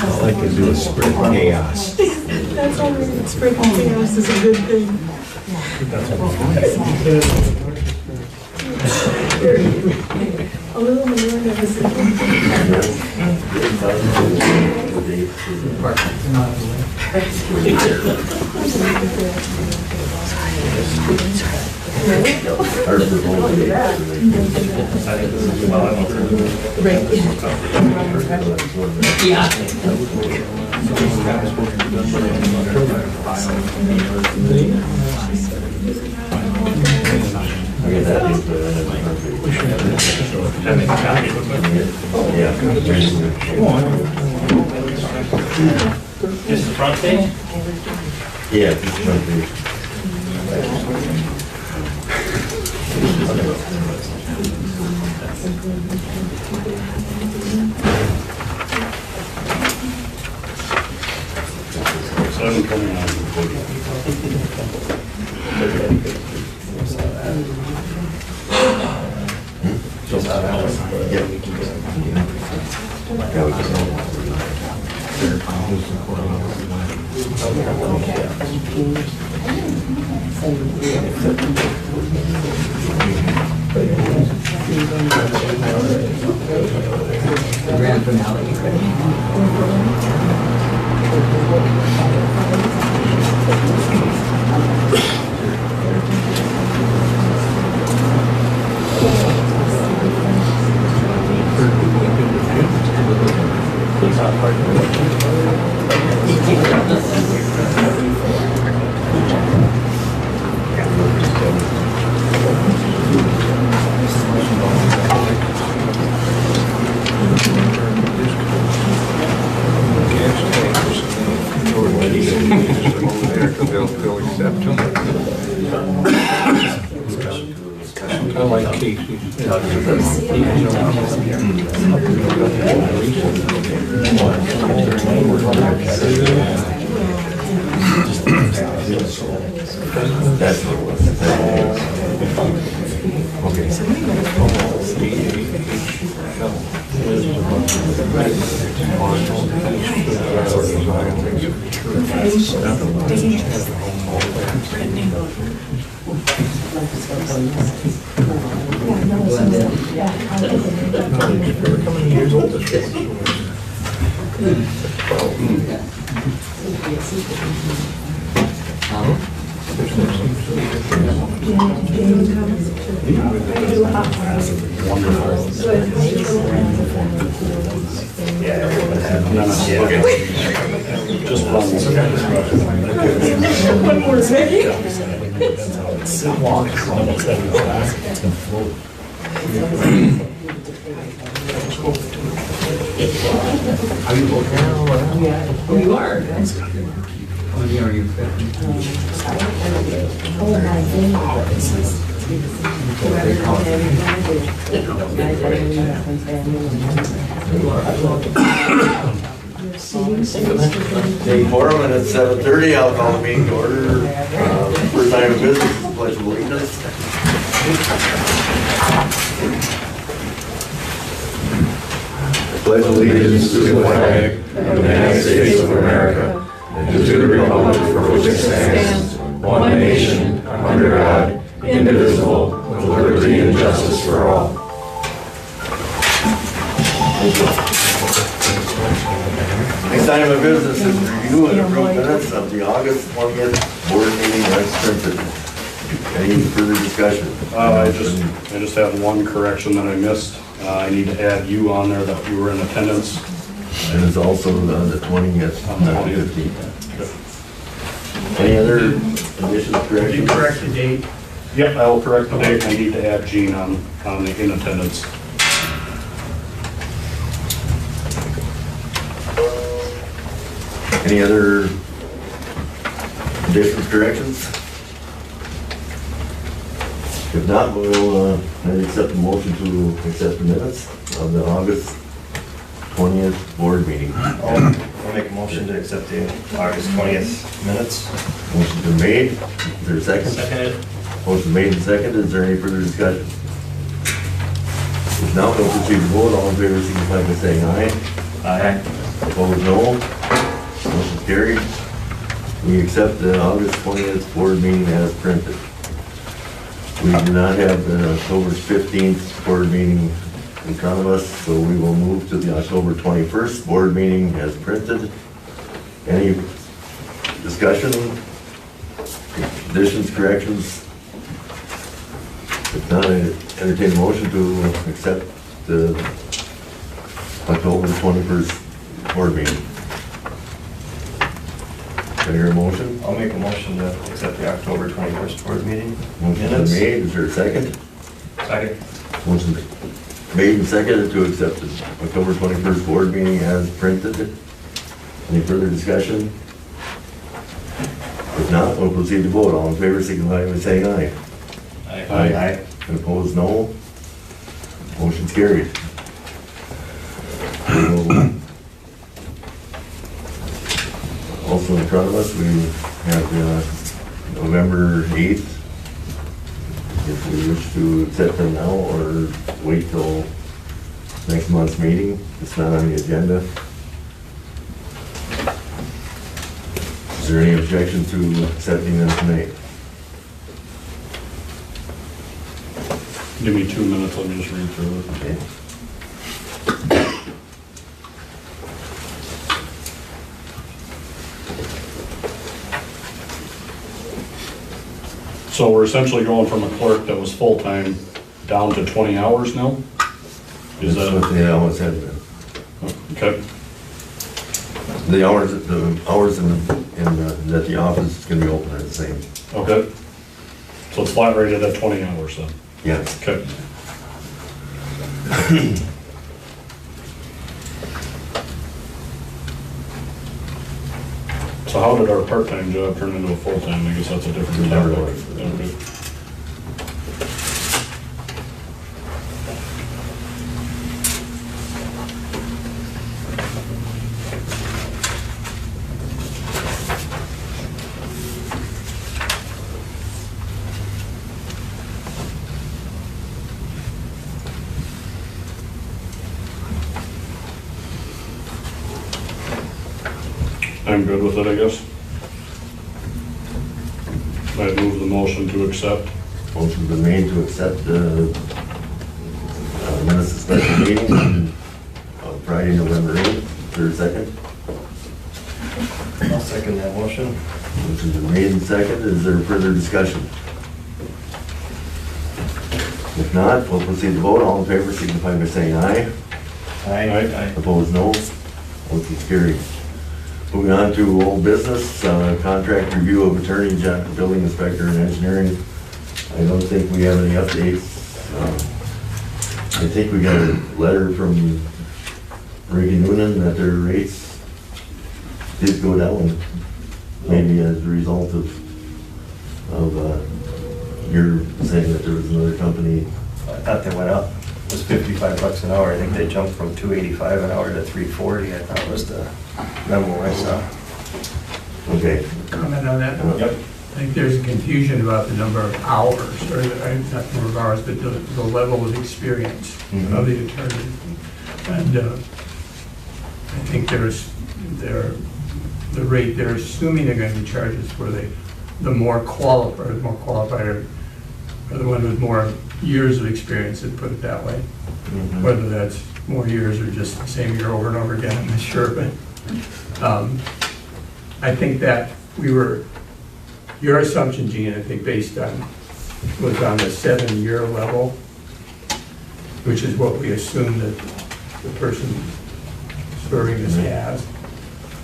All I can do is spread chaos. That's all right. Spreading chaos is a good thing. A little manure never Just the front page? Yeah, just the front page. The grand finale. I like Casey. That's what it was. How many years old is she? Just one. One more second. You are. Oh, yeah, are you Day foreman at 7:30, I'll call the meeting to order. First item of business is the pledge of allegiance. Pledge allegiance to the flag of the United States of America and to the republic for which it stands, one nation, under God, indivisible, with liberty and justice for all. Next item of business is review and approve minutes of the August 20th board meeting as printed. Any further discussion? I just have one correction that I missed. I need to add you on there that you were in attendance. And it's also the 20th, not the 15th. Any other additions, corrections? Correct the date. Yep, I will correct the date. I need to add Gene on the in attendance. Any other additions, corrections? If not, we'll accept the motion to accept the minutes of the August 20th board meeting. I'll make a motion to accept the August 20th minutes. Motion's been made. Is there a second? Seconded. Motion made and seconded. Is there any further discussion? If not, we'll proceed to vote. All in favor, signify by saying aye. Aye. Opposed, no. Motion carried. We accept the August 20th board meeting as printed. We do not have the October 15th board meeting in front of us, so we will move to the October 21st board meeting as printed. Any discussion, additions, corrections? If not, I entertain a motion to accept the October 21st board meeting. Can I hear a motion? I'll make a motion to accept the October 21st board meeting. Motion been Minutes. made, is there a second? Second. Motion made and seconded to accept the October 21st board meeting as printed. Any further discussion? If not, we'll proceed to vote. All in favor, signify by saying aye. Aye. And opposed, no. Motion's carried. We'll- Also in front of us, we have November 8th. If we wish to accept them now or wait till next month's meeting, it's not on the agenda. Is there any objection to accepting them tonight? Give me 2 minutes, let me just read through it. Okay. So we're essentially going from a clerk that was full-time down to 20 hours now? Is That's what that, they always have been. okay, The hours that the office is gonna be open are the same. okay. So it's flat rated at 20 hours then? Yes. Okay. So how did our part-time job turn into a full-time? I guess that's a different Never topic. was. Okay. I'm good with it, I guess. I'd move the motion to accept. Motion's been made to accept the minutes of special meeting on Friday, November 8th. Is there a second? I'll second that motion. Motion's been made and seconded. Is there further discussion? If not, we'll proceed to vote. All in favor, signify by saying aye. Aye. Opposed, no. Motion's carried. Moving on to old business, contract review of attorney, building inspector, and engineering. I don't think we have any updates. I think we got a letter from Ricky Noonan that their rates did go down, maybe as a result of your saying that there was another company. I thought they went up. It was $55 an hour. I think they jumped from $285 an hour to $340. I thought was the memo I saw. Okay. Comment on that? Yep. I think there's a confusion about the number of hours, or not number of hours, but the level of experience Mhm. of the attorney. And I think the rate they're assuming they're going to be charges for the more qualified, or the one with more years of experience, and put it that way. Mhm. Whether that's more years or just the same year over and over again, I'm not sure, but I think that your assumption, Gene, I think was on the 7-year level, which is what we assume that the person serving this has.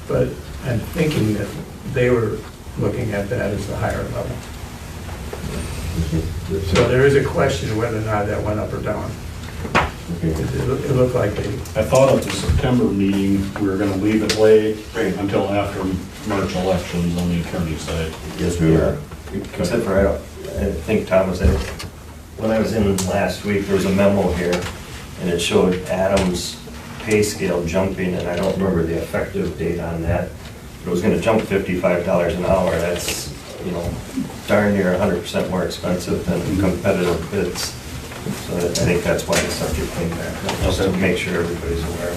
But I'm thinking that they were looking at that as the higher level. So there is a question whether or not that went up or down. Okay. It looked like they, I thought at the September meeting, we were gonna leave it late Right. until after March elections on the attorney side. Yes, we were. Except for, I think Thomas said, when I was in last week, there was a memo here, and it showed Adam's pay scale jumping, and I don't remember the effective date on that. It was gonna jump $55 an hour. That's, darn near 100% more expensive than competitive bids. So I think that's why the subject came back, just to make sure everybody's aware.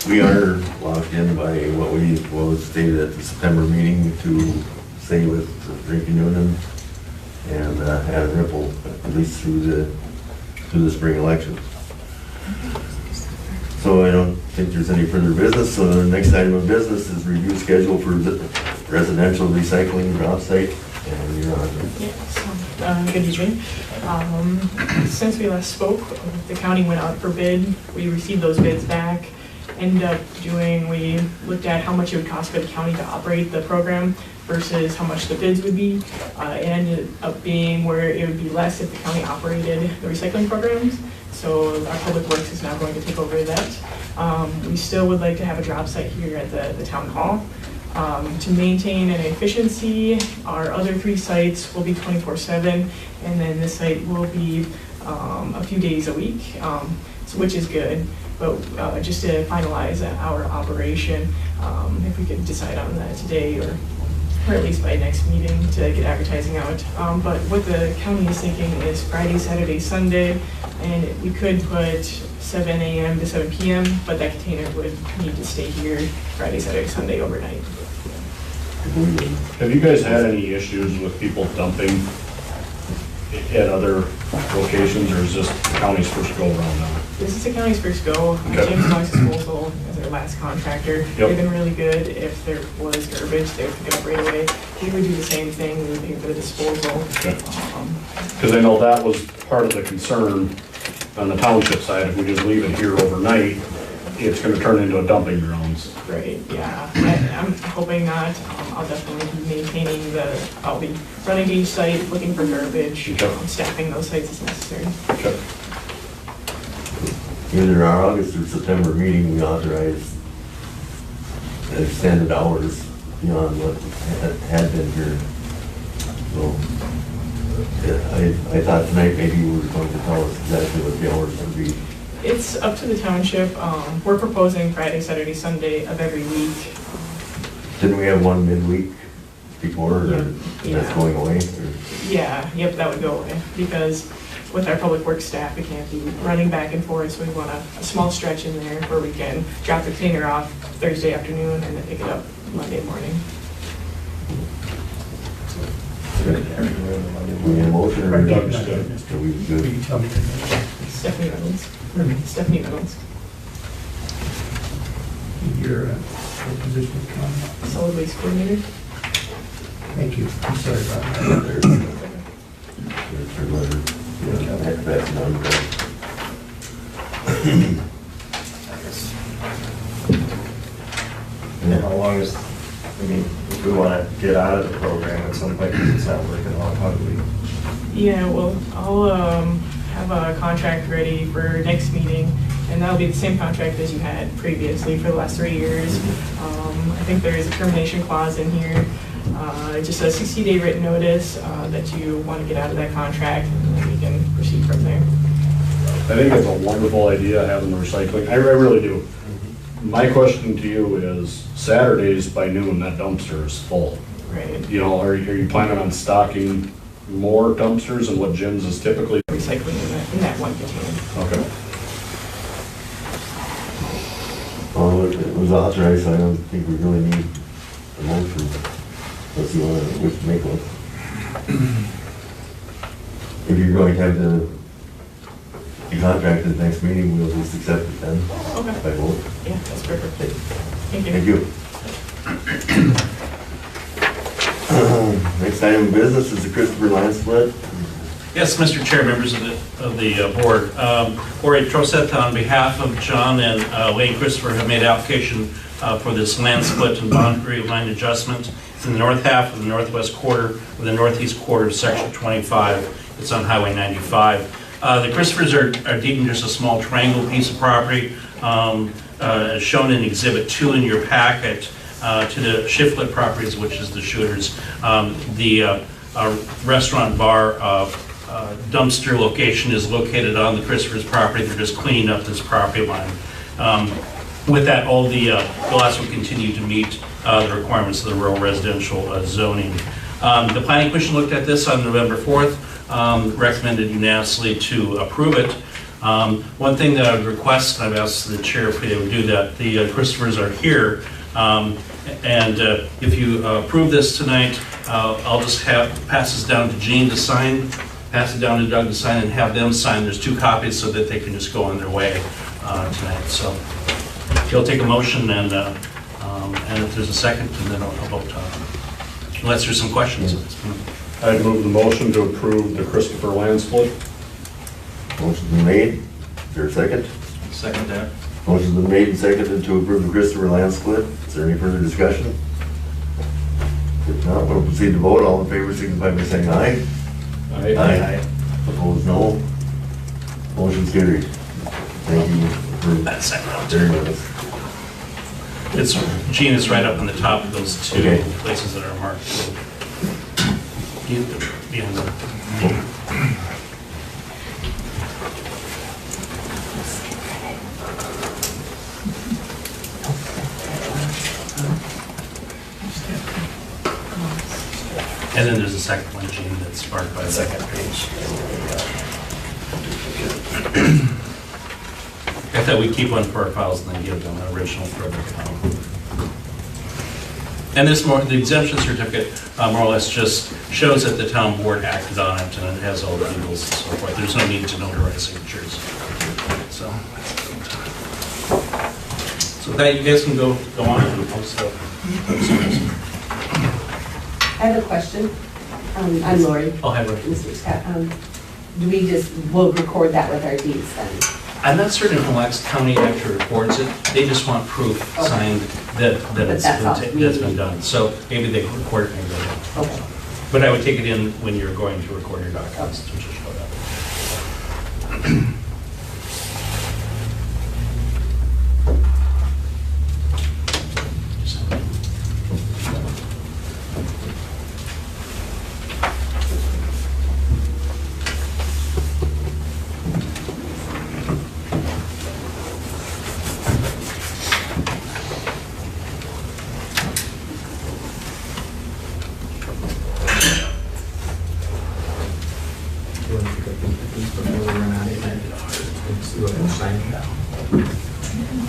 We are locked in by what was stated at the September meeting to stay with drinking union and have Ripple at least through the spring election. So I don't think there's any further business. So the next item of business is review schedule for the residential recycling drop site. And you're on. Good evening. Since we last spoke, the county went out for bid. We received those bids back. We looked at how much it would cost for the county to operate the program versus how much the bids would be. It ended up being where it would be less if the county operated the recycling programs. So our public works is now going to take over that. We still would like to have a drop site here at the town hall. To maintain an efficiency, our other 3 sites will be 24/7, and then this site will be a few days a week, which is good. But just to finalize our operation, if we could decide on that today or at least by next meeting to get advertising out. But what the county is thinking is Friday, Saturday, Sunday, and we could put 7 a.m. to 7 p.m., but that container would need to stay here Friday, Saturday, Sunday overnight. Have you guys had any issues with people dumping at other locations, or is this the county's first go around now? This is the county's first go. Okay. James Noise Disposal is our last contractor. Yep. They've been really good. If there was garbage, they would pick it up right away. We would do the same thing. We would pay for the disposal. Because I know that was part of the concern on the township side. If we just leave it here overnight, it's going to turn into a dumping grounds. Right, yeah. I'm hoping not. I'll definitely be maintaining I'll be running to each site, looking for garbage, Okay. Staffing those sites as necessary. Okay. Either our August or September meeting, we authorized extended hours beyond what had been here. So I thought tonight maybe you were going to tell us exactly what the hours would be. It's up to the township. We're proposing Friday, Saturday, Sunday of every week. Didn't we have one midweek before, or Yeah. that's going away? Or? Yeah, yep, that would go away because with our public works staff, we can't be running back and forth. So we want a small stretch in there where we can drop the container off Thursday afternoon and then pick it up Monday morning. We need a motion or? Right, Doug's not good. Mr. Are we Will good? you tell me your name? Stephanie Reynolds. Pardon me? Stephanie Reynolds. Your position is Con. Solid waste coordinator. Thank you. I'm sorry about that. There's her letter. Yeah, that's none. And how long is, if we want to get out of the program at some point, because it's not working out, how do we? Yeah, well, I'll have a contract ready for next meeting, and that'll be the same contract as you had previously for the last 3 years. I think there is a termination clause in here, just a 60-day written notice that you want to get out of that contract, and then we can proceed from there. I think it's a wonderful idea having the recycling. I really do. My question to you is, Saturdays by noon, that dumpster is full. Right. You know, are you planning on stocking more dumpsters than what Jim's is typically? Recycling in that one container. Okay. Well, it was authorized, so I don't think we really need a motion, unless you want to make one. If you're going to have the contract at the next meeting, we'll just accept it then, Okay. by vote. Yeah, that's perfect. Thank you. Thank you. Next item of business is the Christopher land split. Yes, Mr. Chair, members of the board. Jorge Trocet, on behalf of John and Wayne Christopher, have made application for this land split and boundary line adjustment in the north half of the northwest quarter of the northeast quarter of section 25. It's on Highway 95. The Christophers are deeding just a small triangle piece of property, as shown in Exhibit 2 in your packet, to the Shiflett properties, which is the Shooters. The restaurant bar dumpster location is located on the Christophers property. They're just cleaning up this property line. With that, all they'll also continue to meet the requirements of the rural residential zoning. The Planning Commission looked at this on November 4th, recommended unanimously to approve it. One thing that I would request, and I've asked the chair if they would do that, the Christophers are here, and if you approve this tonight, I'll just pass this down to Jean to sign, pass it down to Doug to sign, and have them sign. There's 2 copies so that they can just go on their way tonight. So if you'll take a motion, and if there's a second, and then I'll vote. Unless there's some questions. I'd move the motion to approve the Christopher land split. Motion's been made. Is there a second? Second that. Motion's been made and seconded to approve the Christopher land split. Is there any further discussion? If not, we'll proceed to vote. All in favor, signify by saying aye. Aye. Opposed, no. Motion's carried. Thank you for That's second. bearing with us. It's, Jean is right up on the top of those 2 Okay. places that are marked. So you have to be on the. And then there's a second one, Jean, that's marked by the second page. I thought we'd keep one for our files and then give them an original for the. And this the exemption certificate more or less just shows that the town board acted on it, and it has all the legals and so forth. There's no need to notarize signatures. So that you guys can go on and post up. I have a question. I'm Lori, I'll have it. Mr. Scott. Do we we'll record that with our deeds then? I'm not certain if Mille County actually records it. They just want proof Okay. signed that it's that's all we that's been need. done. So maybe they record it, maybe they don't. Okay. But I would take it in when you're going to record your documents to just show that.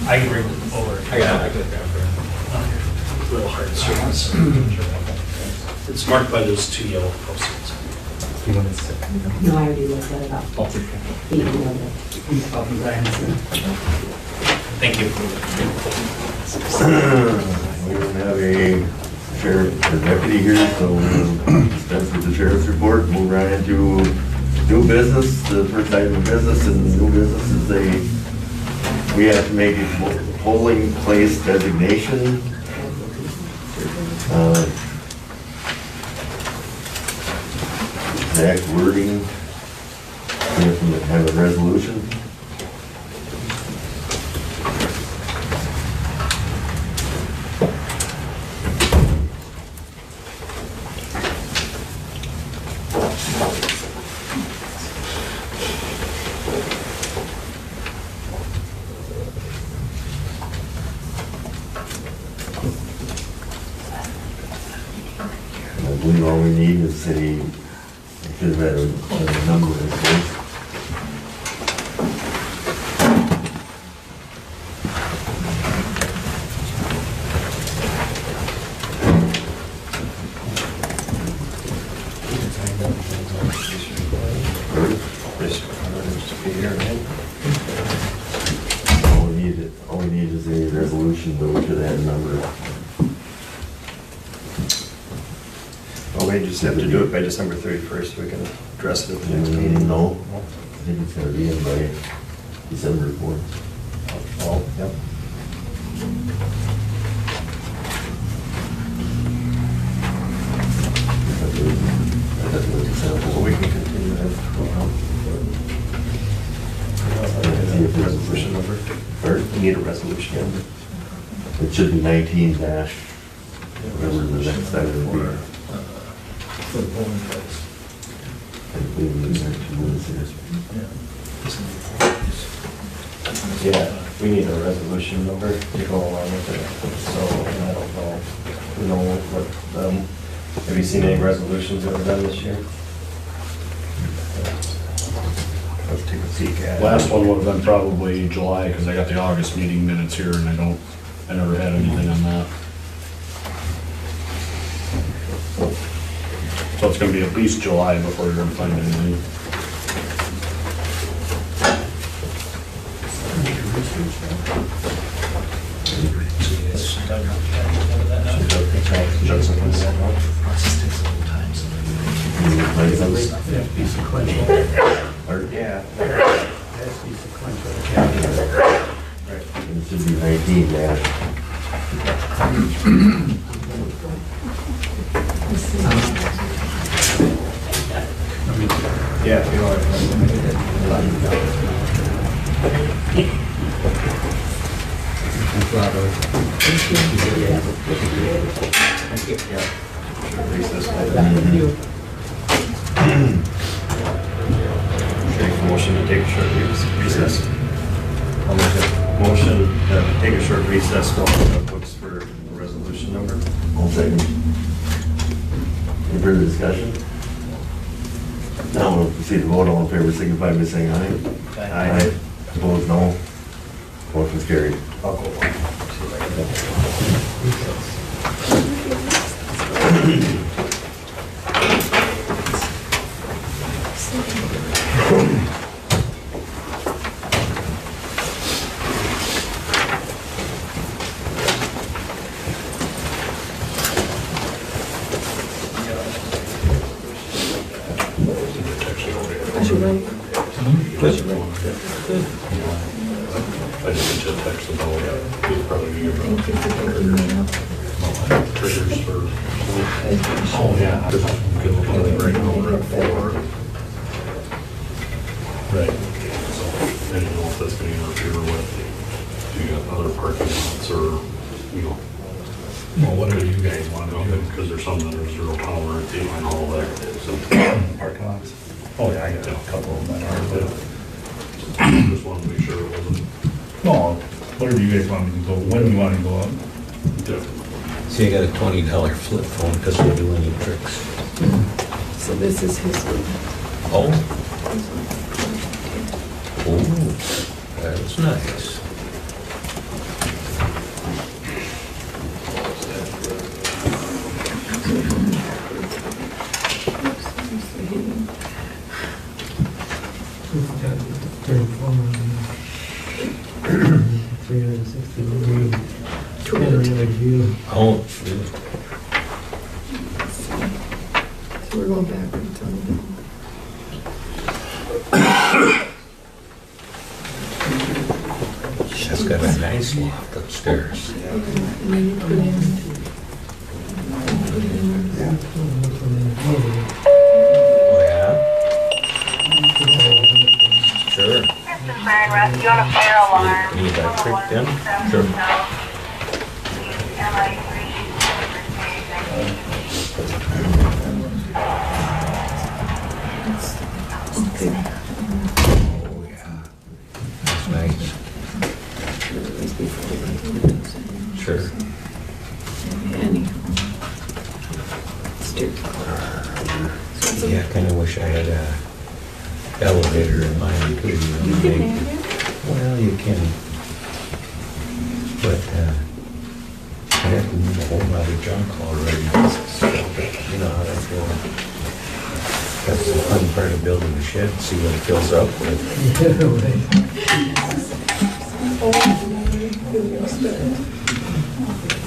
I can bring it over. I got it. A little hard to see. It's marked by those 2 yellow post-its. No, I already looked at it up. You know that. Thank you. We don't have a sheriff or deputy here, so we'll dispense with the sheriff's report. Move right into new business. The first item of business in new business is we have to make a polling place designation. Exact wording. We have to have a resolution. I believe all we need is I should have had a number of this. All we need is a resolution, but we should have had a number. Well, we just have to do it by December 31st, so we can address it at the next meeting. No, I think it's gonna be in by December 4th. Oh, yep. So we can continue that. Resolution number. Pardon? We need a resolution number. It should be 19 dash, whatever the next item would be. For the polling place. I believe it was actually what it is. Yeah, we need a resolution number to go along with it. So I don't know, have you seen any resolutions that were done this year? Let's take a peek at it. Last one would have been probably July, because I got the August meeting minutes here, and I never had anything on that. So it's gonna be at least July before you're gonna find anything. Yeah, be sequential. Yeah. Has to be sequential. It should be 19, man. Yeah, you Motion to take a short recess. I'll make a motion to take a short recess while the books for the resolution number. I'll second. Any further discussion? Now we'll proceed to vote. All in favor, signify by saying aye. Aye. Opposed, no. Motion's carried. I'll go on. As you write. As you write. I just sent you a text about it. It's probably your Thank you for picking me up. triggers for. Oh, yeah. Just get a little right over at 4. Right. So I didn't know if that's going to interfere with, do you got other parking lots or, you know. Well, whatever you guys want to do. Because there's some that are 0 tolerance and all that. So Parking lots? Oh, yeah, I got a couple of them that are. just wanted to make sure it wasn't. No, whatever you guys want me to go, when you want to go up. Definitely. See, I got a $20 flip phone because we're doing any tricks. So this is his one. Oh. Oh, that was nice. Oh, shoot. So we're going backwards on it. She's got a nice loft upstairs. And then you put in. Oh, yeah? Sure. You want a fire alarm? Need electric then? Sure. Okay. Oh, yeah. That's nice. Sure. Anyhow. Steer. Yeah, I kinda wish I had a elevator in mine too. You can maybe. have it? Well, you can. But, I have to move a whole lot of junk already. You know how that goes. That's the fun part of building a shed, see what it fills up with.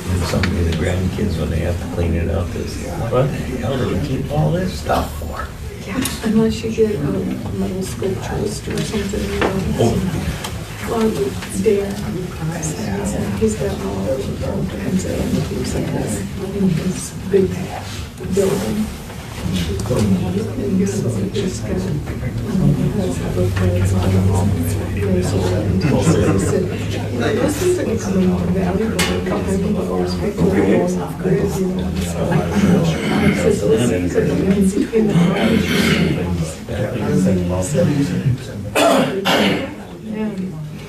And someday the grandkids, when they have to clean it up, they say, what the hell do we keep all this stuff for? Yeah, unless you get a metal sculpturist or something, you know. Well, Dan, he's got all kinds of antiques like that in his big building. And so he just got, has have a place on it. He said, this is becoming more valuable, because people are going off grid, you know. So he says, those things are the ones between the houses.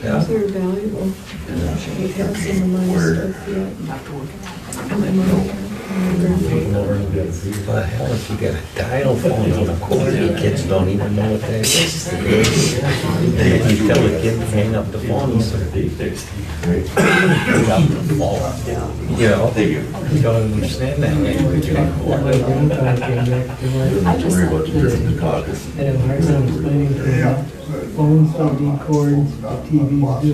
Yeah, those are valuable. He has some of my stuff yet. And my mom. Well, hell, if you got a dial phone on the corner, the kids don't even know what that is. You tell the kid to hang up the phone, he's hang up the phone. You know, you don't understand that language anymore. I just thought that I have a hard time explaining to them, phones don't decord what TVs do.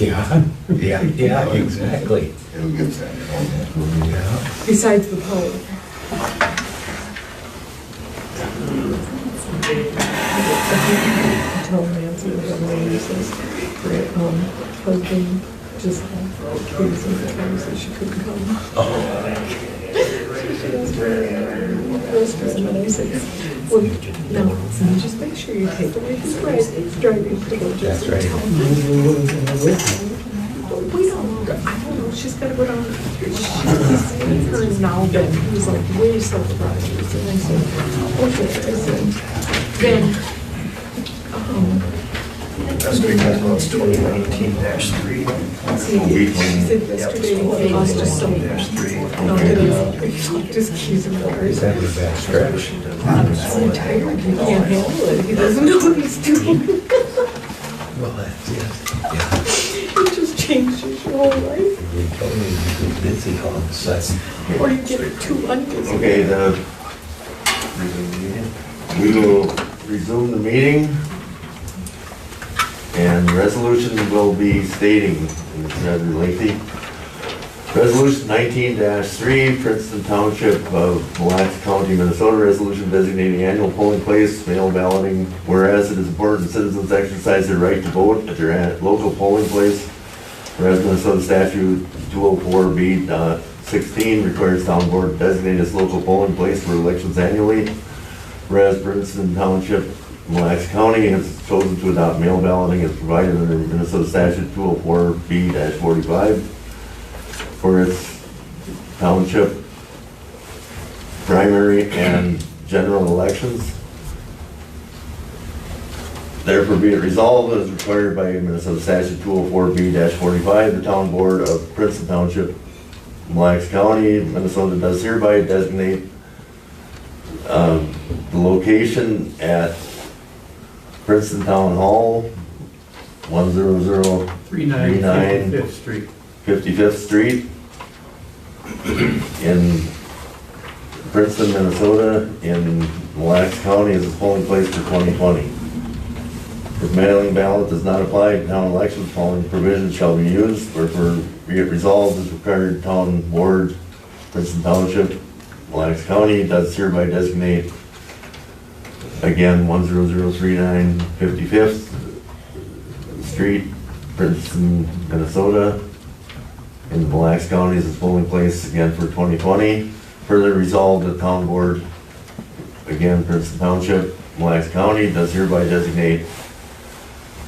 Yeah, exactly. Yeah. Besides the poll. I told Nancy that my useless husband just had kids in the car, so she couldn't come. She was very restless, and then I said, well, no, so just make sure you take away his driving privileges. That's right. We don't, I don't know, she's gotta go down, she's seen her now, Ben, he was like way self-conscious, and I said, okay, I said, then, That's because it's 2019-3. see, she said yesterday, he lost his soul. No, he locked his keys in the car. Is that a bad stretch? I'm so tired, he can't handle it, he doesn't know what he's doing. Well, that's it. Yeah. It just changes your whole life, We told him he was busy all of a sudden. or you get too unbusy. Okay, we will resume the meeting. And the resolution will be stating, and it's rather lengthy. Resolution 19-3, Princeton Township of Mille Lacs County, Minnesota, resolution designating annual polling place, mail balloting. Whereas it is important citizens exercise their right to vote at their local polling place. Whereas Minnesota statute 204B.16 requires town board to designate its local polling place for elections annually. Whereas Princeton Township, Mille Lacs County has chosen to adopt mail balloting as provided under Minnesota statute 204B-45 for its township primary and general elections. Therefore be it resolved as required by Minnesota statute 204B-45, the town board of Princeton Township, Mille Lacs County, Minnesota does hereby designate the location at Princeton Town Hall, 10039 55th Street. 55th Street in Princeton, Minnesota, in Mille Lacs County as a polling place for 2020. If mailing ballot does not apply to town elections, following provisions shall be used. Wherefore be it resolved as required, town board, Princeton Township, Mille Lacs County does hereby designate again 10039 55th Street, Princeton, Minnesota, in Mille Lacs County as a polling place again for 2020. Further resolved, the town board, again Princeton Township, Mille Lacs County, does hereby designate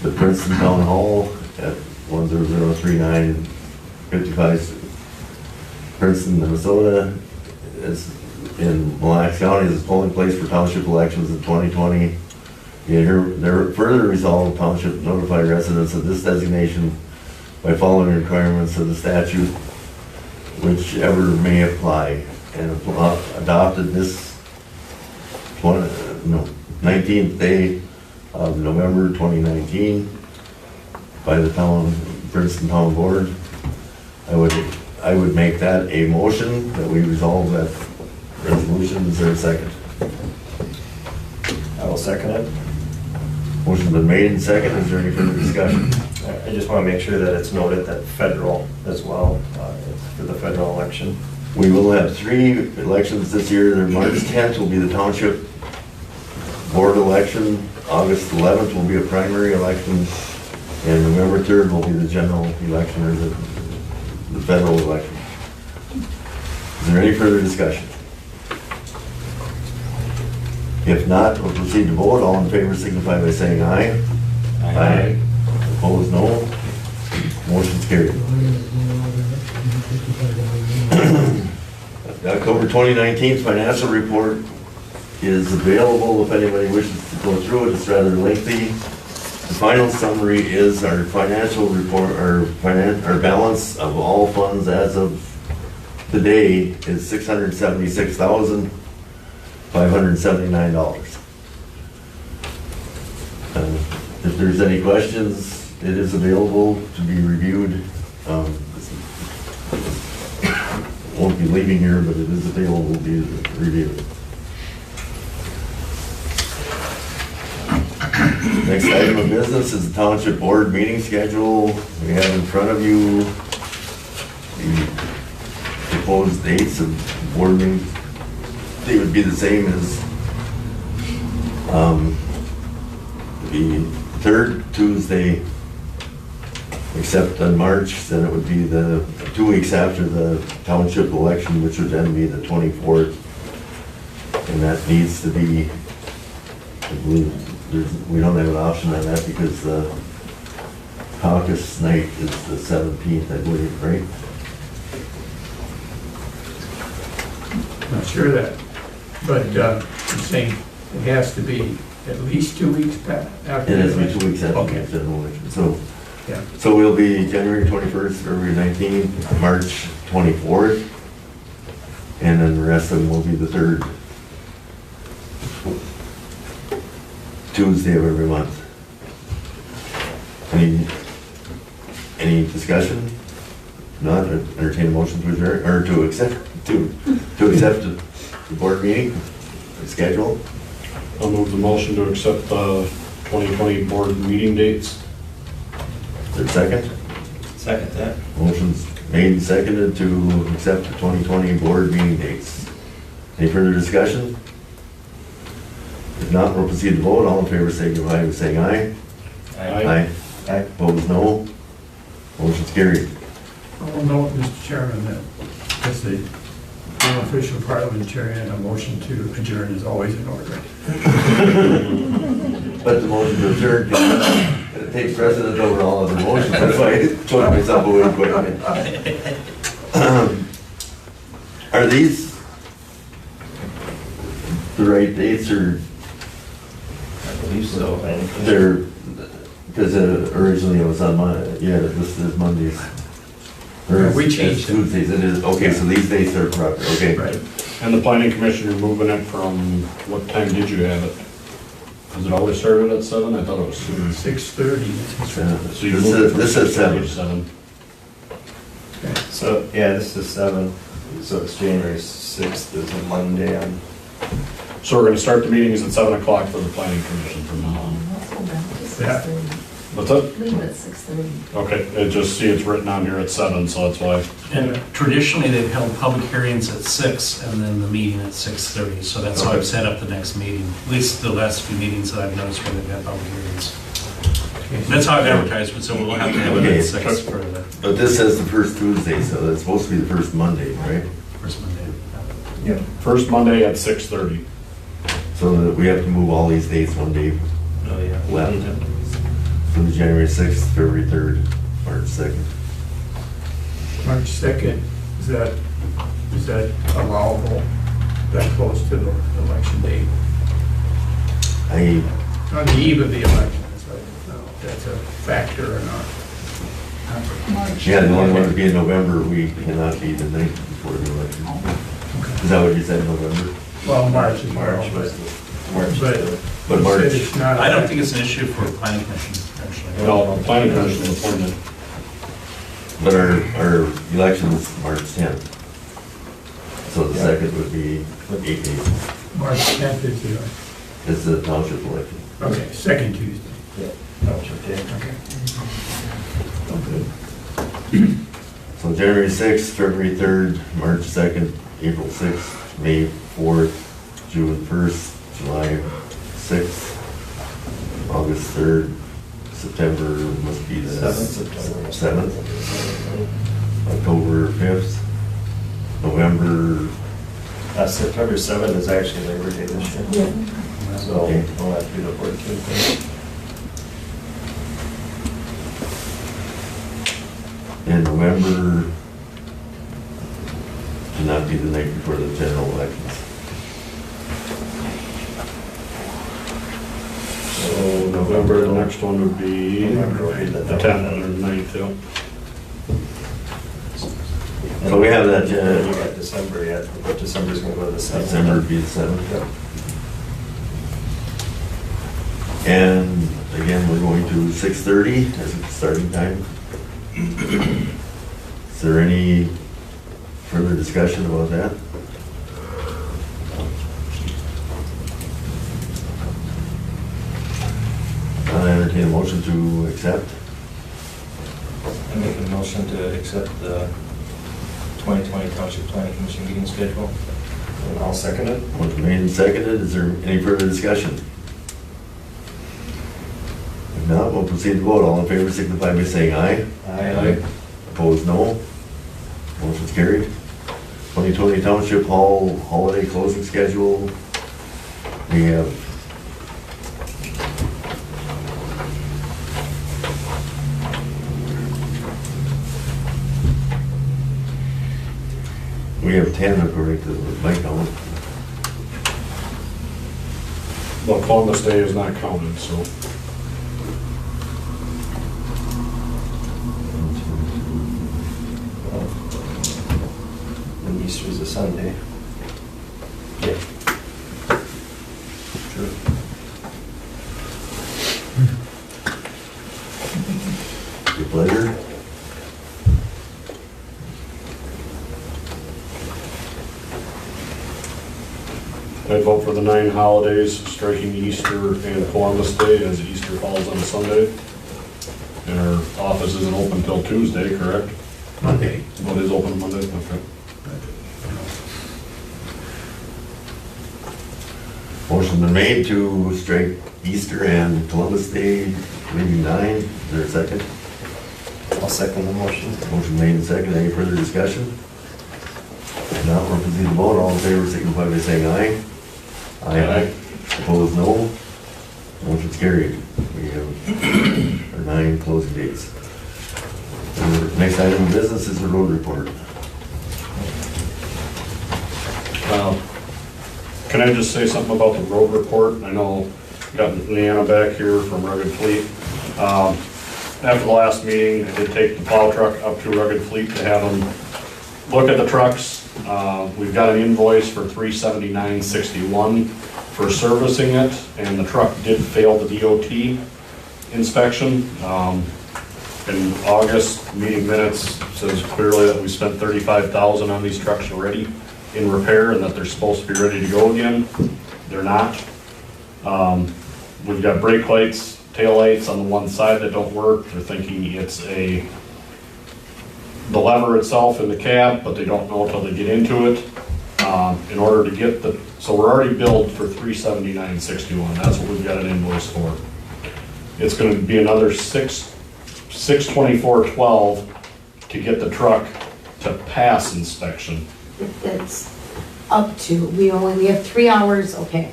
the Princeton Town Hall at 10039 55 Princeton, Minnesota, is in Mille Lacs County as a polling place for township elections in 2020. There further resolved, township notify residents of this designation by following the requirements of the statute, whichever may apply, and adopted this 19th day of November 2019 by the Princeton Town Board. I would make that a motion that we resolve that resolution. Is there a second? I will second it. Motion's been made and seconded. Is there any further discussion? I just want to make sure that it's noted that federal as well, for the federal election. We will have 3 elections this year. March 10th will be the township board election. August 11th will be a primary election. And November 3rd will be the general election, or the federal election. Is there any further discussion? If not, we'll proceed to vote. All in favor signify by saying aye. Aye. Opposed, no. Motion's carried. The October 2019 financial report is available if anybody wishes to go through it. It's rather lengthy. The final summary is our financial report, our balance of all funds as of today is $676,579. If there's any questions, it is available to be reviewed. Won't be leaving here, but it is available to be reviewed. Next item of business is the Township Board meeting schedule. We have in front of you the proposed dates of board meetings. They would be the same as the third Tuesday, except in March, then it would be the 2 weeks after the township election, which would then be the 24th. And that needs to be, I believe, we don't have an option on that because the caucus night is the 17th, I believe, right? Not sure of that, but I'm saying it has to be at least 2 weeks after. It has to be 2 weeks after Okay. the general election. So, Yeah. so we'll be January 21st, February 19th, March 24th, and then the rest of them will be the third Tuesday of every month. Any discussion? Not, entertain a motion to adjourn, or to accept the board meeting schedule. I'll move the motion to accept the 2020 board meeting dates. Is there a second? Second that. Motion's made and seconded to accept the 2020 board meeting dates. Any further discussion? If not, we'll proceed to vote. All in favor, signify by saying aye. Aye. Aye. Opposed, no. Motion's carried. I will note, Mr. Chairman, that as the official parliamentarian, a motion to adjourn is always in order. But the motion to adjourn it takes precedence over all other motions. That's why I told myself away quick. Are these the right dates, or I believe so. they're, because originally it was on this is Mondays. Or Yeah, we it's changed it. Tuesdays, it is, okay, so these dates are proper, okay. Right. And the planning commission, you're moving it from, what time did you have it? Has it always started at 7? I thought it was soon. 6:30. So you moved it from This says 6:30 to 7. 7. So, yeah, this is 7, so it's January 6th is a Monday. So we're gonna start the meetings at 7 o'clock for the planning commission from now on. Let's go back to Yeah. 6:30. What's that? Leave it at 6:30. Okay, it just, see, it's written on here at 7, so that's why. And traditionally, they've held public hearings at 6 and then the meeting at 6:30. So that's how I've set up the next meeting, at least the last few meetings that I've noticed where they've had public hearings. That's how I've advertised it, so we'll have to have it Okay. at 6 for the But this says the first Tuesday, so it's supposed to be the first Monday, right? first Monday. Yeah. First Monday at 6:30. So that we have to move all these dates one day Oh, yeah. left. So the January 6th, February 3rd, March 2nd. March 2nd, is that allowable, that close to the election date? On the eve of the election, so I don't know if that's a factor or not. Yeah, the only one would be in November, we cannot be the night before the election. Is that what you said, November? Well, March is March, but but But you March, said it's not. I don't think it's an issue for planning commission, actually. No, the planning commission is appointed. but our election's March 10th. So the Yeah. second would be 18th, March 10th is the, is the township election. okay, second Tuesday. Township Day. So January 6th, February 3rd, March 2nd, April 6th, May 4th, June 1st, July 6th, August 3rd, September must be the 7th, October 5th, November, September 7th is actually Labor Day this year. Yeah. So Okay. we'll have to be the 14th. and November cannot be the night before the general elections. So November, the next one would be November would be the 10th or the 9th, yeah. So we have that, You got December yet, but December's gonna go to the 7th. December would be the 7th. And again, we're going to 6:30 as a starting time. Is there any further discussion about that? I'll entertain a motion to accept. I make a motion to accept the 2020 Township Planning Commission meeting schedule. And I'll second it. Motion made and seconded. Is there any further discussion? If not, we'll proceed to vote. All in favor signify by saying aye. Aye. Opposed, no. Motion's carried. 2020 Township Hall holiday closing schedule. We have We have 10 according to my count. Well, Columbus Day is not counted, so. And Easter's a Sunday. Yeah. Sure. Your pleasure. I'd vote for the 9 holidays, striking Easter and Columbus Day, as Easter falls on a Sunday. And our office isn't open till Tuesday, correct? Monday. Well, it is open Monday, okay. Motion been made to strike Easter and Columbus Day, leaving 9. Is there a second? I'll second the motion. Motion made and seconded. Any further discussion? If not, we'll proceed to vote. All in favor signify by saying aye. Aye. Opposed, no. Motion's carried. We have our 9 closing dates. Next item of business is the road report. Can I just say something about the road report? I know we got Leanna back here from Rugged Fleet. After the last meeting, I did take the plow truck up to Rugged Fleet to have them look at the trucks. We've got an invoice for $379.61 for servicing it, and the truck did fail the DOT inspection. In August, meeting minutes says clearly that we spent $35,000 on these trucks already in repair and that they're supposed to be ready to go again. They're not. We've got brake lights, tail lights on the one side that don't work. They're thinking it's the lever itself in the cab, but they don't know until they get into it. In order to get so we're already billed for $379.61. That's what we've got an invoice for. It's going to be another $624.12 to get the truck to pass inspection. That's up to, we have 3 hours, okay.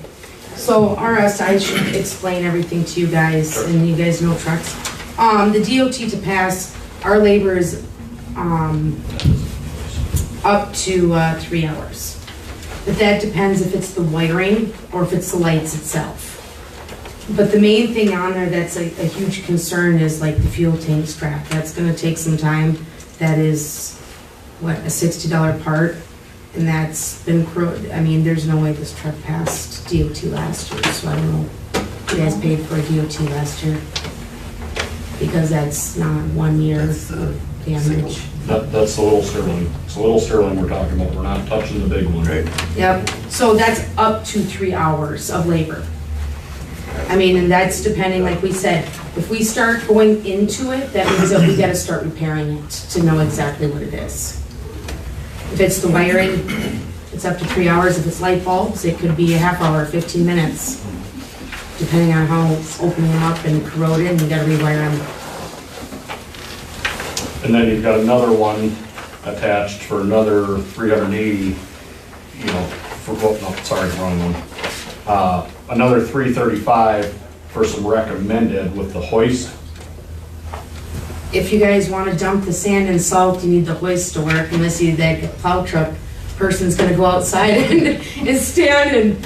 So I should explain everything to you guys, and you guys know trucks. The DOT to pass, our labor is up to 3 hours. But that depends if it's the wiring or if it's the lights itself. But the main thing on there that's a huge concern is like the fuel tank strap. That's gonna take some time. That is, what, a $60 part? And that's been, I mean, there's no way this truck passed DOT last year, so I don't know. You guys paid for a DOT last year? Because that's not 1 year damage. That's the little Sterling. It's the little Sterling we're talking about. We're not touching the big one. Right. Yep, so that's up to 3 hours of labor. I mean, and that's depending, like we said, if we start going into it, that means that we gotta start repairing it to know exactly what it is. If it's the wiring, it's up to 3 hours. If it's light bulbs, it could be a half hour, 15 minutes, depending on how opening them up and corroded, and you gotta rewire them. And then you've got another one attached for another 380, wrong one. Another 335 for some recommended with the hoist. If you guys wanna dump the sand and salt, you need the hoist to work, unless that plow truck person's gonna go outside and stand and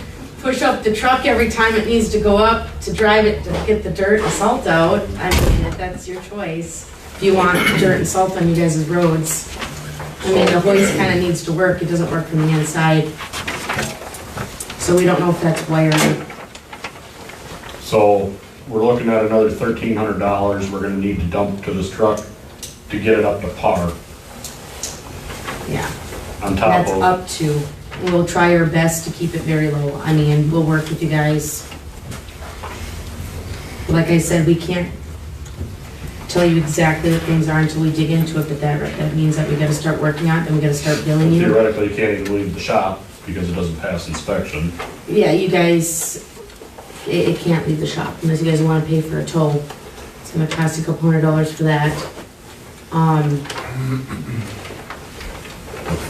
push up the truck every time it needs to go up to drive it to get the dirt and salt out. I mean, that's your choice. If you want dirt and salt on you guys' roads. I mean, the hoist kind of needs to work, it doesn't work from the inside. So we don't know if that's wired. So we're looking at another $1,300 we're gonna need to dump to this truck to get it up to par Yeah, on top that's of. up to. We'll try our best to keep it very low. I mean, we'll work with you guys. Like I said, we can't tell you exactly what things are until we dig into it, but that means that we gotta start working on it, and we gotta start billing you. Theoretically, you can't even leave the shop because it doesn't pass inspection. Yeah, you guys, it can't leave the shop unless you guys wanna pay for a tow. It's gonna cost you a couple $100 for that.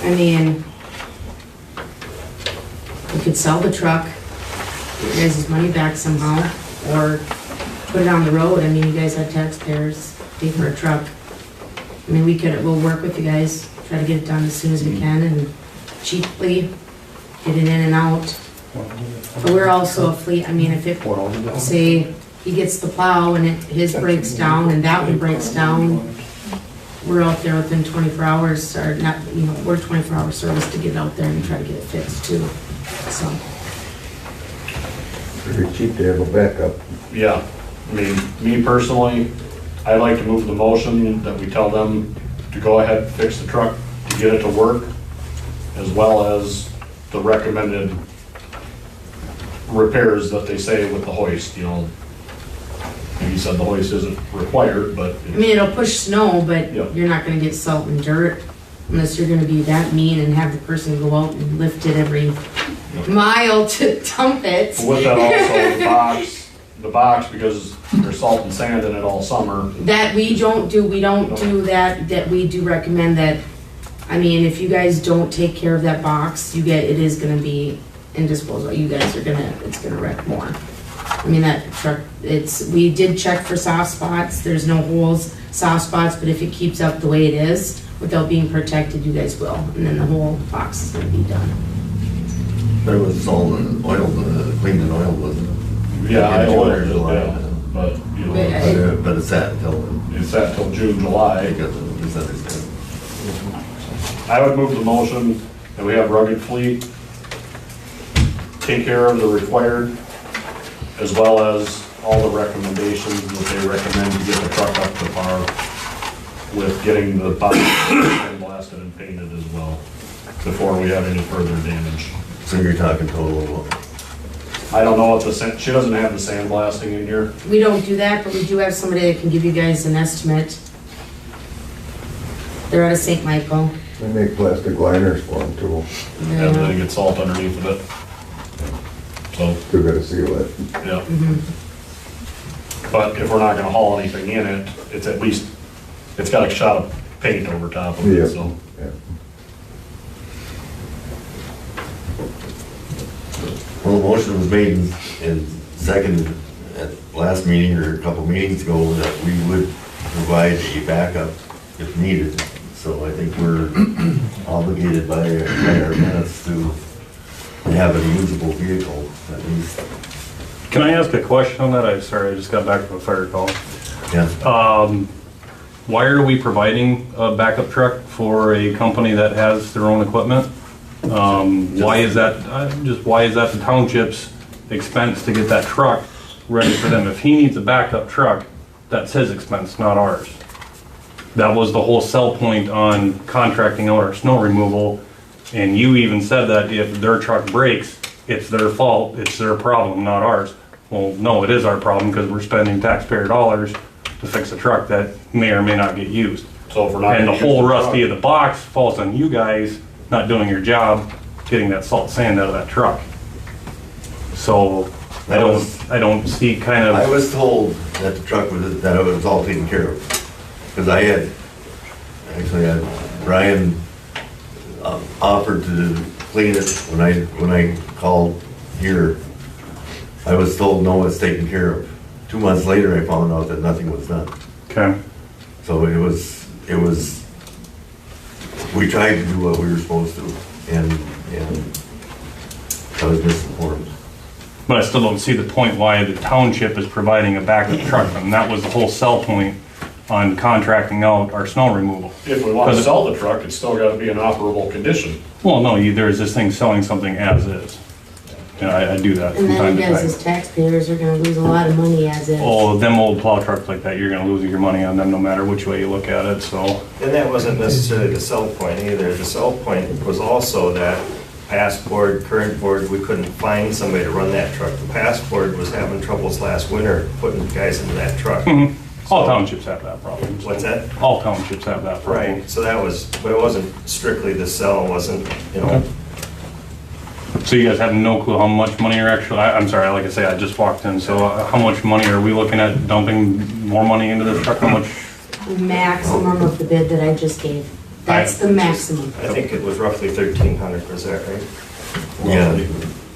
I mean, we could sell the truck, get your guys' money back somehow, or put it on the road. I mean, you guys have taxpayers, pay for a truck. I mean, we'll work with you guys, try to get it done as soon as we can and cheaply, get it in and out. But we're also a fleet, I mean, if it, say, he gets the plow and his breaks down and that one breaks down, we're out there within 24 hours, or not, we're 24-hour service to get it out there and try to get it fixed too, so. Pretty cheap to have a backup. Yeah, I mean, me personally, I'd like to move the motion that we tell them to go ahead and fix the truck to get it to work, as well as the recommended repairs that they say with the hoist, Like you said, the hoist isn't required, but. I mean, it'll push snow, but Yeah. you're not gonna get salt and dirt unless you're gonna be that mean and have the person go out and lift it every mile to dump it. With that also, the box, because there's salt and sand in it all summer. That we don't do that we do recommend that, I mean, if you guys don't take care of that box, it is gonna be indisposable. You guys are it's gonna wreck more. I mean, that truck, we did check for soft spots, there's no holes, soft spots, but if it keeps up the way it is, without being protected, you guys will, and then the whole box is gonna be done. There was all the oil, cleaned and oil, wasn't it? Yeah, I ordered it, July. yeah, but, But it's that until, it's set till June, July. because of misunderstanding. I would move the motion that we have Rugged Fleet take care of the required, as well as all the recommendations that they recommend to get the truck up to par with getting the box blasted and painted as well, before we have any further damage. So you're talking total of what? I don't know what she doesn't have the sandblasting in here. We don't do that, but we do have somebody that can give you guys an estimate. They're out of St. Michael. They make plastic liners for them too. And then it gets salt underneath of it. So, Still gotta seal it. yeah. But if we're not gonna haul anything in it, it's at least, it's got a shot of paint over top of Yeah. it, so. Yeah. Well, the motion was made and seconded at last meeting or a couple meetings ago that we would provide a backup if needed. So I think we're obligated by our minutes to have a usable vehicle at least. Can I ask a question on that? I'm sorry, I just got back from a fire call. Yeah. Why are we providing a backup truck for a company that has their own equipment? Why is that the township's expense to get that truck ready for them? If he needs a backup truck, that's his expense, not ours. That was the whole sell point on contracting out our snow removal. And you even said that if their truck breaks, it's their fault, it's their problem, not ours. Well, no, it is our problem because we're spending taxpayer dollars to fix a truck that may or may not get used. So if we're not. And the gonna whole use rusty of truck- the box falls on you guys not doing your job, getting that salt sand out of that truck. So I don't see kind I of, was told that the truck was, that it was all taken care of. Because I had Brian offered to clean it when I called here. I was told, no, it's taken care of. 2 months later, I found out that nothing was done. okay. So it was, we tried to do what we were supposed to, and I was misinformed. But I still don't see the point why the township is providing a backup truck, and that was the whole sell point on contracting out our snow removal. If we want to sell the truck, it's still got to be in operable condition. Well, no, there's this thing selling something as is. And I do that from And then time you to guys time. as taxpayers are gonna lose a lot of money as is. Oh, them old plow trucks like that, you're gonna lose your money on them no matter which way you look at it, so. And that wasn't necessarily the sell point either. The sell point was also that past board, current board, we couldn't find somebody to run that truck. The past board was having troubles last winter putting guys into that truck. All townships have that problem. What's that? All townships have that problem. Right, so that was, but it wasn't strictly the sell, it wasn't, you know. So you guys have no clue how much money you're actually, I'm sorry, like I say, I just walked in, so how much money are we looking at dumping more money into this truck? How much? Maximum of the bid that I just gave. That's the maximum. I think it was roughly 1,300, was that right? Yeah.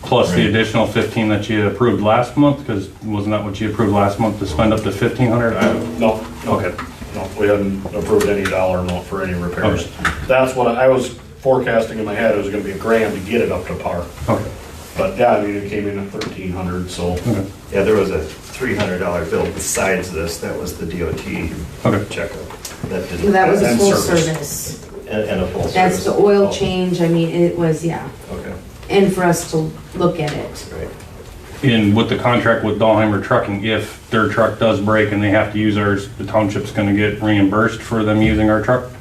Plus the additional 15 that you approved last month, because wasn't that what you approved last month to spend up to 1,500? No, Okay. no, we hadn't approved any dollar amount for any repairs. That's what I was forecasting in my head, it was gonna be $1,000 to get it up to par. Okay. But yeah, I mean, it came in at 1,300, so. Okay. Yeah, there was a $300 bill besides this, that was the DOT Okay. checkup. That was a And full service. service. And a full service. That's the oil Oh, change, I mean, it was, yeah. Okay, And for us to look at it. right. And with the contract with Dahlheimer Trucking, if their truck does break and they have to use ours, the township's gonna get reimbursed for them using our truck?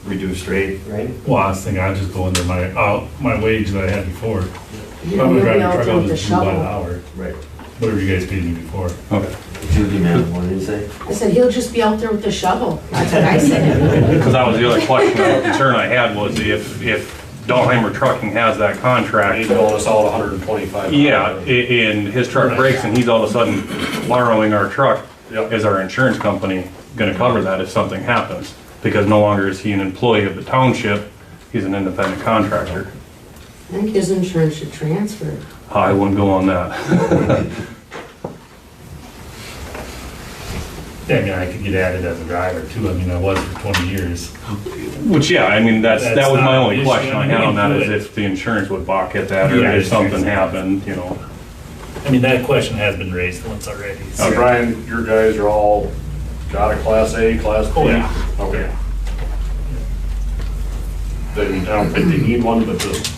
Reduced rate, right? Well, I was thinking I'd just go under my wage that I had before. You'll I'm be gonna drive the out truck, there I'll with the just do by the shovel. hour. Right. Whatever you guys paid me before. Okay. Judy, man, what did you say? I said, he'll just be out there with the shovel. That's what I said. Because that was the other question, or concern I had was if Dahlheimer Trucking has that He's contract, billing us out $125. yeah, and his truck breaks and he's all of a sudden borrowing our truck, Yep. is our insurance company gonna cover that if something happens? Because no longer is he an employee of the township, he's an independent contractor. I think his insurance should transfer. I wouldn't go on that. Yeah, I mean, I could get added as a driver too. I mean, I was for 20 years. Which, yeah, I mean, that That's was my not only an issue. question I had on that, is if the insurance would balk at that, or Yeah, if something insurance. happened, you know. I mean, that question has been raised once already. Now, Brian, your guys are all got a Class A, Class B? Oh, yeah. Okay. Then I don't think they need one, but just,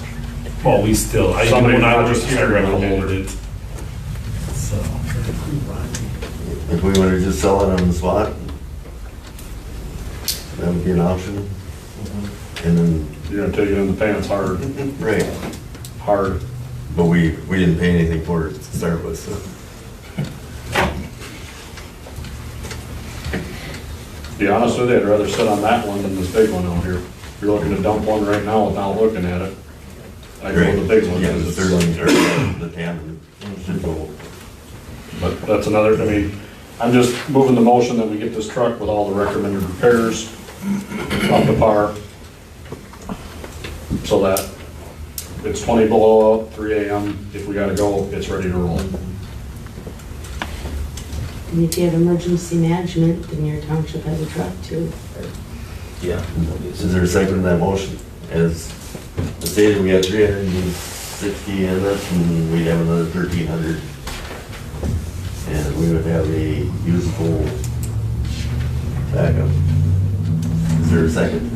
Well, we still, Somebody when I was just here, I recommended hold it. So, If we were to just sell it on the spot, that would be an option. And then, you're gonna take it in the pants hard, right, hard. but we didn't pay anything for it to start with, so. To be honest with you, I'd rather sit on that one than this big one out here. If you're looking to dump one right now without looking at it, I'd go with the big one. Yeah, the because third it's- one, or the tandem should go. But that's another, I mean, I'm just moving the motion that we get this truck with all the recommended repairs up to par. So that it's 20 below, 3 AM, if we gotta go, it's ready to roll. And if you have emergency management, then your township has a truck too. Yeah. Is there a second to that motion? As stated, we had 360 in it, and we'd have another 1,300. And we would have a usable backup. Is there a second?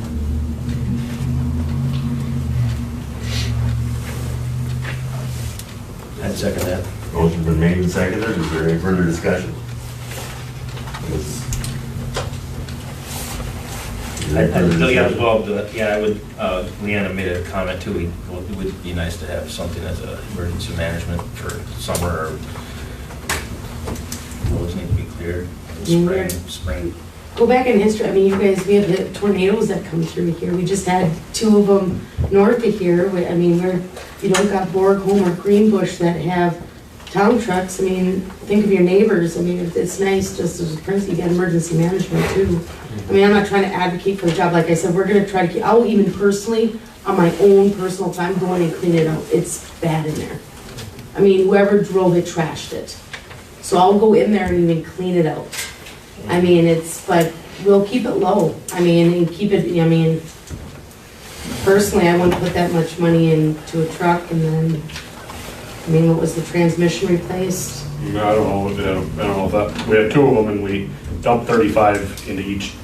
I'd second that. Motion's been made and seconded. Is there any further discussion? I would, Leanna made a comment too, it would be nice to have something as a emergency management for summer, or roads need to be cleared, spring. Go back in history, I mean, you guys, we have the tornadoes that come through here. We just had 2 of them north of here. I mean, you don't got Borgholm or Greenbush that have town trucks. I mean, think of your neighbors. I mean, it's nice just as a principal, you got emergency management too. I mean, I'm not trying to advocate for the job. Like I said, we're gonna try to keep, I'll even personally, on my own personal time, go in and clean it out. It's bad in there. I mean, whoever drove it trashed it. So I'll go in there and even clean it out. I mean, but we'll keep it low. I mean, and keep it, I mean, personally, I wouldn't put that much money into a truck and then, I mean, what was the transmission replaced? I don't know, if that, we had 2 of them and we dumped 35 into each,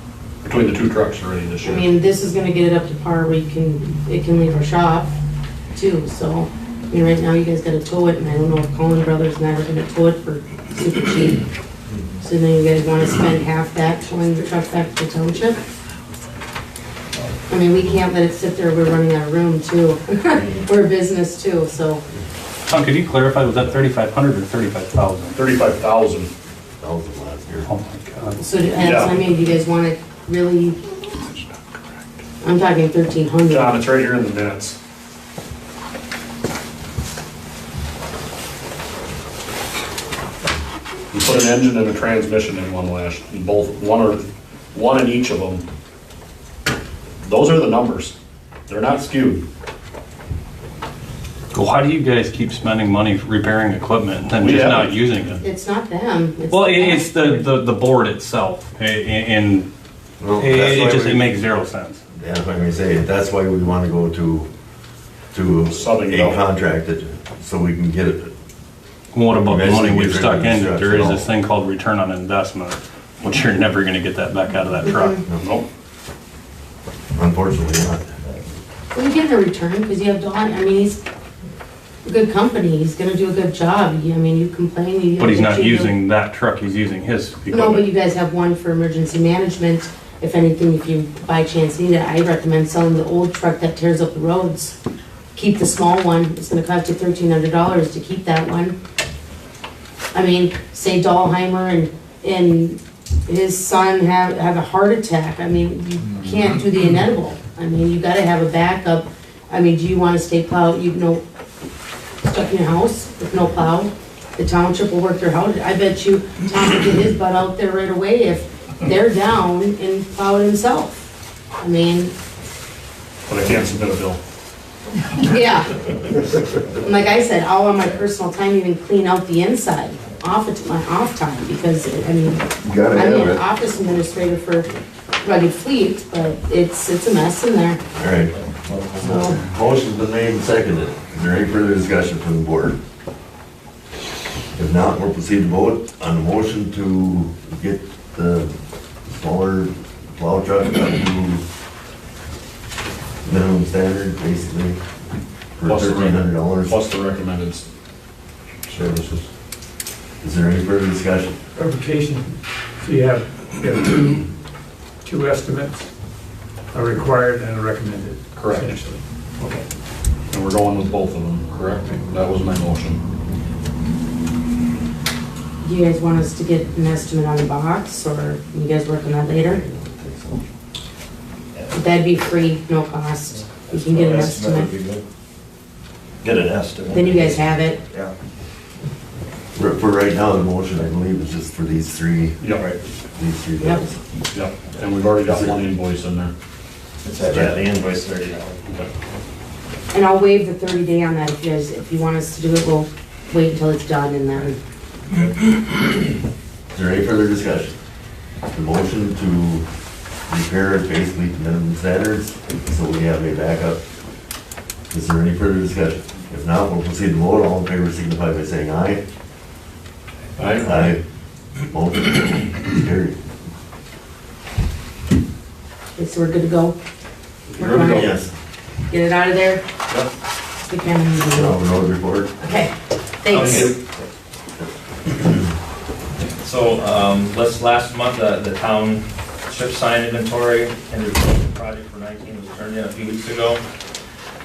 between the 2 trucks already this I year. mean, this is gonna get it up to par where it can leave our shop too, so. I mean, right now you guys gotta tow it, and I don't know if Collin Brothers and that are gonna tow it for super cheap. So then you guys wanna spend half that towing the truck back to the township? I mean, we can't let it sit there, we're running out of room too. We're a business too, so. Tom, could you clarify, was that 3,500 or 35,000? 35,000. last year. Oh my God. So, I mean, do you guys wanna really, I'm talking 1,300. John, it's right here in the minutes. We put an engine and a transmission in one one in each of them. Those are the numbers. They're not skewed. Well, why do you guys keep spending money repairing equipment and We just haven't. not using it? It's not them. Well, the it's the board itself, and Well, that's why it we- makes zero sense. Yeah, that's what I'm gonna say, that's why we wanna go to Subbing it out. a contracted, so we can get it. What about the money we've Eventually, stuck get in? rid of There is the this thing called return on investment, which you're never gonna get that back out of that truck. Nope. Unfortunately not. Well, you're getting a return, because you have Don, I mean, he's a good company, he's gonna do a good job. I mean, you complain, you. But he's not using that truck, he's using his No, but equipment. you guys have one for emergency management. If anything, if you by chance need it, I recommend selling the old truck that tears up the roads. Keep the small one, it's gonna cost you $1,300 to keep that one. I mean, say Dahlheimer and his son have a heart attack, I mean, you can't do the inedible. I mean, you gotta have a backup. I mean, do you wanna stay plowed, stuck in your house with no plow? The township will work their house, I bet you Tom will get his butt out there right away if they're down and plow it himself. I mean, But I can't submit a bill. yeah. And like I said, I'll on my personal time even clean out the inside off of my off time because, I mean, You gotta I'm have an it. office administrator for Rugged Fleet, but it's a mess in there. All right, So, motion's been made and seconded. Is there any further discussion from the board? If not, we'll proceed to vote on the motion to get the smaller plow truck up to minimum standard, basically, for Plus the $1,300. Plus the recommended services. Is there any further discussion? Clarification, so you have two estimates, a required and a recommended. Correct. Essentially. Okay. And we're going with both of them, correct? That was my motion. do you guys want us to get an estimate on the box or you guys work on that later? That'd be free, no cost. You can get an estimate. Get an estimate. Then you guys have it. Yeah. For right now, the motion, I believe, is just for these three. Yep. These three Yep. bills. Yep, and we've already got one invoice in there. Yeah, the invoice $30. And I'll waive the 30-day on that if you want us to do it, we'll wait until it's done and then. Is there any further discussion? The motion to repair it basically to minimum standards, so we have a backup. Is there any further discussion? If not, we'll proceed to vote. All in favor signify by saying aye. Aye. Motion is carried. Okay, so we're good to go? You're good to go. Yes. Get it out of there? Yep. We can. Now, road report. Okay, thanks. So, last month, the township sign inventory and the project for 19 was turned in a few weeks ago.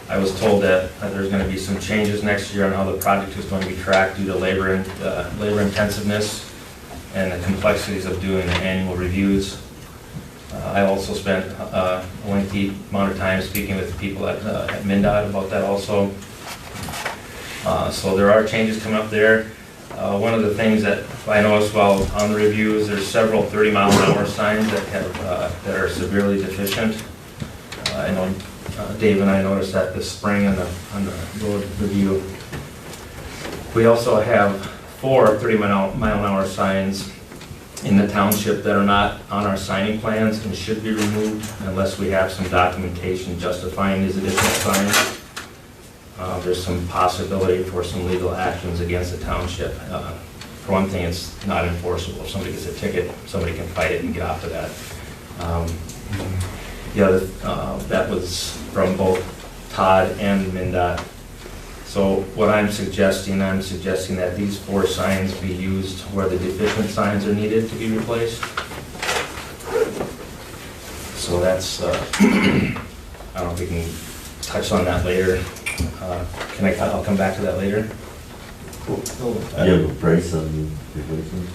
I was told that there's gonna be some changes next year on how the project is going to be tracked due to labor intensiveness and the complexities of doing the annual reviews. I also spent a lengthy amount of time speaking with people at MnDOT about that also. So there are changes coming up there. One of the things that I noticed while on the reviews, there's several 30-mile-an-hour signs that are severely deficient. I know Dave and I noticed that this spring on the road review. We also have 4 30-mile-an-hour signs in the township that are not on our signing plans and should be removed unless we have some documentation justifying these additional signs. There's some possibility for some legal actions against the township for one thing, it's not enforceable. If somebody gets a ticket, somebody can fight it and get off of that. That was from both Todd and MnDOT. So what I'm suggesting that these 4 signs be used where the deficient signs are needed to be replaced. So that's, I don't know if we can touch on that later. I'll come back to that later. I have a price on replacement.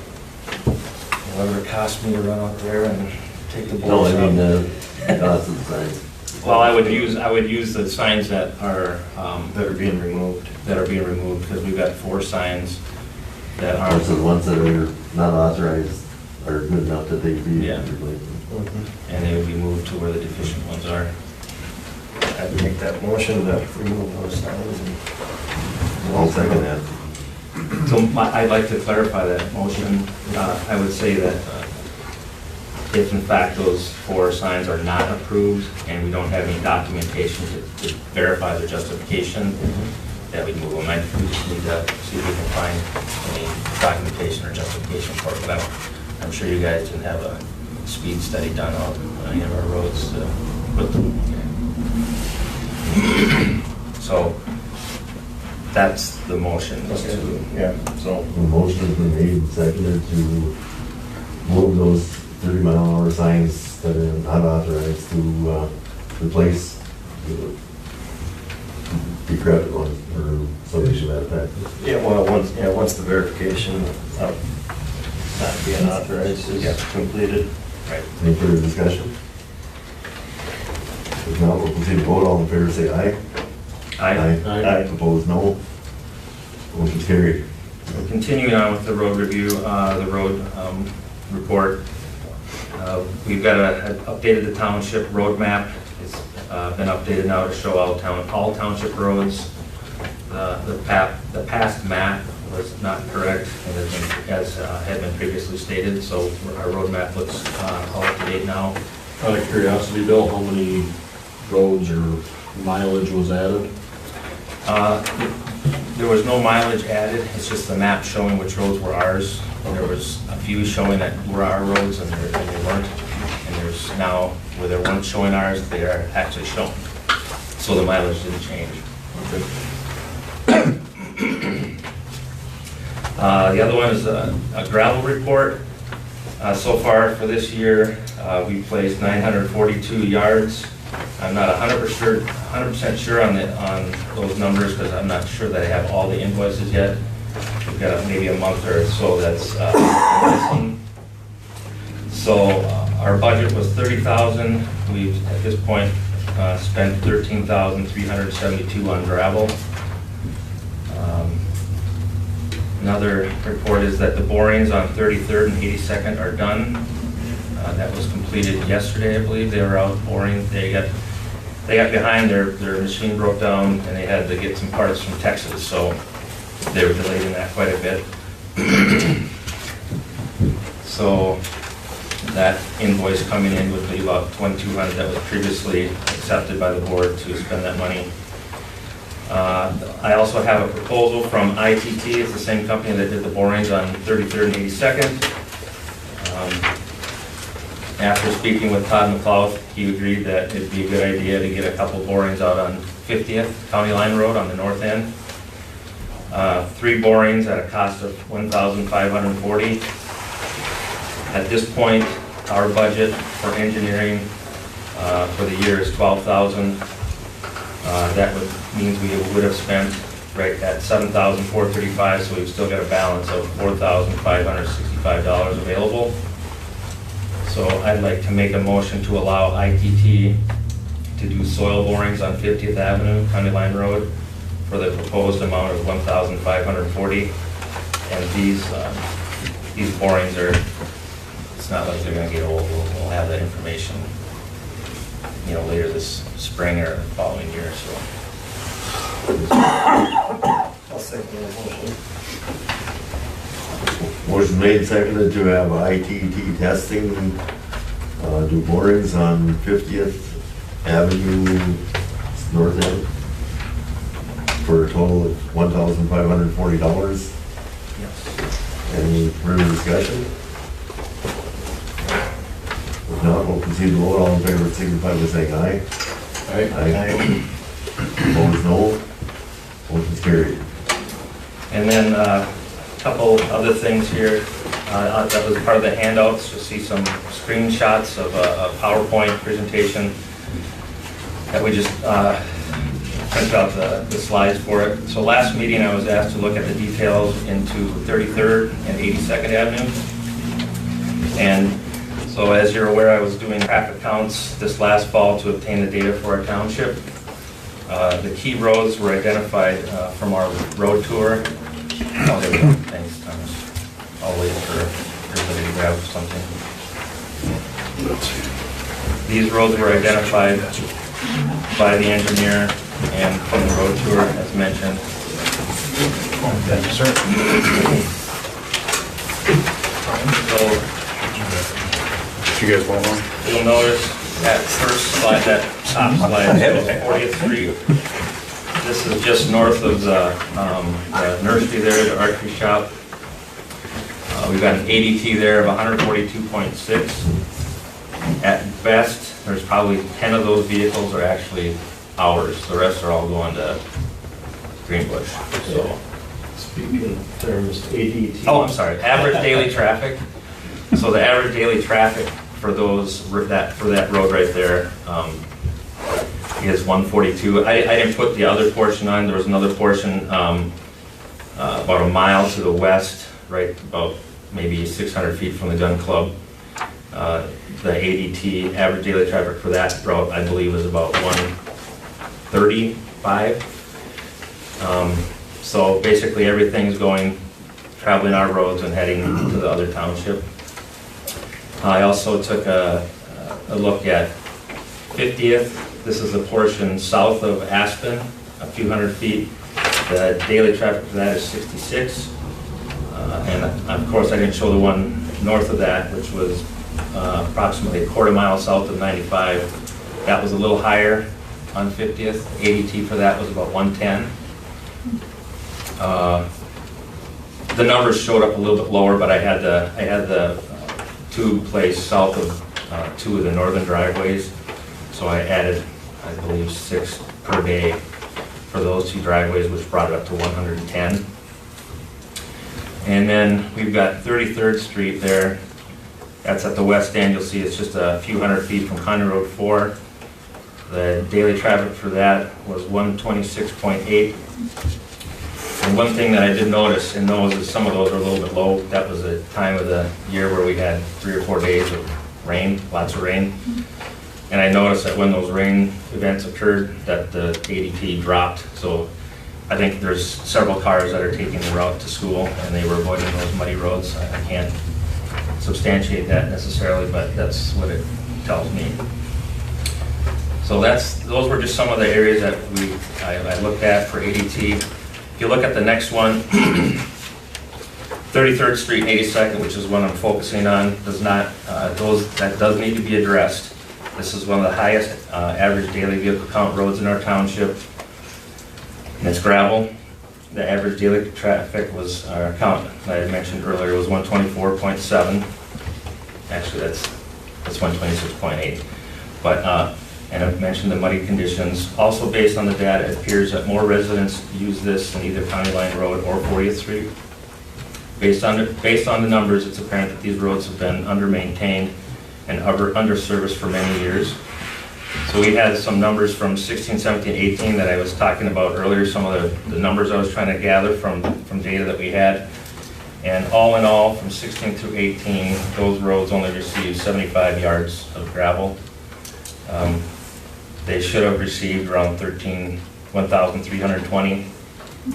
Whatever it costs me to run out there and take the No, boards I mean, out. cost of the signs. Well, I would use the signs that are being removed. Because we've got 4 signs that are. Also, the ones that are not authorized are good enough that they be Yeah. replaced. And they would be moved to where the deficient ones are. I'd make that motion to remove those signs. I'll second that. So I'd like to clarify that motion. I would say that if in fact those 4 signs are not approved and we don't have any documentation to verify their justification, that we move them. We just need to see if we can find any documentation or justification for it. But I'm sure you guys didn't have a speed study done on any of our roads to put them. So that's the motion. Yeah, so. The motion has been made and seconded to move those 30-mile-an-hour signs that are not authorized to replace the decrepit ones or something to that effect. Yeah, well, once the verification of not being authorized is completed. Right. Any further discussion? If not, we'll proceed to vote. All in favor, say aye. Aye. Opposed, no. Motion carried. Continuing on with the road review, the road report. We've got updated the township road map. It's been updated now to show all township roads. The past map was not correct as had been previously stated, so our road map looks all up to date now. Out of curiosity, Bill, how many roads or mileage was added? There was no mileage added, it's just the map showing which roads were ours. There was a few showing that were our roads and they weren't. And there's now, where they weren't showing ours, they are actually shown. So the mileage didn't change. The other one is a gravel report. So far for this year, we placed 942 yards. I'm not 100% sure on those numbers because I'm not sure that I have all the invoices yet. We've got maybe a month or so that's missing. So our budget was $30,000. We've at this point spent $13,372 on gravel. Another report is that the borings on 33rd and 82nd are done. That was completed yesterday, I believe. They were out boring. They got behind. Their machine broke down, and they had to get some parts from Texas, so they were delayed in that quite a bit. So that invoice coming in would be about $2,200 that was previously accepted by the board to spend that money. I also have a proposal from ITT. It's the same company that did the borings on 33rd and 82nd. After speaking with Todd McLeod, he agreed that it'd be a good idea to get a couple borings out on 50th County Line Road on the north end. 3 borings at a cost of $1,540. At this point, our budget for engineering for the year is $12,000. That means we would have spent right at $7,435, so we've still got a balance of $4,565 available. So I'd like to make a motion to allow ITT to do soil borings on 50th Avenue, County Line Road, for the proposed amount of $1,540. And these borings are, it's not like they're going to get old. We'll have that information, later this spring or the following year. So I'll second that motion. Motion made, seconded to have ITT testing, do borings on 50th Avenue North End for a total of $1,540. yes. Any further discussion? If not, we'll proceed to vote. All in favor, signify by saying aye. Aye. Opposed, no. Motion's carried. And then a couple other things here. That was part of the handouts. You'll see some screenshots of a PowerPoint presentation that we just printed out the slides for it. So last meeting I was asked to look at the details into 33rd and 82nd Avenue. And so as you're aware, I was doing traffic counts this last fall to obtain the data for our township. The key roads were identified from our road tour. Oh, there we go. Thanks, Thomas. I'll wait for everybody to grab something. These roads were identified by the engineer and from the road tour, as mentioned. Thank you, sir. So You guys want one? you'll notice that first slide, that top slide, shows 40th Street. This is just north of the nursery there, the archery shop. We've got an ADT there of 142.6. At best, there's probably 10 of those vehicles are actually ours. The rest are all going to Greenbush. So, Speaking in terms ADT. oh, I'm sorry, average daily traffic. So the average daily traffic for those, for that road right there is 142. I didn't put the other portion on. There was another portion about a mile to the west, right about maybe 600 feet from the gun club. The ADT, average daily traffic for that route, I believe, is about 135. So basically everything's traveling our roads and heading to the other township. I also took a look at 50th. This is the portion south of Aspen, a few hundred feet. The daily traffic for that is 66. And of course I didn't show the one north of that, which was approximately a quarter mile south of 95. That was a little higher on 50th. ADT for that was about 110. The numbers showed up a little bit lower, but I had the tube placed south of two of the northern driveways, so I added, I believe, 6 per day for those two driveways, which brought it up to 110. And then we've got 33rd Street there. That's at the west end. You'll see it's just a few hundred feet from County Road 4. The daily traffic for that was 126.8. And one thing that I did notice in those is some of those are a little bit low. That was a time of the year where we had 3 or 4 days of rain, lots of rain. And I noticed that when those rain events occurred, that the ADT dropped. So I think there's several cars that are taking the route to school and they were avoiding those muddy roads. I can't substantiate that necessarily, but that's what it tells me. So those were just some of the areas that I looked at for ADT. If you look at the next one, 33rd Street and 82nd, which is what I'm focusing on, that does need to be addressed. This is one of the highest average daily vehicle count roads in our township. And it's gravel. The average daily traffic was, our count that I mentioned earlier was 124.7. Actually, that's 126.8. But, and I've mentioned the muddy conditions. Also based on the data, it appears that more residents use this than either County Line Road or 40th Street. Based on the numbers, it's apparent that these roads have been under-maintained and under-serviced for many years. So we had some numbers from 16, 17, 18 that I was talking about earlier, some of the numbers I was trying to gather from data that we had. And all in all, from 16 through 18, those roads only received 75 yards of gravel. They should have received around 1,320.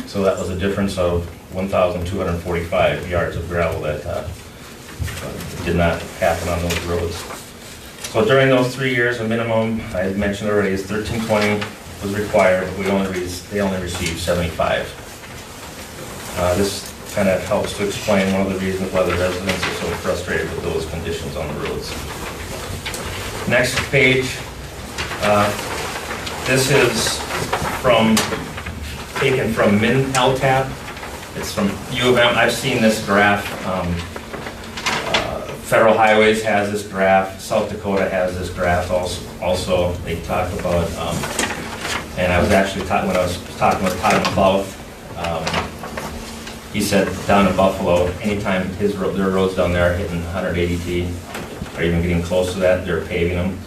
So that was a difference of 1,245 yards of gravel that did not happen on those roads. So during those 3 years, a minimum, I had mentioned already, is 1,320 was required. They only received 75. This kind of helps to explain one of the reasons why the residents are so frustrated with those conditions on the roads. Next page. This is taken from Min LTAP. It's from U of M. I've seen this graph. Federal Highways has this graph. South Dakota has this graph also. They talk about, and I was actually talking, when I was talking with Todd McLeod, he said down in Buffalo, anytime their roads down there are hitting 180T, or even getting close to that, they're paving them.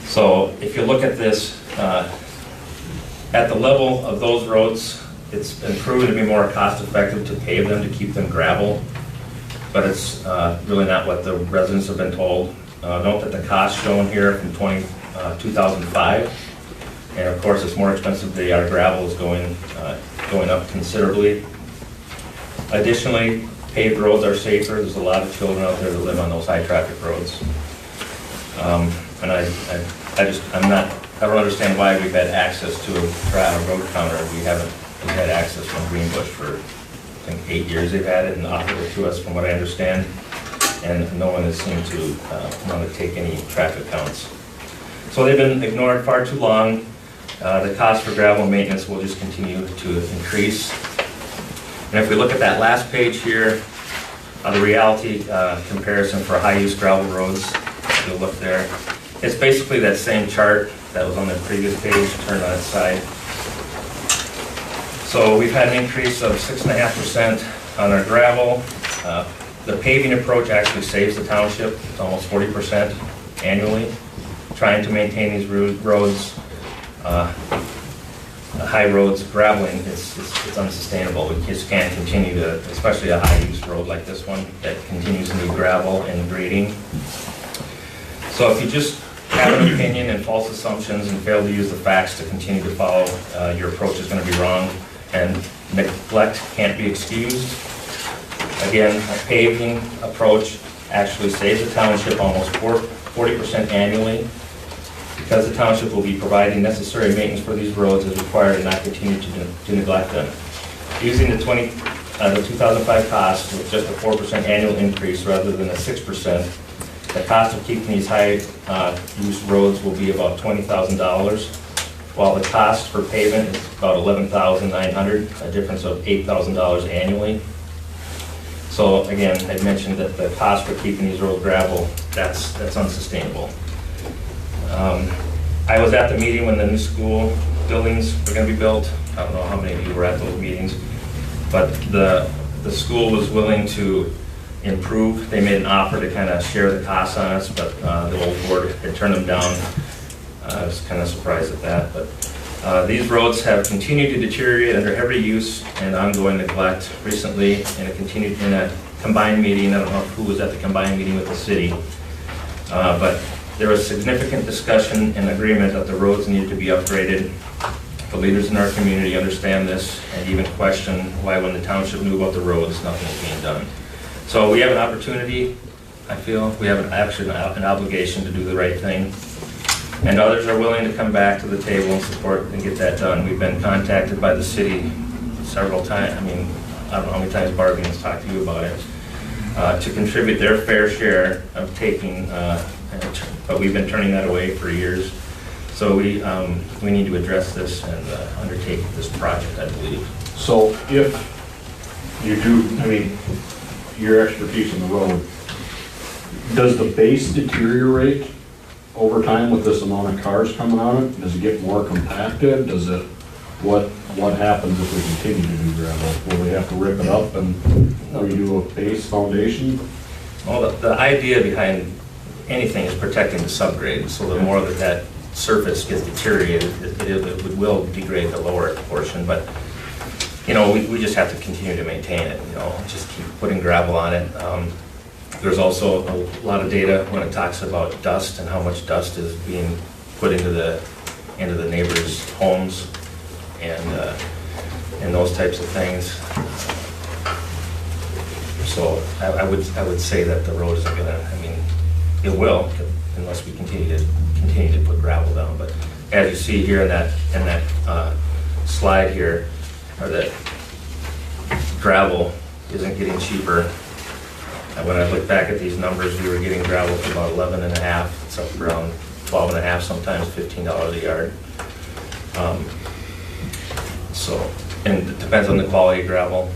So if you look at this, at the level of those roads, it's been proven to be more cost effective to pave them, to keep them gravel, but it's really not what the residents have been told. Note that the cost shown here from 2005, and of course it's more expensive. Our gravel is going up considerably. Additionally, paved roads are safer. There's a lot of children out there that live on those high traffic roads. And I don't understand why we've had access to a road counter. We've had access from Greenbush for, I think, 8 years they've had it and offered it to us, from what I understand. And no one has seemed to want to take any traffic counts. So they've been ignored far too long. The cost for gravel maintenance will just continue to increase. And if we look at that last page here, the reality comparison for high-use gravel roads, if you look there, it's basically that same chart that was on the previous page, turned on its side. So we've had an increase of 6.5% on our gravel. The paving approach actually saves the township. It's almost 40% annually. Trying to maintain these roads, high roads, graveling, it's unsustainable. We just can't continue to, especially a high-use road like this one that continues to need gravel and grading. So if you just have an opinion and false assumptions and fail to use the facts to continue to follow, your approach is going to be wrong, and neglect can't be excused. Again, a paving approach actually saves the township almost 40% annually, because the township will be providing necessary maintenance for these roads as required and not continue to neglect them. Using the 2005 cost with just a 4% annual increase rather than a 6%, the cost of keeping these high-use roads will be about $20,000, while the cost for pavement is about $11,900, a difference of $8,000 annually. So again, I mentioned that the cost for keeping these roads gravel, that's unsustainable. I was at the meeting when the new school buildings were going to be built. I don't know how many of you were at those meetings, but the school was willing to improve. They made an offer to kind of share the costs on us, but the old board had turned them down. I was kind of surprised at that, but these roads have continued to deteriorate under heavy use and ongoing neglect. Recently, in a combined meeting, I don't know who was at the combined meeting with the city, but there was significant discussion and agreement that the roads needed to be upgraded. The leaders in our community understand this and even question why, when the township knew about the roads, nothing was being done. So we have an opportunity, I feel. We have an obligation to do the right thing. And others are willing to come back to the table and support and get that done. We've been contacted by the city several times. I mean, I don't know how many times Barbie has talked to you about it, to contribute their fair share of taking, but we've been turning that away for years. So we need to address this and undertake this project, I believe. So if you do, I mean, your expertise in the road, does the base deteriorate over time with this amount of cars coming on it? Does it get more compacted? Does it, what happens if we continue to do gravel? Will we have to rip it up and redo a base foundation? Well, the idea behind anything is protecting the subgrade. So the more that surface gets deteriorated, it will degrade the lower portion. But you know, we just have to continue to maintain it. You know, just keep putting gravel on it. There's also a lot of data when it talks about dust and how much dust is being put into the neighbors' homes and those types of things. So I would say that the road isn't gonna. I mean, it will unless we continue to put gravel down. But as you see here in that slide here, or that gravel isn't getting cheaper. And when I look back at these numbers, we were getting gravel for about 11.5. It's up around 12.5, sometimes $15 a yard. So And it depends on the quality of gravel.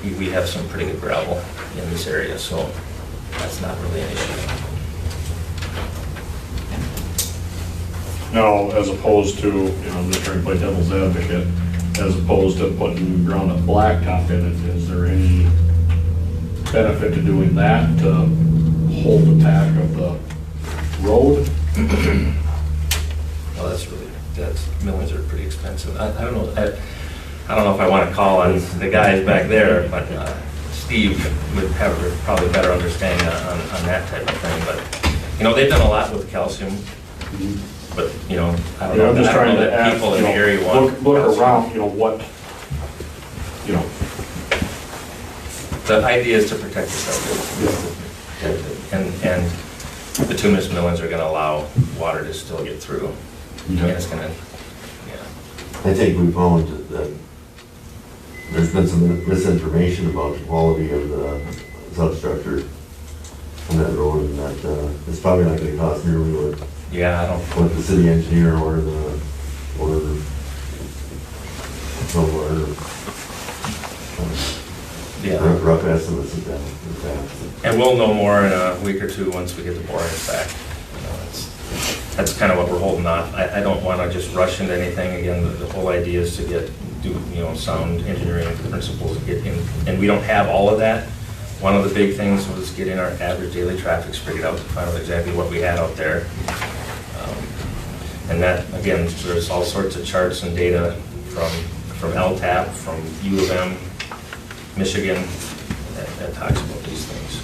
We have some pretty good gravel in this area, so that's not really an issue. Now, as opposed to, I'm just trying to play devil's advocate, as opposed to putting ground up blacktop in it, is there any benefit to doing that to hold the pack of the road? Well, millings are pretty expensive. I don't know, I don't know if I want to call on the guys back there, but Steve would have probably better understanding on that type of thing, but, they've done a lot with calcium, but, I don't know. I'm just trying to ask, people in the area want. look around, what, The idea is to protect yourself. And the bituminous millings are gonna allow water to still get through. And it's gonna, I think we found that there's been some misinformation about the quality of the substructure on that road, and that it's probably not gonna cost nearly what the city engineer or rough estimates of that. And we'll know more in a week or two once we get the borings back. That's kind of what we're holding off. I don't want to just rush into anything. Again, the whole idea is to do sound engineering principles, and we don't have all of that. One of the big things was getting our average daily traffic figured out to find out exactly what we had out there. And that, again, there's all sorts of charts and data from LTAP, from U of M, Michigan, that talks about these things.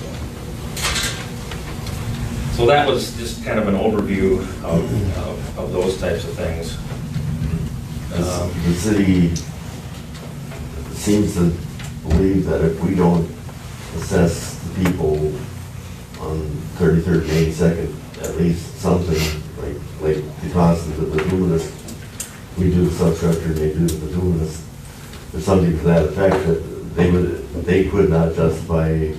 So that was just kind of an overview of those types of things. The city seems to believe that if we don't assess the people on 33rd and 82nd, at least something like the cost of the bituminous, we do the substructure and they do the bituminous, or something to that effect, that they could not justify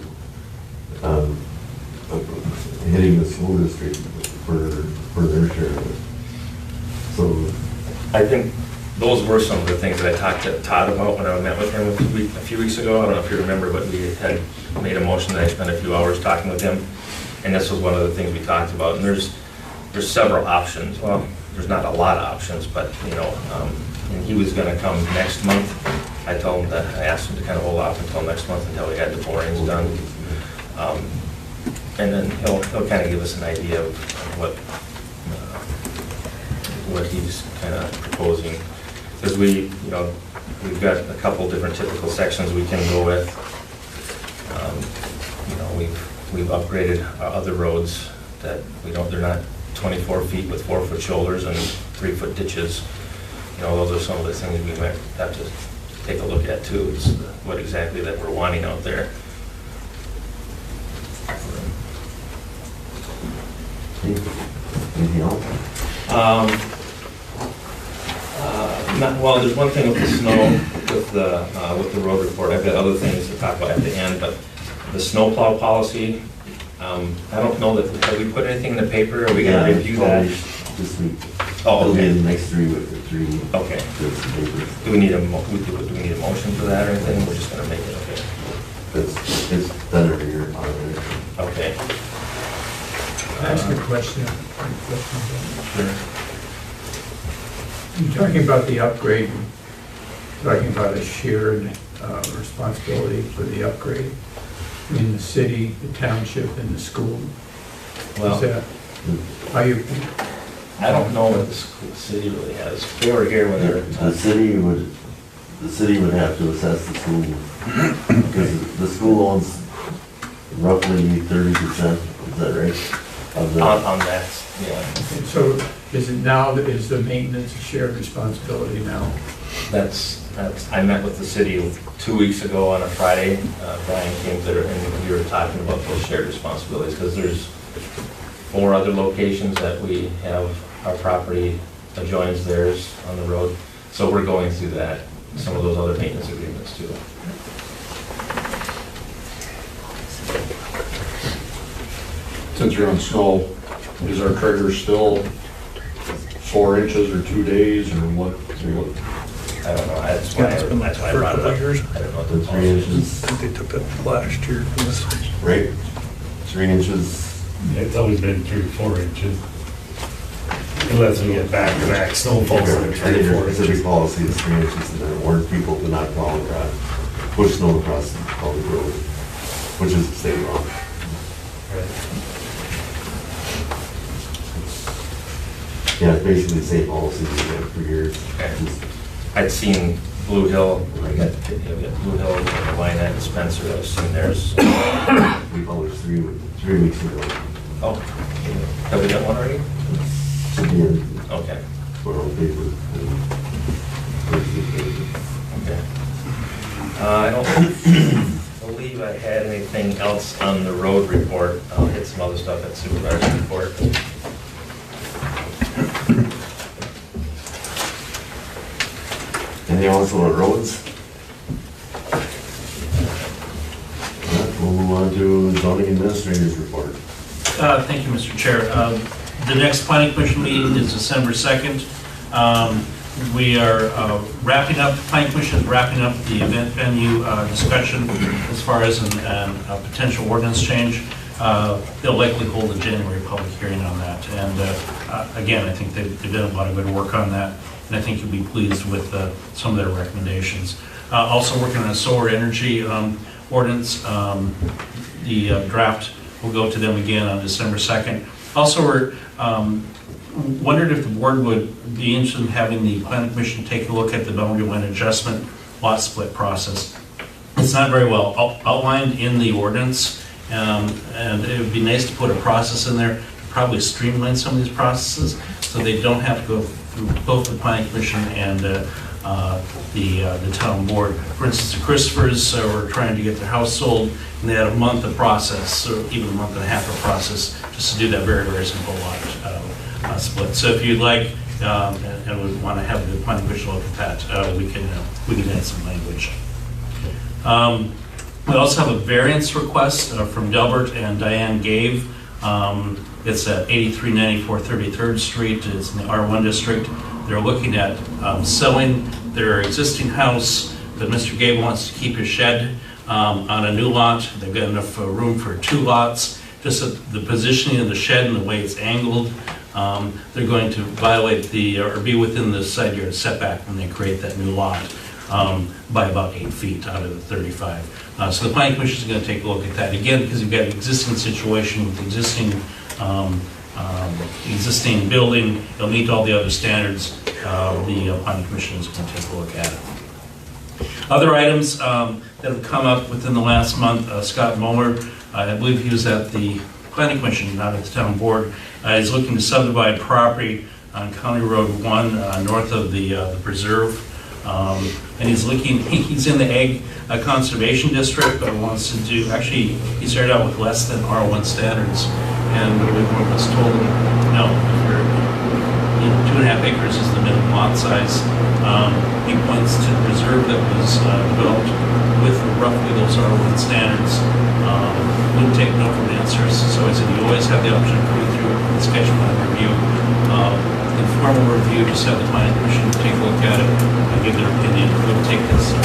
hitting the school district for their share of it. So I think those were some of the things that I talked to Todd about when I met with him a few weeks ago. I don't know if you remember, but we had made a motion that I spent a few hours talking with him, and this was one of the things we talked about. And there's several options. Well, there's not a lot of options, but and he was going to come next month. I told him that I asked him to kind of hold off until next month until we had the borings done. And then he'll kind of give us an idea of what he's kind of proposing. Because we've got a couple different typical sections we can go with. We've upgraded our other roads that they're not 24 feet with 4-foot shoulders and 3-foot ditches. Those are some of the things we might have to take a look at too, is what exactly that we're wanting out there. anything else? Well, there's one thing with the snow, with the road report. I've got other things to talk about at the end, but the snowplow policy, I don't know that, have we put anything in the paper? Are we gonna review that? This week. Oh, okay. It'll be the next 3 weeks. Okay. Do we need a motion for that or anything? We're just gonna make it, okay? It's done every year. Okay. Can I ask a question? Sure. You're talking about the upgrade, talking about a shared responsibility for the upgrade in the city, the township, and the school. Well, Is that how you? I don't know what the city really has. They were here when they were. The city would have to assess the school, because the school owns roughly 30%, is that right? Of the, on that, yeah. Okay, so is it now, is the maintenance a shared responsibility now? That's, I met with the city 2 weeks ago on a Friday. Brian came there and we were talking about those shared responsibilities, because there's 4 other locations that we have, our property adjoins theirs on the road. So we're going through that, some of those other maintenance agreements too. Since you're on snow, is our trigger still 4 inches or 2 days or what? I don't know, that's why I brought it up. I don't know what The the 3 inches, They took that last year from this. right? 3 inches. It's always been 3 to 4 inches. Unless we get back-to-back snowfalls that are 3 to 4 Specific inches. policy is 3 inches, and then warn people to not plow across, push snow across the public road, which is state law. Yeah, it's basically the same policy we've had for years. Okay. Just- I'd seen Blue Hill, I got Blue Hill, Wine and Spencer, I've seen theirs. We published 3 weeks ago. Oh, have we got one already? Should be in Okay, for our paper. okay. I don't believe I had anything else on the road report. I'll hit some other stuff at Supervisors Report. Anything else on the roads? We'll move on to zoning administrator's report. Thank you, Mr. Chair. The next planning commission meeting is December 2nd. We are wrapping up, planning commission is wrapping up the event venue discussion as far as a potential ordinance change. They'll likely hold a January public hearing on that. And again, I think they've done a lot of good work on that, and I think you'll be pleased with some of their recommendations. Also working on a solar energy ordinance. The draft will go to them again on December 2nd. Also, we're wondered if the board would be interested in having the planning commission take a look at the boundary line adjustment lot split process. It's not very well outlined in the ordinance, and it would be nice to put a process in there to probably streamline some of these processes so they don't have to go through both the planning commission and the town board. For instance, the Christophers were trying to get their house sold, and they had a month of process, or even a month and a half of process, just to do that very, very simple lot split. So if you'd like, and would want to have the planning commission look at that, we can add some language. We also have a variance request from Delbert and Diane Gave. It's at 8394 33rd Street. It's in the R1 district. They're looking at selling their existing house, but Mr. Gave wants to keep his shed on a new lot. They've got enough room for 2 lots. Just the positioning of the shed and the way it's angled, they're going to violate or be within the side yard setback when they create that new lot by about 8 feet out of the 35. So the planning commission is going to take a look at that again, because you've got an existing situation with existing building. It'll meet all the other standards. The planning commission is going to take a look at it. Other items that have come up within the last month, Scott Muller, I believe he was at the planning commission, not at the town board, is looking to subdivide property on County Road 1 north of the preserve. And he's in the Ag Conservation District, but wants to do, actually, he started out with less than R1 standards. And we was told, no, 2.5 acres is the minimum lot size. He points to the preserve that was developed with roughly those R1 standards. Wouldn't take no for answers. So I said, you always have the option of coming through the sketch plan review. Informal review, just have the planning commission take a look at it and give their opinion. We'll take this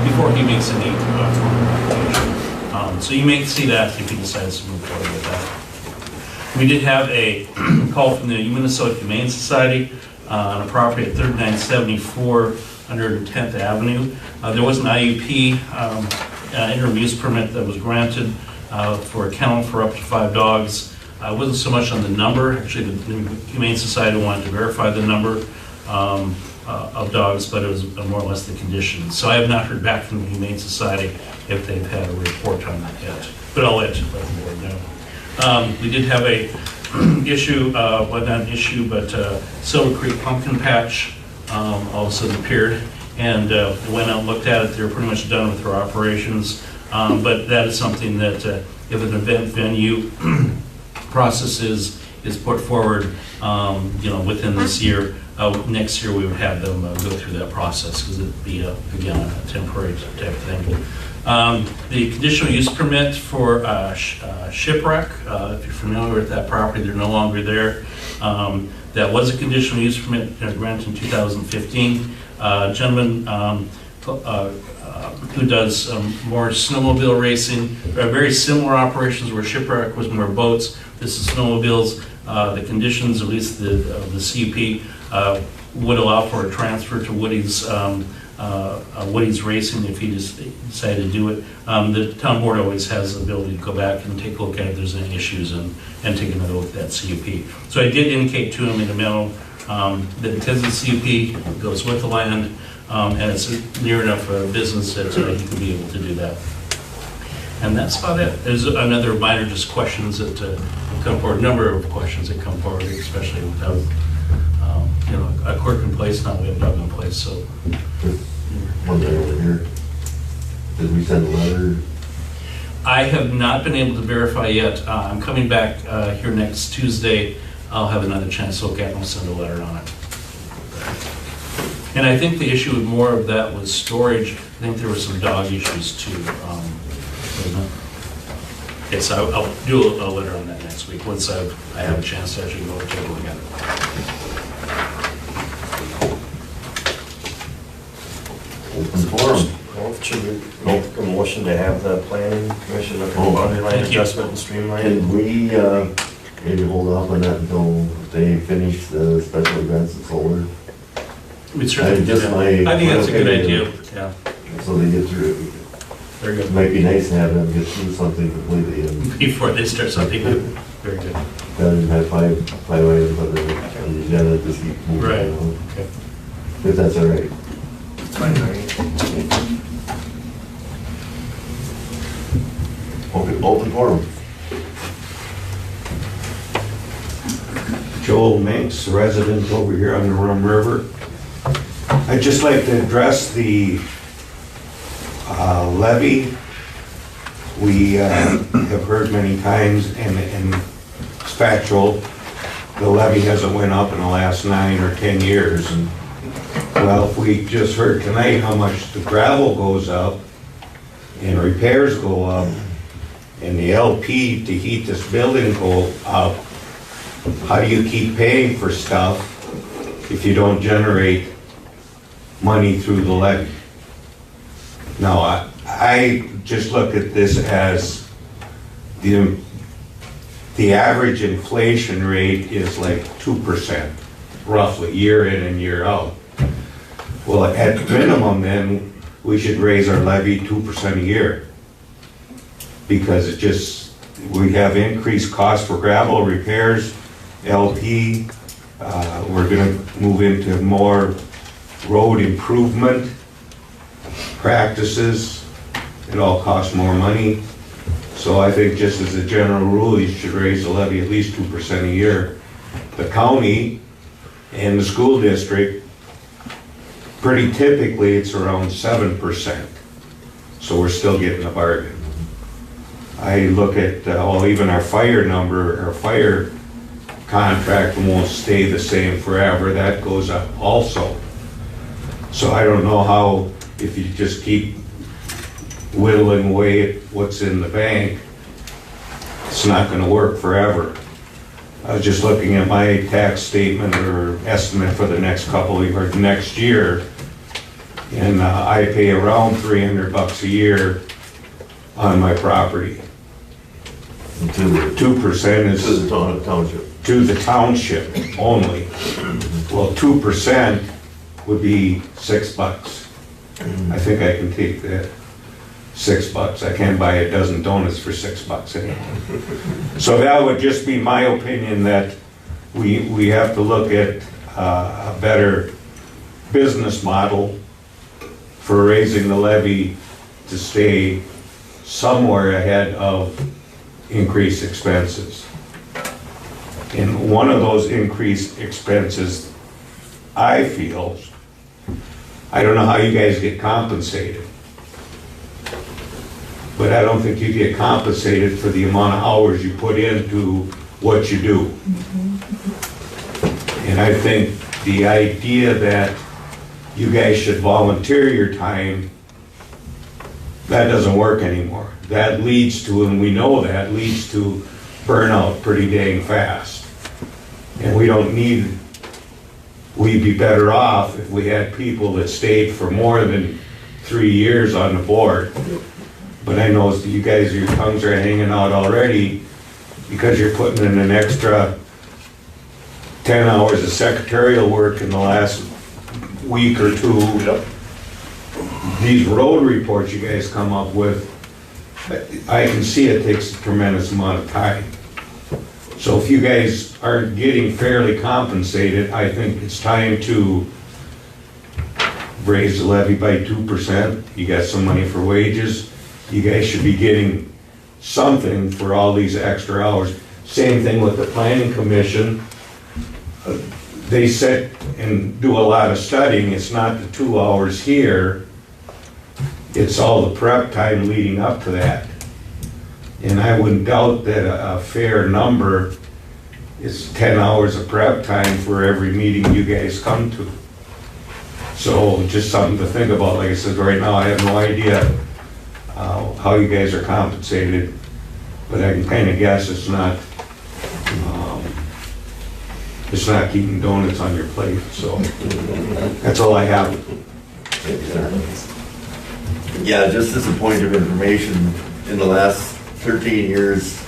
before he makes any formal application. So you may see that if he decides to move forward with that. We did have a call from the Minnesota Humane Society on a property at 3974 110th Avenue. There was an IUP interim use permit that was granted for a kennel for up to 5 dogs. It wasn't so much on the number. Actually, the Humane Society wanted to verify the number of dogs, but it was more or less the condition. So I have not heard back from the Humane Society if they've had a report on that yet, but I'll let the board know. We did have a issue, well, not an issue, but Silver Creek Pumpkin Patch all of a sudden appeared, and went out and looked at it. They were pretty much done with their operations, but that is something that if an event venue process is is put forward, within this year, next year we would have them go through that process, because it'd be, again, a temporary type thing. The conditional use permit for Shipwreck, if you're familiar with that property, they're no longer there. That was a conditional use permit granted in 2015. Gentleman who does more snowmobile racing, very similar operations where Shipwreck was more boats. This is snowmobiles. The conditions, at least the CUP, would allow for a transfer to Woody's Racing if he just decided to do it. The town board always has the ability to go back and take a look at if there's any issues and take another look at that CUP. So I did indicate to him in the memo that because the CUP goes with the land and it's near enough a business that he could be able to do that. And that's about it. There's another minor just questions that come forward, a number of questions that come forward, especially without a clerk in place. Now we have Doug in place, so. One thing over here. Did we send a letter? I have not been able to verify yet. I'm coming back here next Tuesday. I'll have another chance to look at it and I'll send a letter on it. And I think the issue with more of that was storage. I think there were some dog issues too. Yes, I'll do a letter on that next week once I have a chance to actually go take a look at it. Open forum. Should we make a motion to have the planning commission look at the boundary line adjustment and streamline? Can we maybe hold off on that until they finish the special events and solar? We certainly do that. I think that's a good idea. Yeah. So they get through. Very good. It might be nice to have them get through something completely before they start something new. Very good. Rather than have five items on the agenda, just keep moving. Right. On. Okay. If that's all right. It's fine, Open forum. Joel Minks, resident over here on the Rum River. I'd just like to address the levy. We have heard many times, and it's factual, the levy hasn't went up in the last 9 or 10 years. And, well, if we just heard tonight how much the gravel goes up and repairs go up and the LP to heat this building go up, how do you keep paying for stuff if you don't generate money through the levy? Now, I just look at this as the average inflation rate is like 2%, roughly, year in and year out. Well, at minimum then, we should raise our levy 2% a year. Because it just, we have increased costs for gravel repairs, LP, we're gonna move into more road improvement practices. It all costs more money. So I think just as a general rule, you should raise the levy at least 2% a year. The county and the school district, pretty typically it's around 7%. So we're still getting a bargain. I look at, even our fire number, our fire contract won't stay the same forever. That goes up also. So I don't know how, if you just keep whittling away at what's in the bank, it's not going to work forever. I was just looking at my tax statement or estimate for the next next year, and I pay around $300 a year on my property. 2% is to the township. To the township only. Well, 2% would be $6. I think I can take that. $6. I can't buy a dozen donuts for $6 anymore. So that would just be my opinion, that we have to look at a better business model for raising the levy to stay somewhere ahead of increased expenses. And one of those increased expenses, I feel, I don't know how you guys get compensated, but I don't think you get compensated for the amount of hours you put into what you do. And I think the idea that you guys should volunteer your time, that doesn't work anymore. That leads to, and we know that, leads to burnout pretty dang fast. And we don't need, we'd be better off if we had people that stayed for more than 3 years on the board. But I know you guys, your tongues are hanging out already because you're putting in an extra 10 hours of secretarial work in the last week or two. Yep. These road reports you guys come up with, I can see it takes a tremendous amount of time. So if you guys aren't getting fairly compensated, I think it's time to raise the levy by 2%. You got some money for wages. You guys should be getting something for all these extra hours. Same thing with the planning commission. They sit and do a lot of studying. It's not the 2 hours here. It's all the prep time leading up to that. And I wouldn't doubt that a fair number is 10 hours of prep time for every meeting you guys come to. So just something to think about. Like I said, right now I have no idea how you guys are compensated, but I can kind of guess it's not keeping donuts on your plate. So that's all I have. Yeah, just as a point of information, in the last 13 years,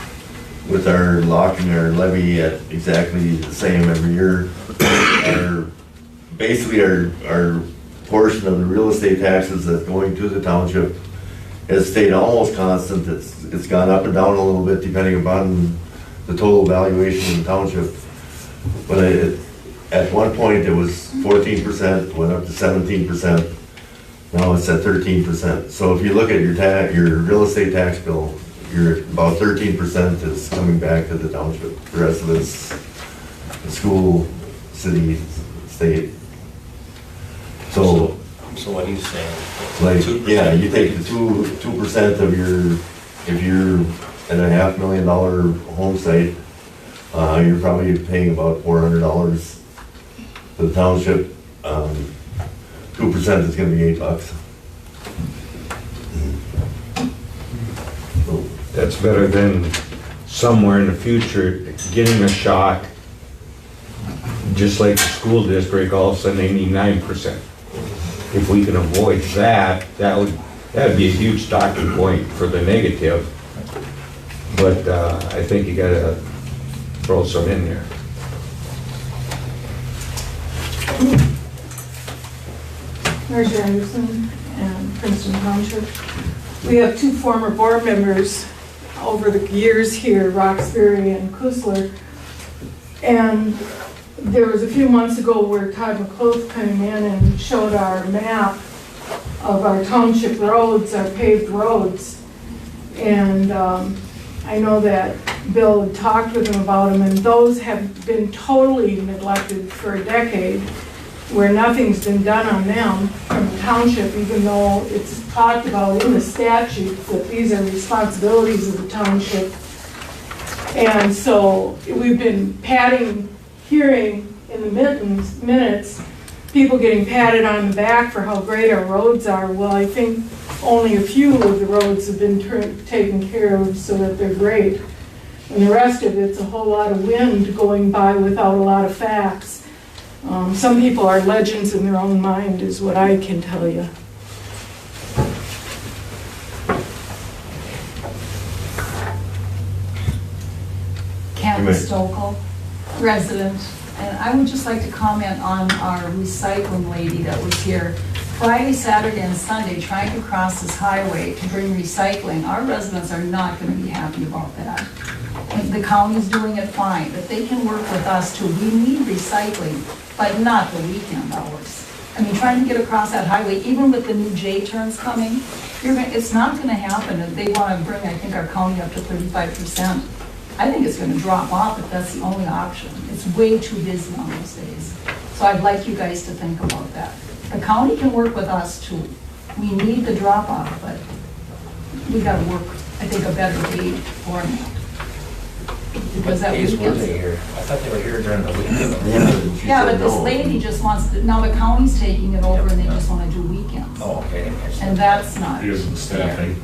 with our locking our levy at exactly the same every year, basically our portion of the real estate taxes that's going to the township has stayed almost constant. It's gone up and down a little bit depending upon the total valuation of the township. But at one point it was 14%, went up to 17%. Now it's at 13%. So if you look at your real estate tax bill, you're about 13% is coming back to the township. The rest of it's the school, city, state. So what are you saying? like, yeah, you take the 2% of your, if you're at a $500,000 home site, you're probably paying about $400 to the township. 2% is gonna be $8. That's better than somewhere in the future getting a shock, just like the school district, all of a sudden they need 9%. If we can avoid that, that'd be a huge talking point for the negative. But I think you gotta throw some in there. Marcia Anderson and Princeton Township. We have two former board members over the years here, Roxbury and Kusler. And there was a few months ago where Todd McCloth came in and showed our map of our township roads, our paved roads. And I know that Bill had talked with him about them, and those have been totally neglected for a decade, where nothing's been done on them from the township, even though it's talked about in the statutes that these are responsibilities of the township. And so we've been hearing in the minutes, people getting patted on the back for how great our roads are. Well, I think only a few of the roads have been taken care of so that they're great. And the rest of it's a whole lot of wind going by without a lot of facts. Some people are legends in their own mind, is what I can tell you. Kathy Stokel, resident, and I would just like to comment on our recycling lady that was here Friday, Saturday, and Sunday trying to cross this highway to bring recycling. Our residents are not going to be happy about that. And the county's doing it fine, but they can work with us too. We need recycling, but not the weekend hours. I mean, trying to get across that highway, even with the new J turns coming, it's not going to happen. And they want to bring, I think, our county up to 35%. I think it's going to drop off if that's the only option. It's way too busy on those days. So I'd like you guys to think about that. The county can work with us too. We need the drop off, but we got to work, I think, a better date for that. Because that Days were weekend. they here? I thought they were here during the week. Yeah, but this lady just wants, now the county's taking it over and they just wanna do weekends. Oh, okay. I didn't catch that. And that's not. Because of the staffing,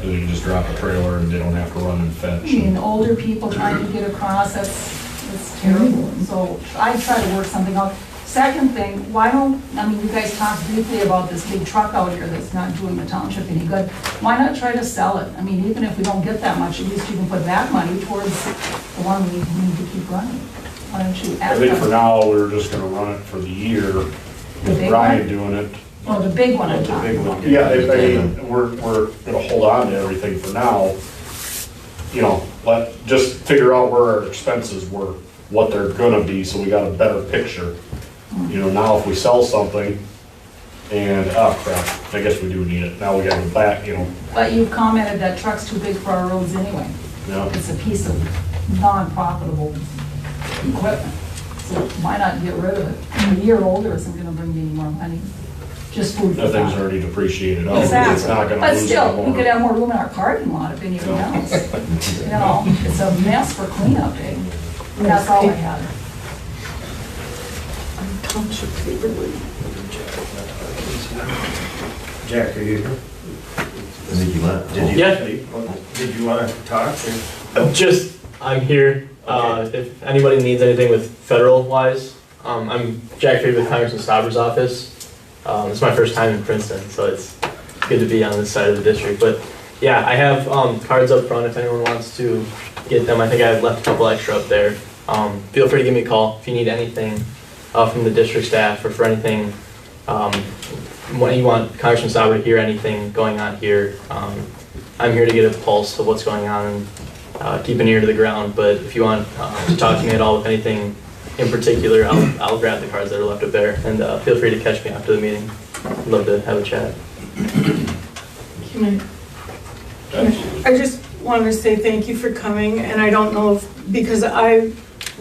they can just drop a trailer and they don't have to run and fetch. I mean, older people trying to get across, that's terrible. So I try to work something out. Second thing, why don't, I mean, you guys talked briefly about this big truck out here that's not doing the township any good. Why not try to sell it? I mean, even if we don't get that much, at least you can put that money towards the one we need to keep running. Why don't you I add think for that? now, we're just gonna run it for the year, The with big Brian one? doing it. Oh, the big one I'm talking about. Yeah, I mean, we're gonna hold on to everything for now. You know, but just figure out where our expenses were, what they're gonna be, so we got a better picture. You know, now if we sell something and, oh crap, I guess we do need it. Now we gotta go back, you know, But you've commented that truck's too big for our roads anyway. you know. It's a piece of non-profitable equipment. So why not get rid of it? A year older isn't gonna bring you any more money, just food for That thing's thought. already depreciated out. It's Exactly. not gonna But lose still, we anymore. could have more room in our parking lot if anything else. You know, it's a mess for cleanup day. That's all I had. Township paper. Jack, are you here? I think you left. Did you? Yeah. Did you want to talk? or- I'm here. If anybody needs anything with federal wise, I'm Jack Reed with Congressman Stauber's office. It's my first time in Princeton, so it's good to be on this side of the district. But yeah, I have cards up front if anyone wants to get them. I think I left a couple extra up there. Feel free to give me a call if you need anything from the district staff or for anything. When you want Congressman Stauber to hear anything going on here, I'm here to get a pulse of what's going on and keep an ear to the ground. But if you want to talk to me at all with anything in particular, I'll grab the cards that are left up there, and feel free to catch me after the meeting. I'd love to have a chat. I just want to say thank you for coming, and I don't know if, because I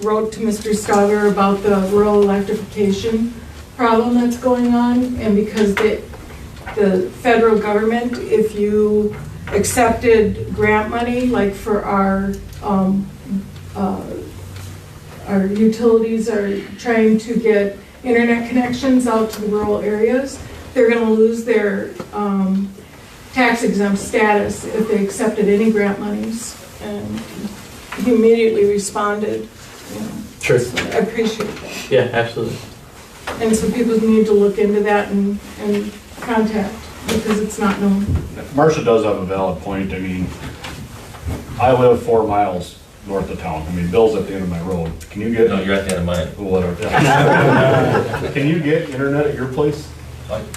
wrote to Mr. Stauber about the rural electrification problem that's going on, and because the federal government, if you accepted grant money, like for our utilities are trying to get internet connections out to the rural areas, they're going to lose their tax exempt status if they accepted any grant monies. And he immediately responded. You know. Sure. So I appreciate that. Yeah, absolutely. And so people need to look into that and contact, because it's not known. Marcia does have a valid point. I mean, I live 4 miles north of town. I mean, Bill's at the end of my road. Can you get? No, you're at the end of mine. Whatever. Can you get internet at your place?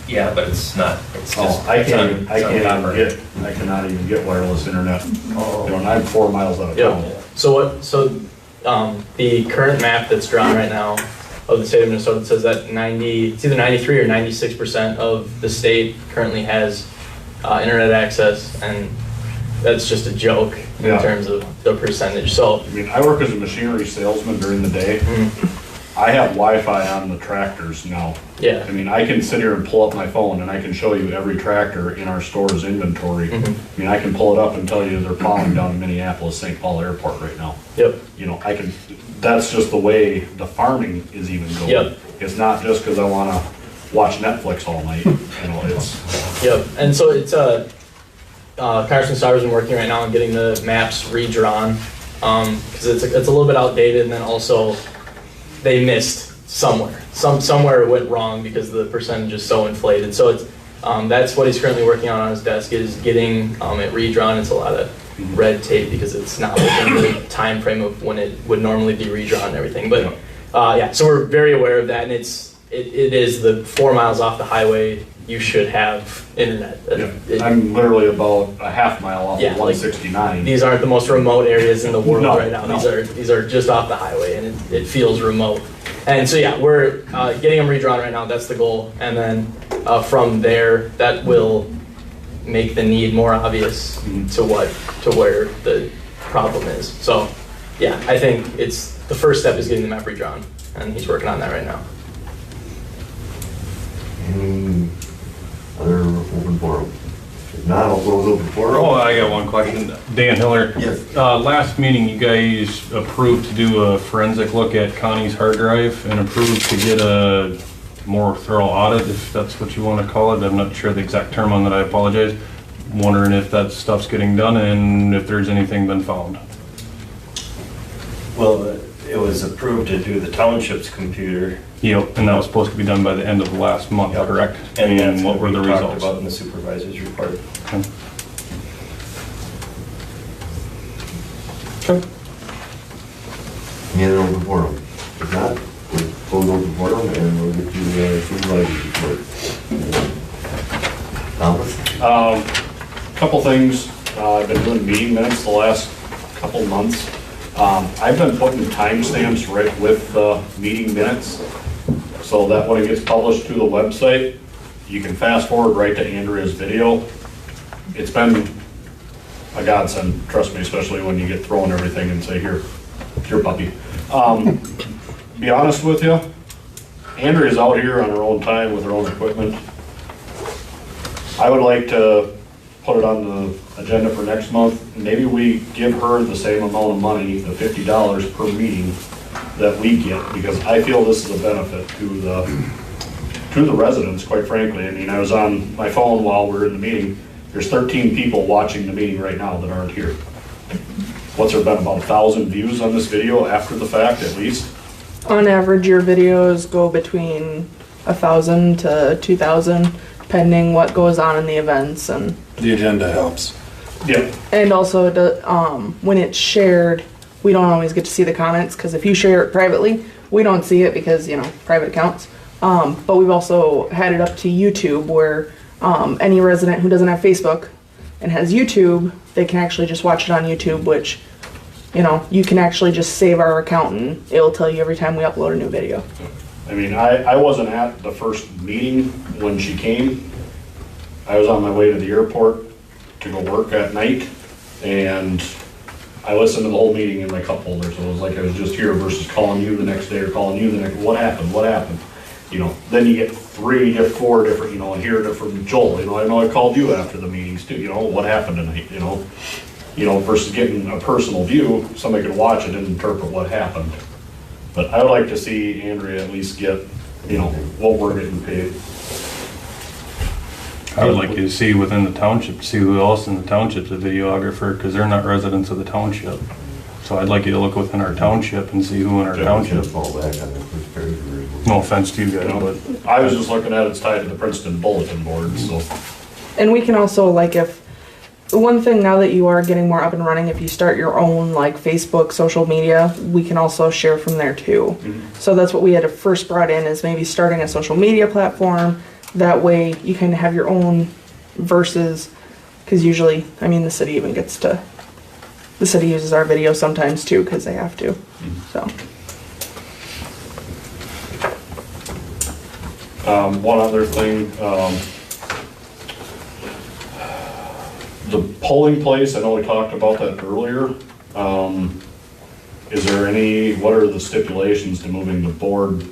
Yeah, but it's not, it's just. I it's on- cannot even get wireless internet. You know, and I'm 4 miles out of town. Yep. The current map that's drawn right now of the state of Minnesota says that it's either 93 or 96% of the state currently has internet access, and that's just a joke in terms of the percentage. So, I mean, I work as a machinery salesman during the day. I have Wi-Fi on the tractors now. Yeah. I mean, I can sit here and pull up my phone and I can show you every tractor in our store's inventory. I mean, I can pull it up and tell you they're plowing down Minneapolis, St. Paul Airport right now. Yep. You know, that's just the way the farming is even going. Yep. It's not just because I want to watch Netflix all night. You know, it's. Yep. And so it's Congressman Stauber's been working right now on getting the maps redrawn because it's a little bit outdated, and then also they missed somewhere it went wrong because the percentage is so inflated. So it's that's what he's currently working on his desk, is getting it redrawn. It's a lot of red tape because it's not within the time frame of when it would normally be redrawn and everything. But yeah, so we're very aware of that, and it is the 4 miles off the highway. You should have internet. I'm literally about a half mile off of like, 169. these aren't the most remote areas in the world No, right now. no. These are just off the highway, and it feels remote. And so yeah, we're getting them redrawn right now. That's the goal, and then from there, that will make the need more obvious to where the problem is. So yeah, I think it's the first step is getting the map redrawn, and he's working on that right now. Any other open forum? If not, I'll close open forum. I got one question. Dan Hiller. Yes. Last meeting, you guys approved to do a forensic look at Connie's hard drive and approved to get a more thorough audit, if that's what you want to call it. I'm not sure the exact term on that, I apologize. Wondering if that stuff's getting done and if there's anything been found. Well, it was approved to do the township's computer. Yep, and that was supposed to be done by the end of last month, Yep. correct? And that's what were the we talked results? about in the supervisor's report. Okay. Okay. Hand it over for them. If not, we'll close open for them and we'll get you the supervisor's report. Thomas? Couple things, I've been doing meeting minutes the last couple months. I've been putting timestamps right with the meeting minutes, so that when it gets published to the website, you can fast forward right to Andrea's video. It's been a godsend, trust me, especially when you get thrown everything and say, here puppy. Be honest with you, Andrea's out here on her own time with her own equipment. I would like to put it on the agenda for next month. Maybe we give her the same amount of money, the $50 per meeting that we get, because I feel this is a benefit to the residents, quite frankly. I mean, I was on my phone while we were in the meeting. There's 13 people watching the meeting right now that aren't here. What's there been, about 1,000 views on this video after the fact, at least? On average, your videos go between 1,000 to 2,000, depending what goes on in the events and. The agenda helps. Yeah. And also, when it's shared, we don't always get to see the comments, because if you share it privately, we don't see it because, private accounts. But we've also had it up to YouTube where any resident who doesn't have Facebook and has YouTube, they can actually just watch it on YouTube, which, you can actually just save our account and it'll tell you every time we upload a new video. I mean, I wasn't at the first meeting when she came. I was on my way to the airport to go work at night, and I listened to the whole meeting in my cup holder, so it was like I was just here versus calling you the next day or calling you the next, what happened? Then you get 4 different, and hear it from Joel, I know I called you after the meetings too, what happened tonight, versus getting a personal view, somebody could watch it and interpret what happened. But I would like to see Andrea at least get, what we're getting paid. I would like you to see within the township, see who else in the township's a videographer, because they're not residents of the township. So I'd like you to look within our township and see who in our township. No offense to you guys, but. I was just looking at it's tied to the Princeton bulletin board, so. And we can also, one thing now that you are getting more up and running, if you start your own Facebook, social media, we can also share from there too. Mm-hmm. So that's what we had first brought in, is maybe starting a social media platform. That way you kind of have your own versus, because usually, the city even the city uses our video sometimes too, because they have to, so. One other thing, the polling place, I know we talked about that earlier. Is there what are the stipulations to moving the board,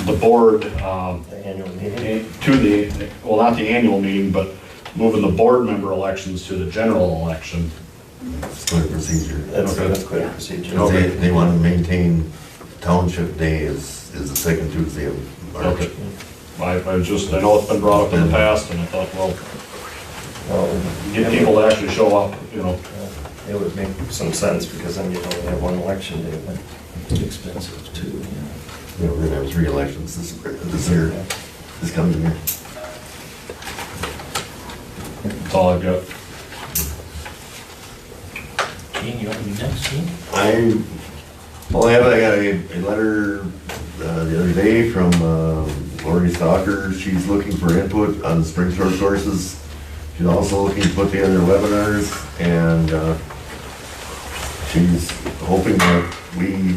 The annual meeting? not the annual meeting, but moving the board member elections to the general election? It's clear procedure. That's clear procedure. Okay. They want to maintain Township Day is the second Tuesday of March. Okay. I know it's been brought up in the past, and I thought, get people to actually show up, It would make some sense, because then you'd only have one election day, but it's expensive too. We're going to have 3 elections this year, this coming year. That's all I've got. Gene, you want to be next, Gene? I got a letter the other day from Lori Stalker. She's looking for input on the spring short courses. She's also looking to put together webinars, and she's hoping that we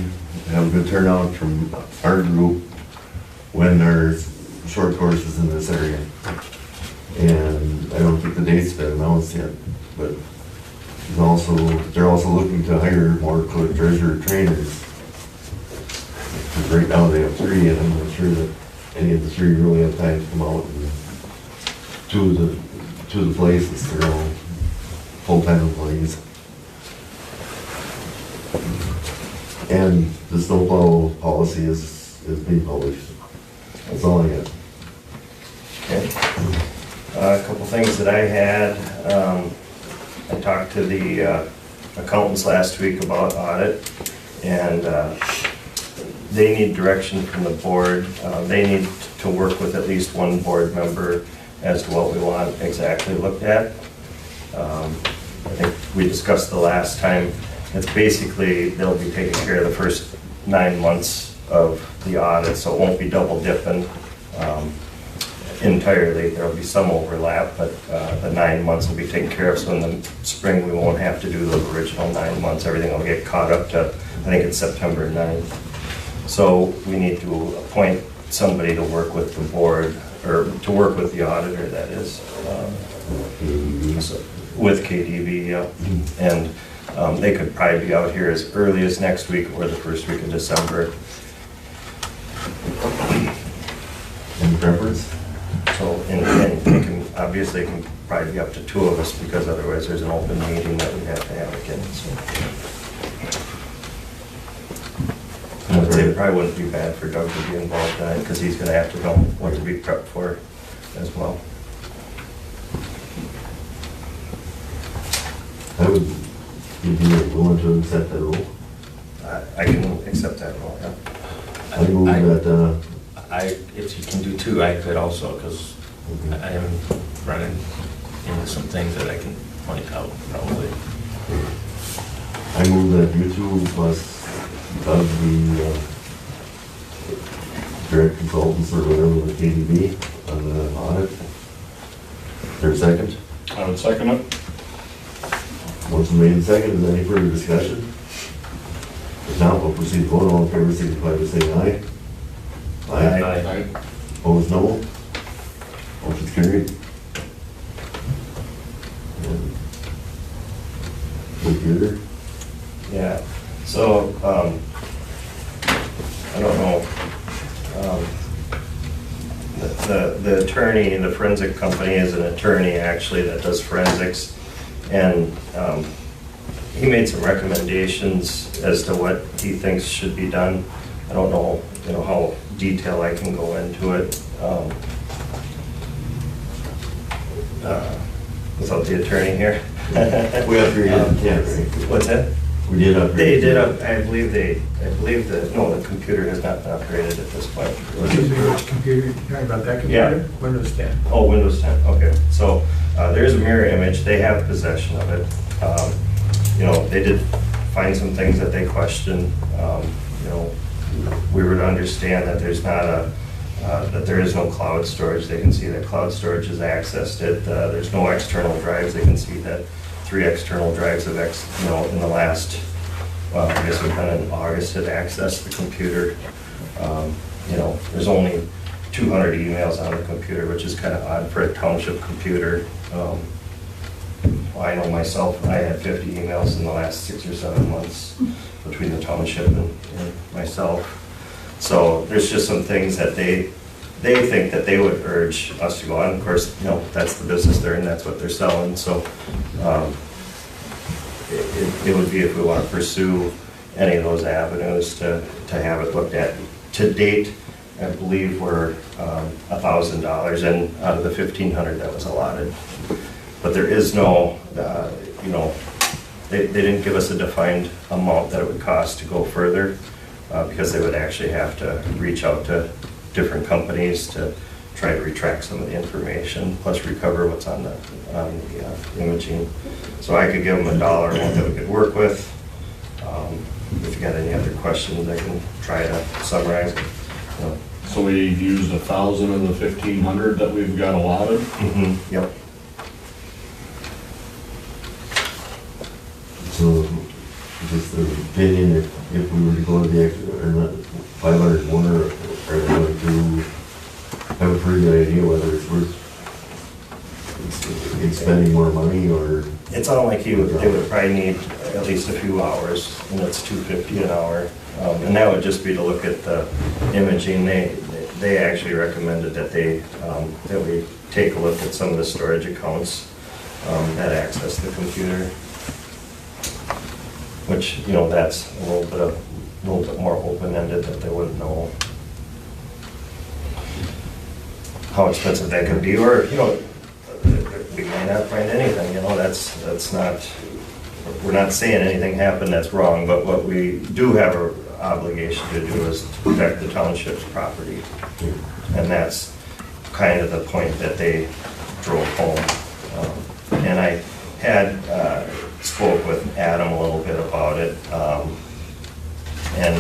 have a good turnout from our group when there's short courses in this area. And I don't think the date's been announced yet, but they're also looking to hire more clerk treasurer trainers. Because right now they have 3, and I'm not sure that any of the 3 really have time to come out and do to the place, it's their own full-time employees. And the snowplow policy is being published. That's all I got. Okay. A couple things that I had, I talked to the accountants last week about audit, and they need direction from the board. They need to work with at least one board member as to what we want exactly looked at. I think we discussed the last time, it's basically, they'll be taking care of the first 9 months of the audit, so it won't be double dipping entirely. There'll be some overlap, but the 9 months will be taken care of, so in the spring we won't have to do those original 9 months. Everything will get caught up to, I think it's September 9th. So we need to appoint somebody to work with the board, or to work with the auditor, that is. So, with KDB, yeah. And they could probably be out here as early as next week or the first week of December. Any preference? So, and they can, obviously, it can probably be up to 2 of us, because otherwise there's an open meeting that we have to have again, so. I would say it probably wouldn't be bad for Doug to be involved in it, because he's gonna have to know what to be prepped for as well. I would, if you're willing to accept that role. I can accept that role, yeah. I move that, If you can do 2, I could also, because I am running into some things that I can point out probably. I move that you 2 plus Doug the direct consultants or whatever with KDB on the audit. Is there a second? I would second it. Motion made and seconded. Is there any further discussion? If not, we'll proceed to vote. All in favor, signify by saying aye. Aye. Opposed, no. Motion's carried. Computer. Yeah, so, I don't know, the attorney, the forensic company is an attorney actually that does forensics, and he made some recommendations as to what he thinks should be done. I don't know, how detailed I can go into it without the attorney here. We upgraded, yeah, right? What's that? We did upgrade. They did I believe that, no, the computer has not been upgraded at this point. Excuse me, which computer, you're talking about that computer? Yeah. Windows 10. Oh, Windows 10, okay. So there's a mirror image, they have possession of it. They did find some things that they questioned. We would understand that there's not that there is no cloud storage. They can see that cloud storage has accessed it. There's no external drives. They can see that 3 external drives have, in the last, I guess we've been in August, had accessed the computer. There's only 200 emails on the computer, which is kind of odd for a township computer. I know myself, I had 50 emails in the last 6 or 7 months between the township and myself. So there's just some things that they think that they would urge us to go on. Of course, that's the business they're in, that's what they're selling. So it would be if we want to pursue any of those avenues to have it looked at. To date, I believe we're $1,000 and out of the $1,500 that was allotted. But there is no, they didn't give us a defined amount that it would cost to go further, because they would actually have to reach out to different companies to try to retract some of the information, plus recover what's on the imaging. So I could give them $1 amount that we could work with. If you got any other questions, I can try to summarize. So we used 1,000 of the 1,500 that we've got allotted? Mm-hmm. Yep. So, just the opinion, if we were to go to the extra, or not, 500 more, are they going to have a pretty good idea whether it's worth expending more money, or? It's not like they would probably need at least a few hours, and it's $250 an hour. And that would just be to look at the imaging. They actually recommended that that we take a look at some of the storage accounts that access the computer. Which, you know, that's a little bit more open-ended, that they wouldn't know how expensive that could be, or, you know, we might not find anything, you know, that's not, we're not saying anything happened that's wrong, but what we do have an obligation to do is to protect the township's property. And that's kind of the point that they drove home. And I had spoke with Adam a little bit about it, and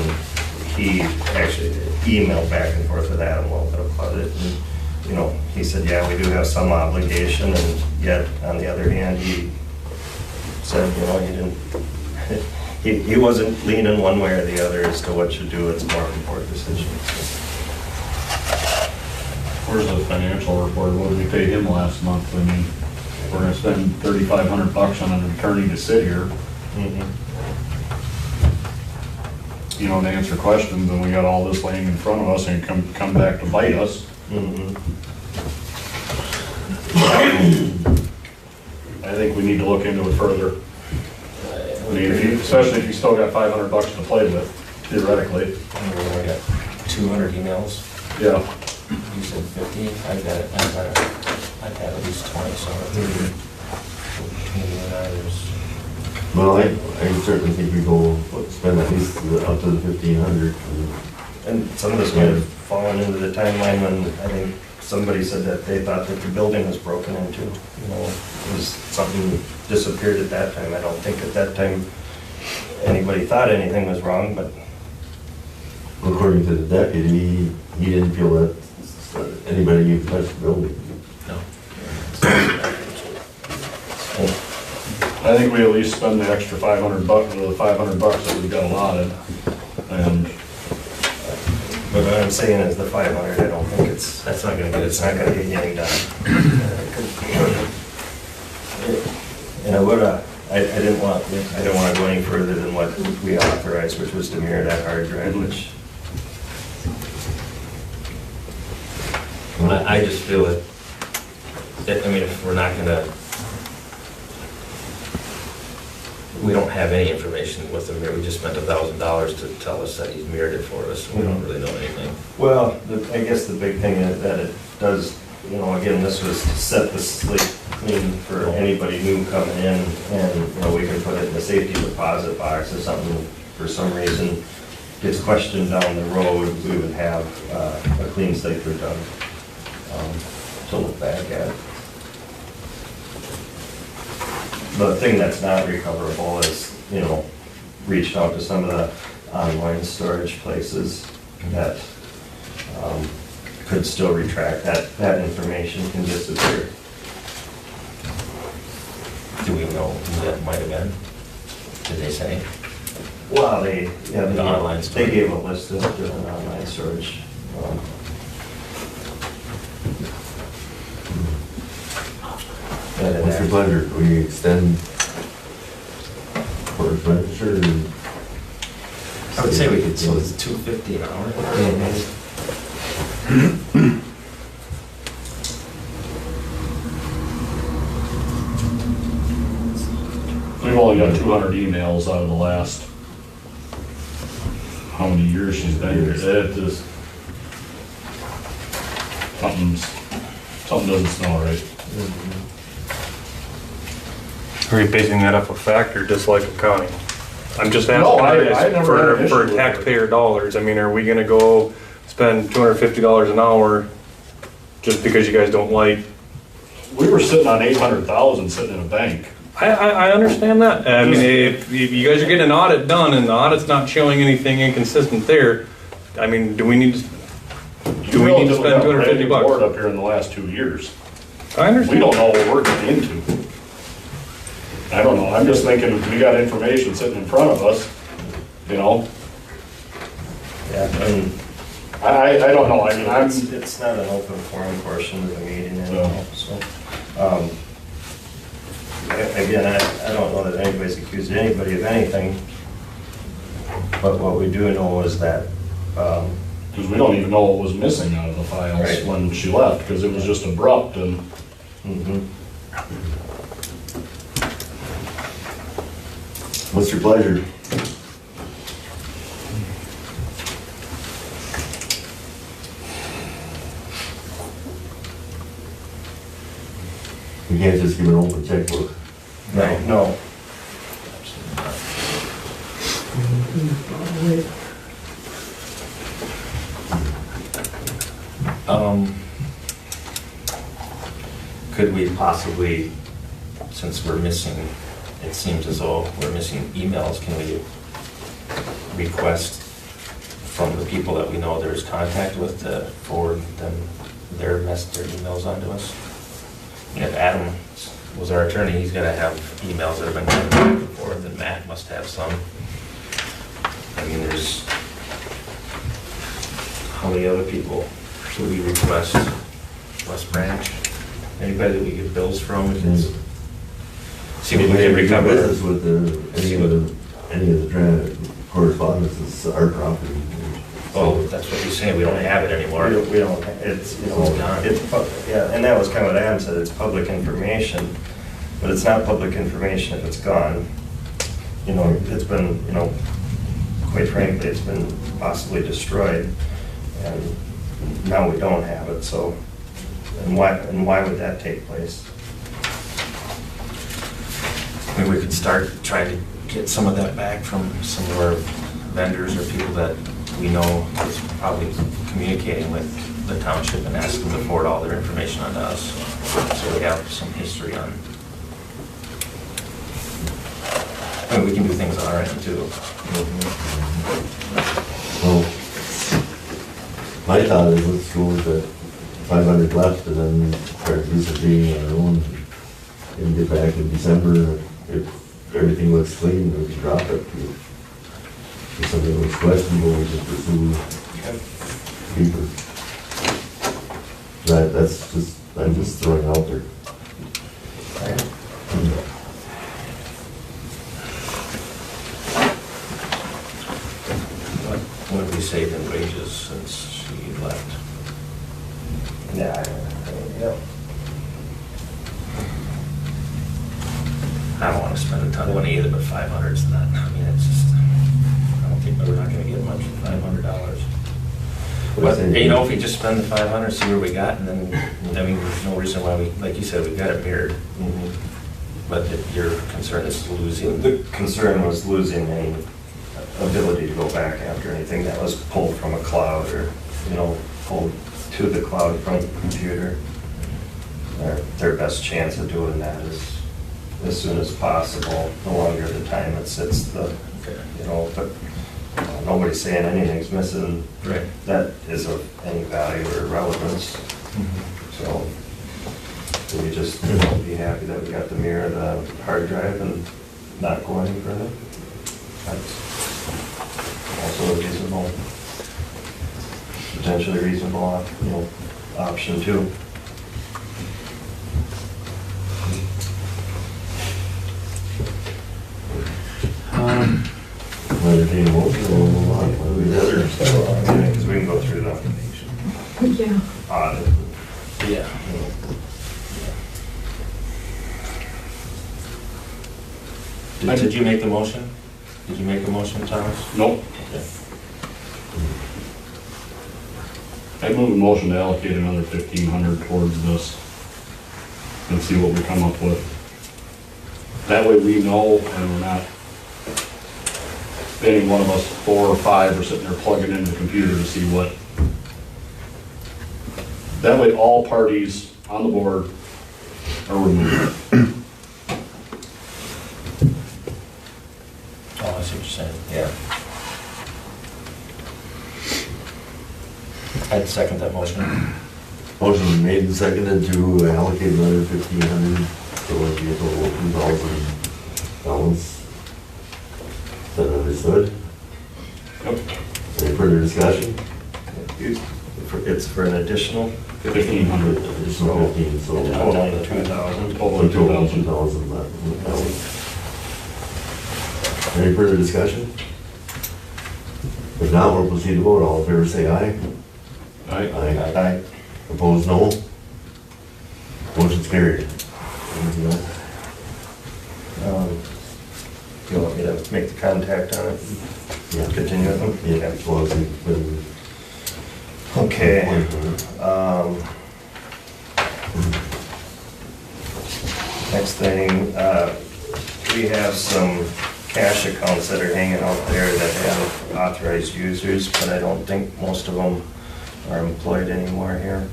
he actually emailed back and forth with Adam a little bit about it. And, you know, he said, yeah, we do have some obligation, and yet, on the other hand, he said, you know, he didn't, he wasn't leaning one way or the other as to what should do. It's more of a board decision. Where's the financial report? What did we pay him last month? I mean, we're gonna spend $3,500 on an attorney to sit here. You know, to answer questions, and we got all this laying in front of us and come back to bite us. I think we need to look into it further. I mean, especially if you still got $500 to play with, theoretically. I got 200 emails. Yeah. You said 50. I've had at least 20, so between you and I, there's. Well, I certainly think we go spend at least up to the 1,500. And some of this might have fallen into the timeline when I think somebody said that they thought that the building was broken into. You know, it was something disappeared at that time. I don't think at that time anybody thought anything was wrong, but. According to the deputy, he didn't feel that anybody even touched the building. No. I think we at least spend the extra $500, or the $500 that we've got allotted, and. But what I'm saying is the 500, I don't think that's not gonna get, it's not gonna get anything done. And I didn't want to go any further than what we authorized, which was to mirror that hard drive, which. I just feel that, I mean, if we're not gonna, we don't have any information with the mirror. We just spent $1,000 to tell us that he's mirrored it for us. We don't really know anything. Well, I guess the big thing is that it does, you know, again, this was to set the slate clean for anybody new coming in, and, you know, we can put it in the safety deposit box or something, for some reason gets questioned down the road, we would have a clean slate for Doug to look back at. The thing that's not recoverable is, you know, reached out to some of the online storage places that could still retract that information can disappear. Do we know who that might have been? Did they say? Well, The online storage. they gave a list of different online storage. What's your pleasure? We extend for expenditure? I would say we could, so it's $250 an hour. We've only got 200 emails out of the last, how many years she's been here. It just, something doesn't smell right. Are you basing that off a fact or just like accounting? I'm just No, I asking never had an issue for with it. taxpayer dollars. I mean, are we gonna go spend $250 an hour just because you guys don't like? We were sitting on 800,000 sitting in a bank. I understand that. I mean, if you guys are getting an audit done and the audit's not showing anything inconsistent there, I mean, do we need to spend $250 Board up here in the last 2 years. I understand. We don't know what we're getting into. I don't know. I'm just thinking we got information sitting in front of us, you know? Yeah, and I don't know. I mean, it's not an open forum portion of the meeting anymore, so. Again, I don't know that anybody's accused anybody of anything, but what we do know is that Because we don't even know what was missing out of the files Right. when she left, because it was just abrupt and. What's your pleasure? You can't just give an open checkbook. No. Could we possibly, since we're missing, it seems as though we're missing emails, can we request from the people that we know there's contact with to forward them their emails onto us? And if Adam was our attorney, he's gotta have emails that have been going back and forth, and Matt must have some. I mean, there's, how many other people do we request? West Branch? Anybody that we get bills from? We can see what we can recover. Business with any of the correspondence is our property. Oh, that's what he's saying, we don't have it anymore. We don't, it's, you know, yeah, and that was kind of what Adam said, it's public information, but it's not public information if it's gone. You know, it's been, you know, quite frankly, it's been possibly destroyed, and now we don't have it, so, and why would that take place? I mean, we could start trying to get some of that back from some of our vendors or people that we know is probably communicating with the township and ask them to forward all their information on to us, so we have some history on. I mean, we can do things on our end too. Well, my thought is let's go with the 500 left and then start researching our own and get back in December. If everything looks clean, we can drop it. If something looks questionable, we can pursue deeper. That's just, I'm just throwing it out there. What have we saved in wages since she left? Yeah, I don't want to spend a ton of money either, but 500 is not, I mean, it's just, I don't think we're not going to get much for $500. But, you know, if we just spend the 500, see where we got, and then, I mean, there's no reason why we, like you said, we've got it mirrored. But if your concern is losing. The concern was losing any ability to go back after anything that was pulled from a cloud or, you know, pulled to the cloud from the computer. Their best chance of doing that is as soon as possible, the longer the time it sits, you know, but nobody's saying anything's missing. Right. That is of any value or relevance. So we just be happy that we got the mirror, the hard drive, and not go any further. That's also a reasonable, potentially reasonable, you know, option too. Entertain a motion, we'll move on. Because we can go through the Yeah. audit. Yeah. Did you make the motion? Did you make a motion, Thomas? Nope. Okay. I move a motion to allocate another 1,500 towards this and see what we come up with. That way we know and we're not, any one of us, 4 or 5, are sitting there plugging into the computer to see what. That way all parties on the board are removed. Oh, I see what you're saying, yeah. I'd second that motion. Motion made and seconded to allocate another 1,500, so it'll be a total of 2,000 balance. Is that understood? Yep. Any further discussion? It's for an additional 1,500. Additional 15, so. Total 2,000. Total 2,000. 2,000 left. Any further discussion? If not, we'll proceed to vote. All in favor, say aye. Aye. Aye. Opposed, no. Motion's carried. Anything else? Do you want me to make the contact on it? Yeah. Continue with them? Yeah, as well as the. Okay. Next thing, we have some cash accounts that are hanging out there that have authorized users, but I don't think most of them are employed anymore here.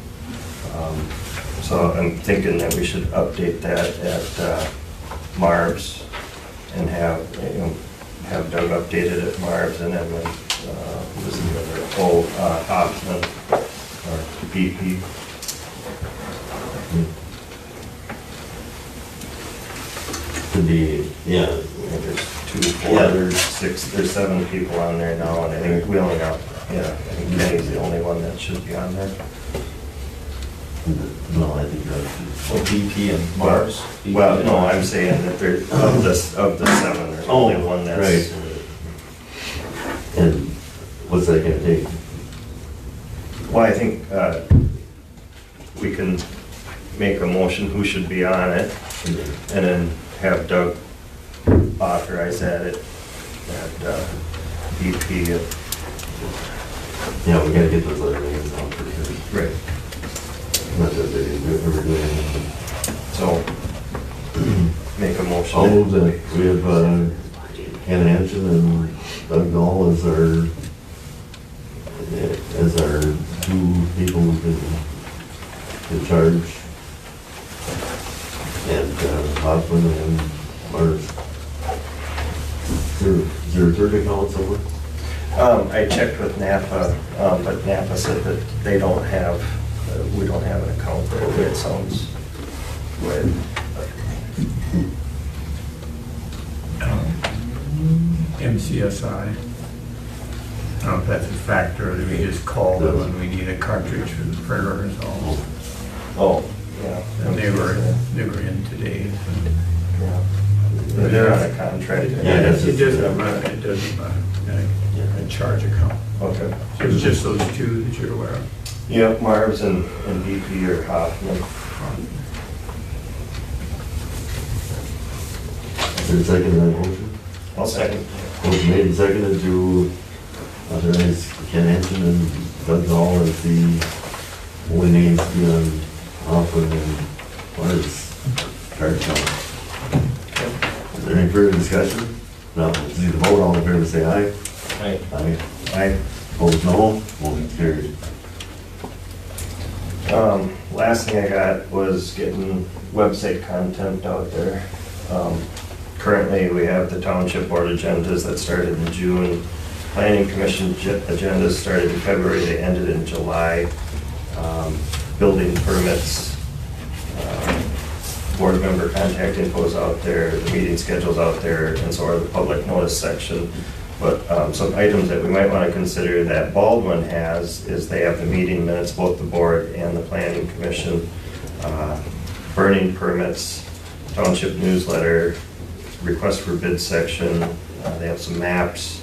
So I'm thinking that we should update that at Marv's and have Doug update it at Marv's, and then when this is the other Hoffman or BP. Could be, yeah. There's 2, 4, there's 6, there's 7 people on there now, and I think we only got, I think Kenny's the only one that should be on there. No, I think that's. BP and Mars? Well, no, I'm saying that there's, of the 7, there's only one that's. Right. And what's that gonna take? Well, I think we can make a motion who should be on it, and then have Doug authorize at BP. Yeah, we gotta get those other names down pretty good. Right. Not that they didn't ever do anything. So, make a motion. I'll move that we have Hannah Hanson and Doug Dahl as our 2 people who can in charge. And Hoffman and Mars. Is there a third account somewhere? I checked with Napa, but Napa said that they don't have, we don't have an account there. It sounds weird. MCSI. I don't know if that's a factor, or we just call them when we need a cartridge for the printer is all. Oh, yeah. And they were in today. Yeah. They're on a contract. Yeah, it doesn't matter. A charge account. Okay. So it's just those 2 that you're aware of? Yep, Marbs and BP or Hoffman. Is there a second to that motion? I'll second. Motion made and seconded to authorize Ken Hanson and Doug Dahl as the only names to be on Hoffman and Mars card account. Is there any further discussion? No, let's see the vote. All in favor, say aye. Aye. Aye. Aye. Opposed, no. Motion carried. Last thing I got was getting website content out there. Currently, we have the township board agendas that started in June. Planning commission agendas started in February, they ended in July. Building permits, board member contact info is out there, the meeting schedule's out there, and so are the public notice section. But some items that we might want to consider that Baldwin has is they have the meeting minutes, both the board and the planning commission, burning permits, township newsletter, request for bid section, they have some maps,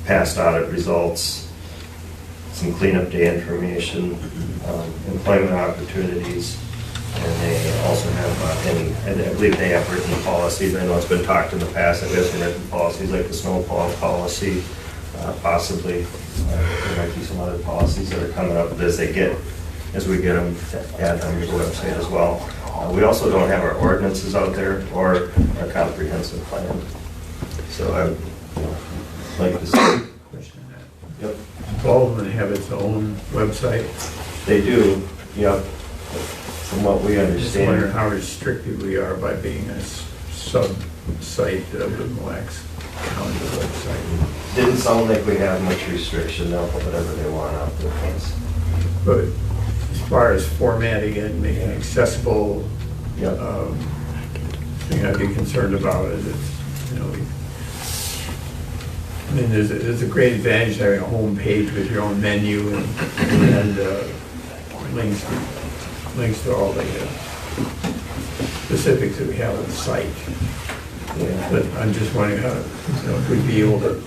past audit results, some cleanup day information, employment opportunities, and they also have, and I believe they have written policies. I know it's been talked in the past that we have some written policies like the snowplow policy, possibly. There might be some other policies that are coming up as we get them, add them to the website as well. We also don't have our ordinances out there or our comprehensive plan. So I would like to see. Question on that. Yep. Baldwin have its own website. They do, yep. From what we I just wonder understand. how restricted we are by being a sub-site of the Mille Lacs County website. Didn't sound like we have much restriction. They'll put whatever they want out there. But as far as formatting it, and making it accessible, Yep. thing I'd be concerned about is, I mean, there's a great advantage to having a home page with your own menu and links to all the specifics that we have on the site. Yeah. But I'm just wondering how, if we'd be able to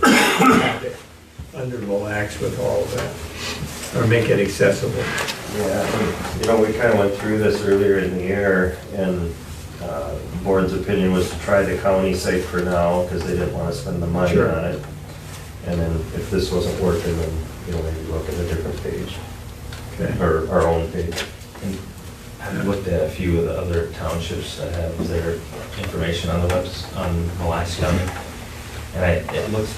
relax with all of that, or make it accessible. Yeah, you know, we kind of went through this earlier in the year, and the board's opinion was to try the county site for now, because they didn't want to spend the money Sure. on it. And then if this wasn't working, then, you know, maybe look at a different page, Okay. or our own page. And I've looked at a few of the other townships that have their information on the webs, on Mille Lacs County. And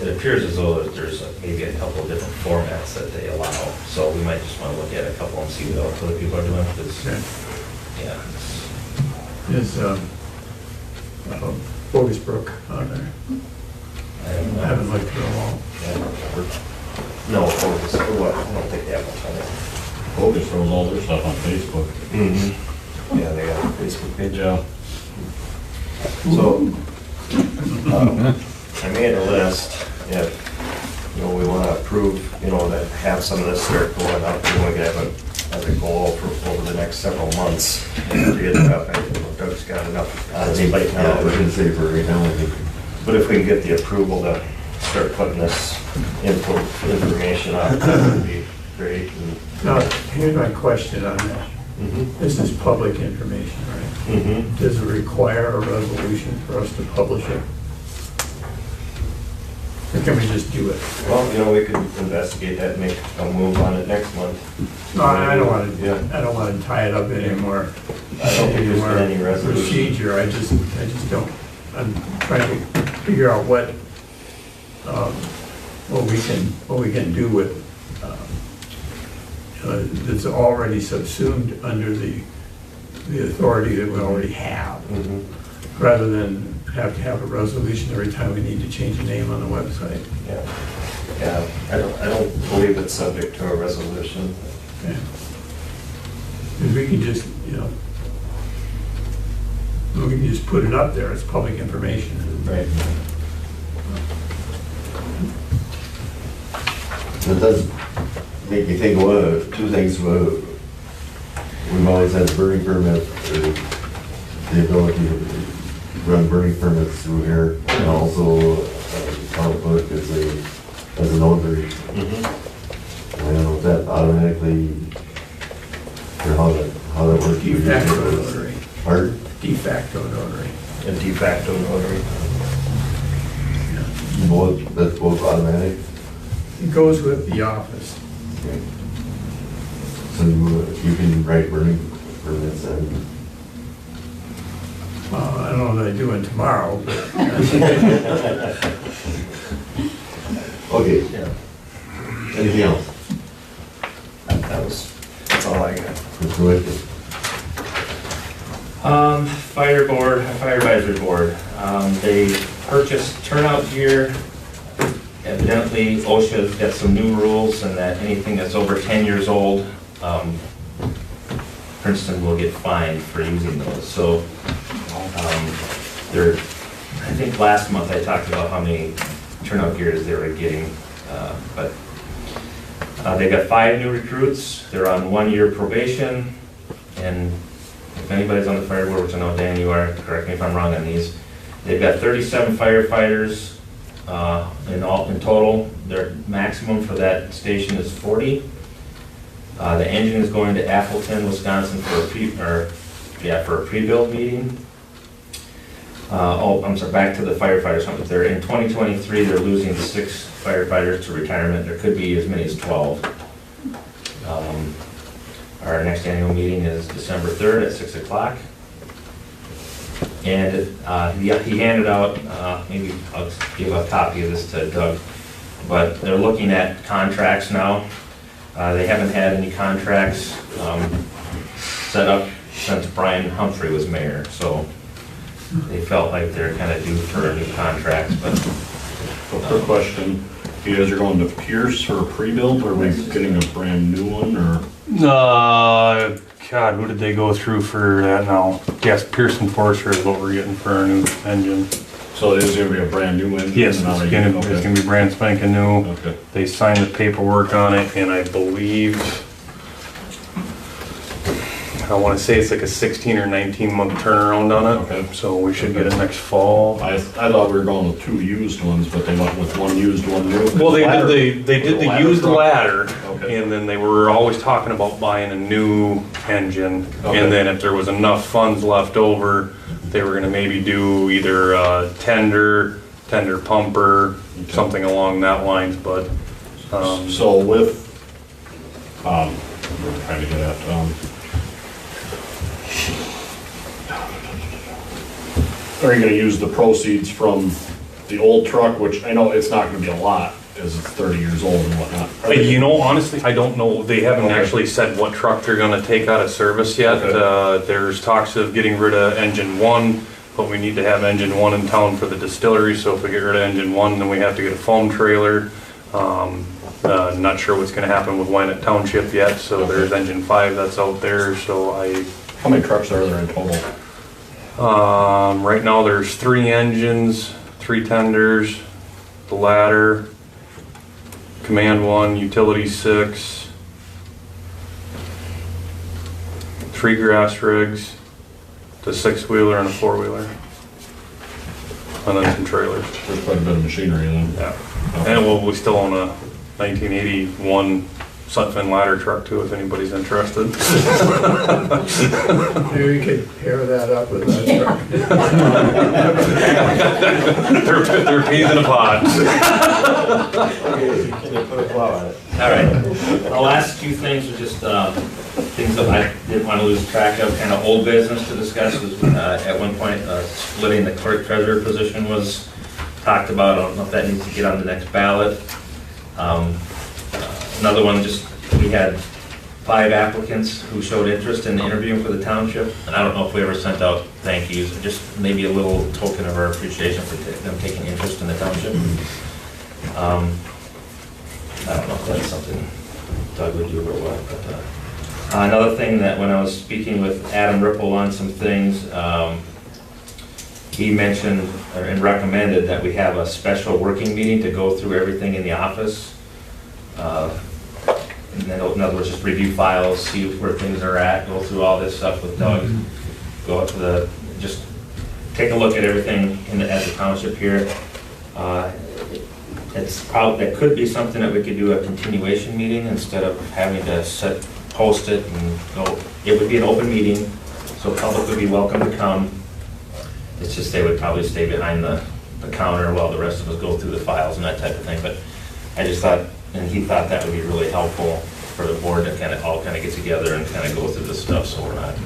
it appears as though there's maybe a couple of different formats that they allow. So we might just want to look at a couple and see what other people are doing, because, Okay. yeah. Is Bogus Brook on there? I don't know. I haven't looked through them all. No, focus, or what, I don't think they have much on it. Focus throws all their stuff on Facebook. Yeah, they got a Facebook page. Yeah. So, I made a list, if, you know, we want to approve, you know, that have some of this start going up, we want to have as a goal for over the next several months. And to get it up, I think Doug's got enough on his plate now. Yeah, we can say for right now, I think. But if we can get the approval to start putting this information up, that would be great. Now, here's my question on that. Mhm. This is public information, right? Mhm. Does it require a resolution for us to publish it? Or can we just do it? Well, you know, we could investigate that and make a move on it next month. No, I don't want Yeah. to, I don't want to tie it up anymore. I don't think there's been any resolution. Procedure, I just don't, I'm trying to figure out what we can do with, that's already subsumed under the authority that we already have, rather than have to have a resolution every time we need to change a name on the website. Yeah, yeah, I don't believe it's subject to a resolution. Okay. Because we can just, you know, we can just put it up there, it's public information. Right. It does make me think of two things. We've always had burning permit, the ability to run burning permits through here, and also town clerk as a notary. I don't know if that automatically, or how that works. De facto notary. Pardon? De facto notary. A de facto notary. That's both automatic? It goes with the office. Okay. So you can write burning permits and... I don't know what I'm doing tomorrow, but. Okay. Yeah. Anything else? That's all I got. Mr. Whitman? Fire advisory board, they purchased turnout gear. Evidently, OSHA's got some new rules, and that anything that's over 10 years old, Princeton will get fined for using those. So, I think last month I talked about how many turnout gears they were getting, but they got 5 new recruits. They're on 1-year probation, and if anybody's on the fire board, which I know Dan, you are, correct me if I'm wrong on these, they've got 37 firefighters in total. Their maximum for that station is 40. The engine is going to Appleton, Wisconsin for a pre-build meeting. I'm sorry, back to the firefighters. They're in 2023. They're losing 6 firefighters to retirement. There could be as many as 12. Our next annual meeting is December 3rd at 6 o'clock. And he handed out, maybe I'll give a copy of this to Doug, but they're looking at contracts now. They haven't had any contracts set up since Brian Humphrey was mayor, so they felt like they're kind of due for a new contract, but. Quick question, you guys are going to Pierce for a pre-build, or are we getting a brand new one, or? God, who did they go through for that now? Yes, Pearson Forester is what we're getting for our new engine. So it is gonna be a brand new engine? Yes, it's gonna be brand spanking new. Okay. They signed the paperwork on it, and I believe, I want to say it's like a 16 or 19 month turnaround on it. Okay. So we should get it next fall. I thought we were going with 2 used ones, but they went with 1 used, 1 new. Well, they did the Ladder used truck? ladder, Okay. and then they were always talking about buying a new engine. Okay. And then if there was enough funds left over, they were gonna maybe do either a tender pumper, Okay. something along that lines, but, So with, we're trying to get at, are you gonna use the proceeds from the old truck, which I know it's not gonna be a lot, as it's 30 years old and whatnot? you know, honestly, I don't know. They haven't Okay. actually said what truck they're gonna take out of service yet. Okay. There's talks of getting rid of engine 1, but we need to have engine 1 in town for the distillery, so if we get rid of engine 1, then we have to get a foam trailer. Not sure what's gonna happen with Wyandotte Township yet, so there's engine 5 that's out there, so How many trucks are there in total? right now there's 3 engines, 3 tenders, the ladder, command 1, utility 6, 3 grass rigs, the 6-wheeler and a 4-wheeler, and then some trailers. There's quite a bit of machinery then. Yeah. And well, we still own a 1981 Sutphen ladder truck too, if anybody's interested. Maybe we could pair that up with that truck. They're peas in a pod. All right, the last few things are just things that I didn't want to lose track of, kind of old business to discuss. Was at one point, splitting the clerk treasurer position was talked about. I don't know if that needs to get on the next ballot. Another one, just we had 5 applicants who showed interest in interviewing for the township, and I don't know if we ever sent out thank yous, or just maybe a little token of our appreciation for them taking interest in the township. I don't know if that's something Doug would do or what, but another thing that when I was speaking with Adam Ripple on some things, he mentioned and recommended that we have a special working meeting to go through everything in the office. And then, in other words, just review files, see where things are at, go through all this stuff with Doug, go up to just take a look at everything at the township here. That could be something that we could do a continuation meeting instead of having to post it and go. It would be an open meeting, so the public would be welcome to come. It's just they would probably stay behind the counter while the rest of us go through the files and that type of thing. But I just thought, and he thought that would be really helpful for the board to all get together and kind of go through this stuff, so we're not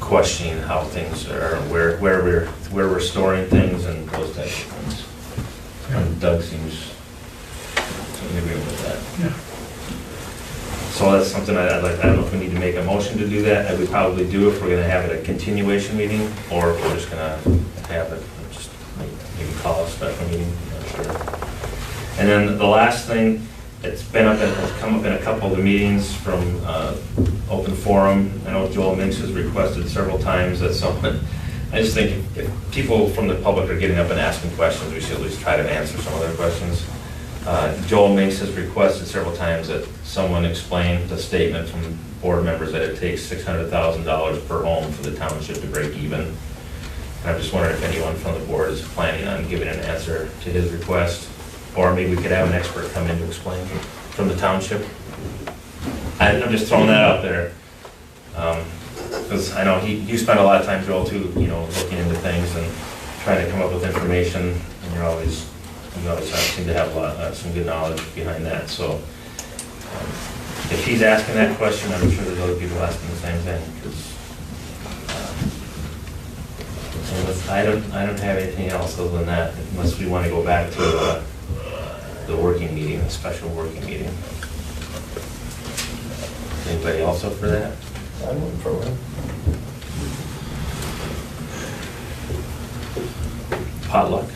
questioning how things are, where we're storing things and those types of things. And Doug seems to agree with that. Yeah. So that's something I'd like. I don't know if we need to make a motion to do that. I would probably do if we're going to have it a continuation meeting, or if we're just going to have it just maybe call a special meeting. I'm not sure. And then the last thing, it's come up in a couple of the meetings from Open Forum. I know Joel Minks has requested several times that someone. I just think if people from the public are getting up and asking questions, we should at least try to answer some of their questions. Joel Minks has requested several times that someone explain the statement from board members that it takes $600,000 per home for the township to break even. And I'm just wondering if anyone from the board is planning on giving an answer to his request, or maybe we could have an expert come in to explain from the township. I'm just throwing that out there. Because I know you spend a lot of time, Joel, too, looking into things and trying to come up with information, and you always seem to have some good knowledge behind that. So if he's asking that question, I'm sure there's other people asking the same thing. I don't have anything else other than that, unless we want to go back to the working meeting, a special working meeting. Anybody else up for that? I'm looking for one. Potluck.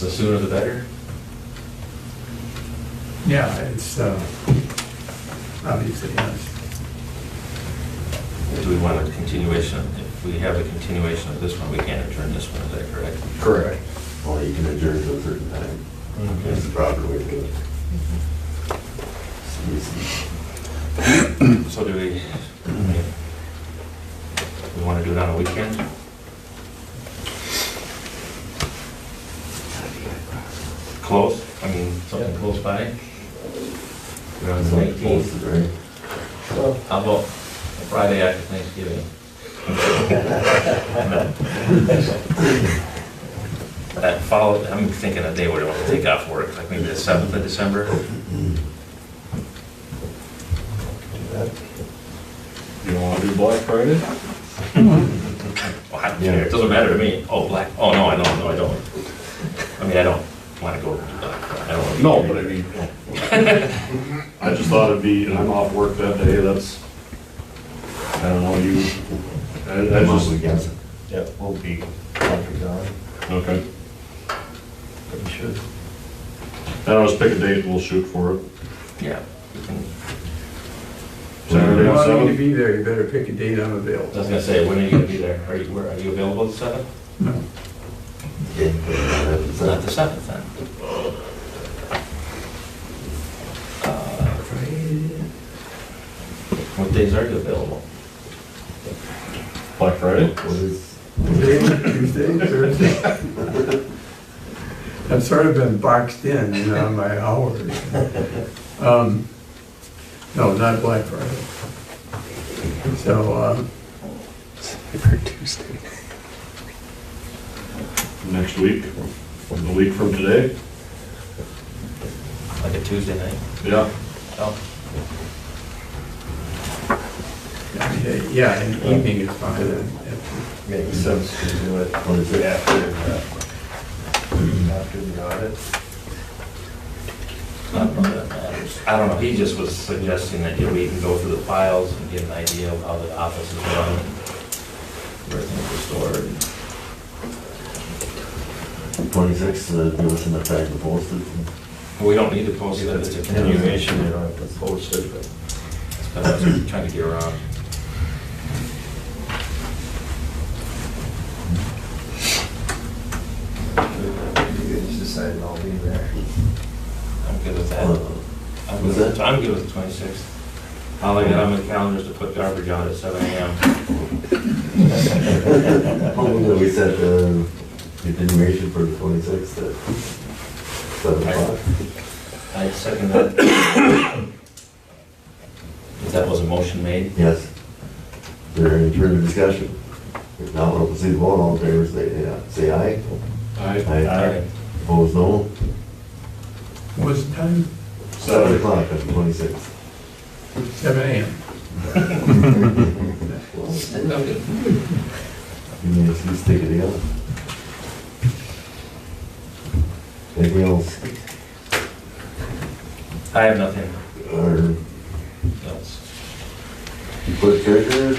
The sooner the better. Yeah, it's obviously, yes. Do we want a continuation? if we have a continuation of this one, we can't adjourn this one, is that correct? Correct. Well, you can adjourn to a certain time. That's the proper way to do it. So do we want to do it on a weekend? Close, I mean, something close by? We're on the 19th, right? How about Friday after Thanksgiving? That follow, I'm thinking a day where we want to take off work, like maybe the 7th of December. You don't want to do Black Friday? Well, I don't care, it doesn't matter to me. Oh, oh, no, I don't. I mean, I don't want to go to Black Friday. I don't want to. No, but I mean, I just thought it'd be, I'm off work that day, that's, I don't know, I just. Against it. Yeah, we'll be counting on. Okay. Pretty sure. And I'll just pick a date, we'll shoot for it. Yeah. We can- Saturday If on you want me to 7th? be there, you better pick a date I'm I available. was gonna say, when are you gonna be there? Are you available the 7th? No. Not the 7th then. What days are you available? Black Friday? What is? Tuesday, Thursday. I've sort of been boxed in, on my hours. No, not Black Friday. So, Tuesday. Next week, a week from today? Like a Tuesday night? Yeah. Oh, yeah, an evening is fine. Makes sense to do it after the audit. I don't know that matters. I don't know, he just was suggesting that we can go through the files and get an idea of how the office is run, where things are stored. 26, give us enough time to post it. We don't need to post it, It's it's a a continuation, you don't have to post it, but. But I was trying to get around. You guys decided I'll be there. I'm good with that. I'm What's good, that? I'm good with the 26th. All I got on my calendar is to put garbage out at 7 a.m. How long did we set the continuation for the 26th at 7 o'clock? I second that. If that was a motion made. Yes. Is there any further discussion? If not, we'll proceed to vote. All in favor, say aye. Aye. Aye. Opposed, no. What was the time? 7 o'clock on the 26th. 7 a.m. You may at least take it together. Anything else? I have nothing Or else. clerk treasurer?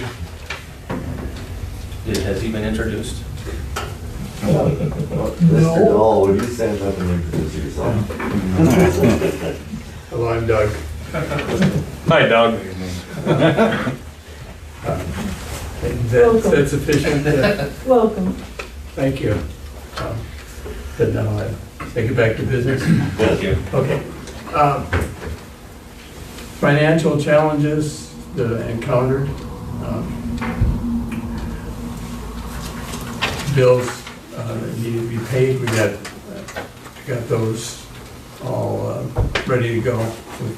Has he been introduced? Mr. Dahl, would you stand up and introduce yourself? Hello, I'm Doug. Hi, Doug. That's sufficient. Welcome. Thank you. But now I take it back to business. Thank you. Okay. Financial challenges encountered. Bills that need to be paid. We got those all ready to go with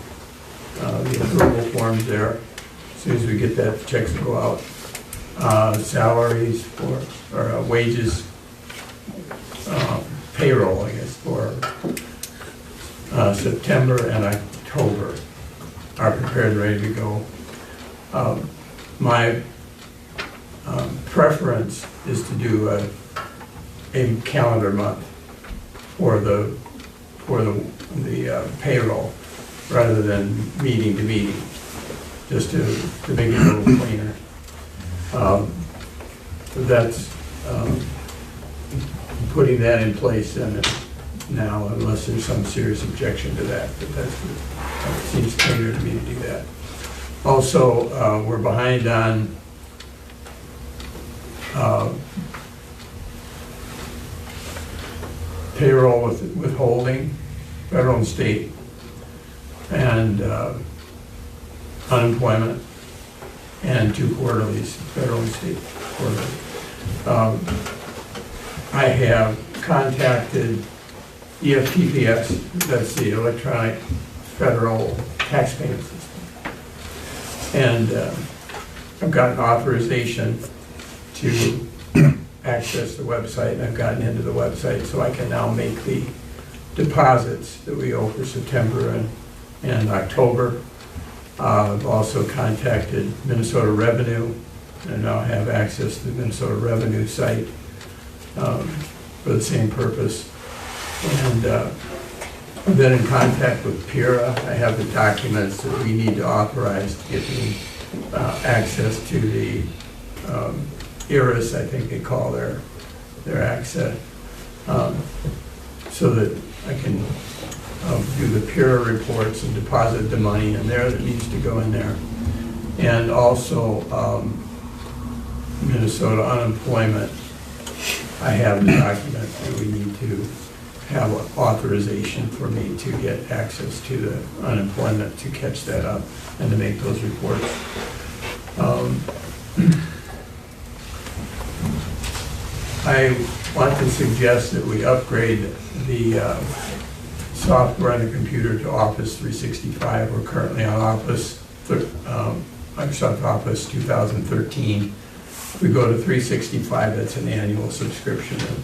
the approval forms there. As soon as we get that, the checks will go out. Salaries or wages, payroll, I guess, for September and October are prepared and ready to go. My preference is to do a calendar month for the payroll rather than meeting to meeting, just to make it a little cleaner. That's putting that in place now, unless there's some serious objection to that, but that seems cleaner to me to do that. Also, we're behind on payroll withholding, federal and state, and unemployment, and 2 quarterlies, federal and state quarterly. I have contacted EFTPS, that's the electronic federal tax payment system, and I've gotten authorization to access the website, and I've gotten into the website, so I can now make the deposits that we owe for September and October. I've also contacted Minnesota Revenue, and now have access to the Minnesota Revenue site for the same purpose. And I've been in contact with PIRA. I have the documents that we need to authorize to get me access to the IRIS, I think they call their access, so that I can do the PIRA reports and deposit the money in there that needs to go in there. And also Minnesota unemployment, I have the document that we need to have authorization for me to get access to the unemployment to catch that up and to make those reports. I want to suggest that we upgrade the software on the computer to Office 365. We're currently on Microsoft Office 2013. If we go to 365, that's an annual subscription, and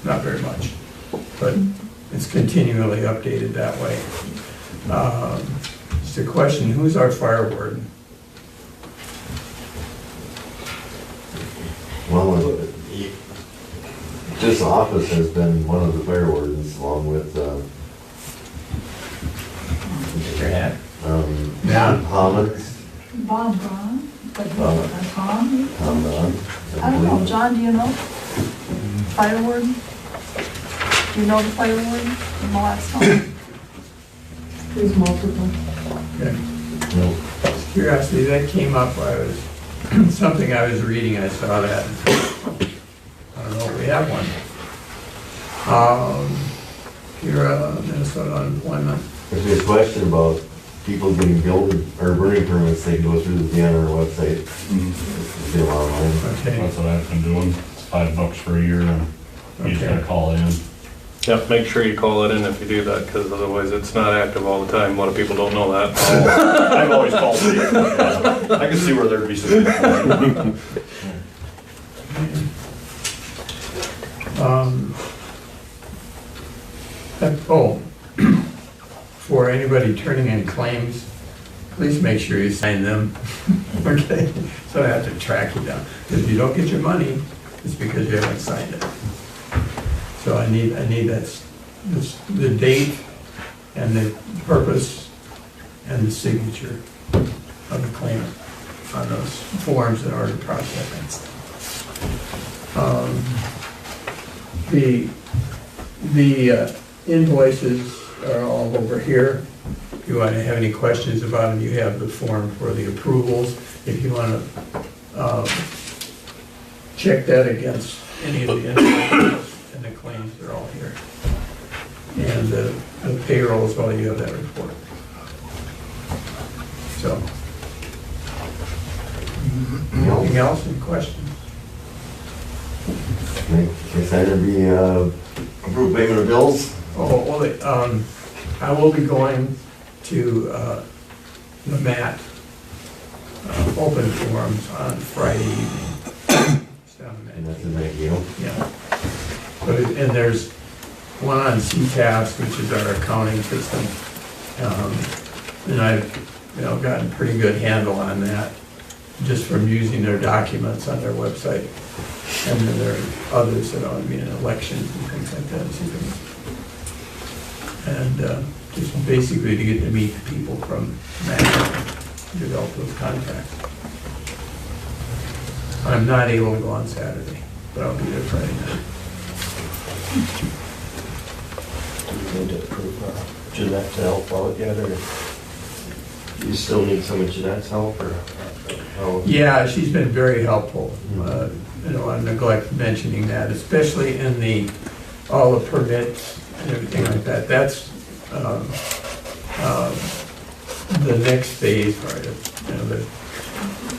not very much, but it's continually updated that way. Just a question, who's our fire warden? Well, this office has been one of the fire wardens, along with Hollins. Bob Braun, but Tom Braun. I don't know, John, do you know? Fire warden? Do you know the fire warden in Molaston? There's multiple. Okay. No. Curiosity, that came up, something I was reading, I saw that. I don't know if we have one. Minnesota unemployment. If there's a question about people getting building or burning permits, they can go through the DNR website. See them online. Okay. That's what I've been doing. It's $5 for a year, and you just gotta call in. Yep, make sure you call it in if you do that, because otherwise it's not active all the time. A lot of people don't know that. I've always called it. I can see where there'd be some. For anybody turning in claims, please make sure you sign them, okay? So I have to track you down. If you don't get your money, it's because you haven't signed it. So I need the date and the purpose and the signature of the claimant on those forms in order to process it. The invoices are all over here. If you want to have any questions about them, you have the form for the approvals. If you want to check that against any of the invoices and the claims, they're all here. And the payroll as well, you have that report. So, anything else, any questions? Next item be approved payment of bills. I will be going to the MAT open forums on Friday evening. And that's in Maggie. Yeah. And there's one on CTAS, which is our accounting system. And I've gotten a pretty good handle on that just from using their documents on their website. And then there are others that are in elections and things like that. And just basically to get to meet the people from MAT and develop those contacts. I'm not able to go on Saturday, but I'll be there Friday night. Do you need to approve Jeanette to help out yet, or you still need some of Jeanette's help, or how? Yeah, she's been very helpful. I don't want to neglect mentioning that, especially in all the permits and everything like that. That's the next phase, right?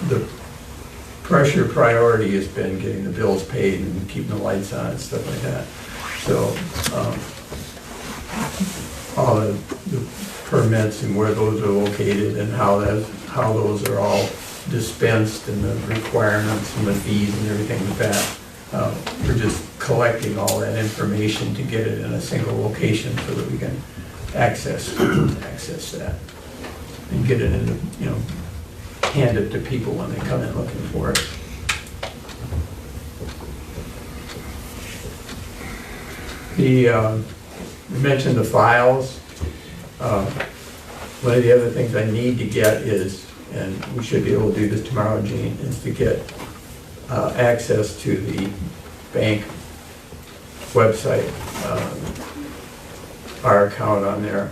The pressure priority has been getting the bills paid and keeping the lights on and stuff like that. So all the permits and where those are located and how those are all dispensed and the requirements and the fees and everything like that. We're just collecting all that information to get it in a single location so that we can access that and get it in, hand it to people when they come in looking for it. We mentioned the files. One of the other things I need to get is, and we should be able to do this tomorrow, Gene, is to get access to the bank website, our account on there,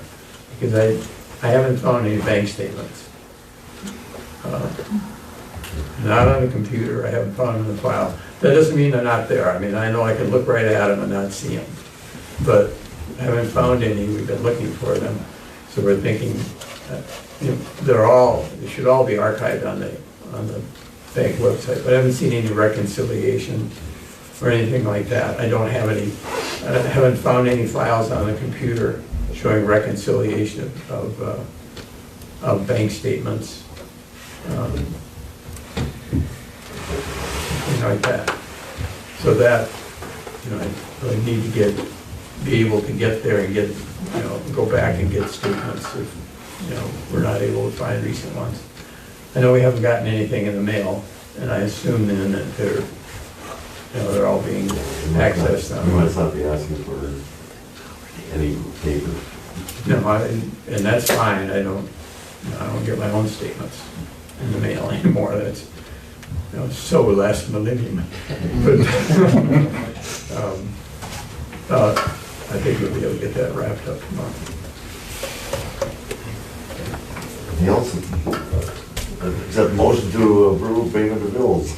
because I haven't found any bank statements. Not on the computer, I haven't found them in the file. That doesn't mean they're not there. I mean, I know I can look right at them and not see them, but I haven't found any. We've been looking for them, so we're thinking they should all be archived on the bank website, but I haven't seen any reconciliation or anything like that. I haven't found any files on the computer showing reconciliation of bank statements, things like that. So that, I really need to be able to get there and go back and get statements if, we're not able to find recent ones. I know we haven't gotten anything in the mail, and I assume then that they're all being accessed on. You must not be asking for any paper. No, and that's fine. I don't get my own statements in the mail anymore. That's so last millennium. But I think we'll be able to get that wrapped up tomorrow. Anything else? Accept motion to approve payment of bills.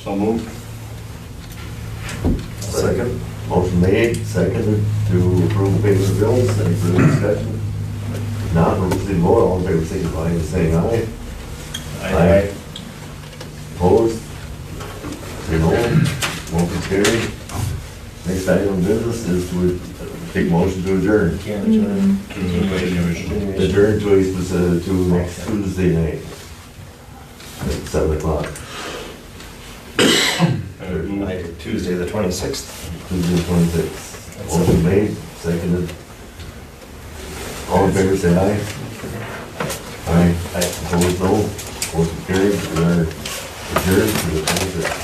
So moved. Second. Motion made, seconded to approve payment of bills. Any further discussion? Not, we'll proceed to vote. All in favor, signify by saying aye. Aye. Opposed? Motion carried. Next item of business is to take motion to adjourn. Adjourn to next Tuesday night at 7 o'clock. Tuesday the 26th. Tuesday the 26th. Motion made, seconded. All in favor, say aye. Aye. Opposed, no. Motion carried. We are adjourned to the 26th.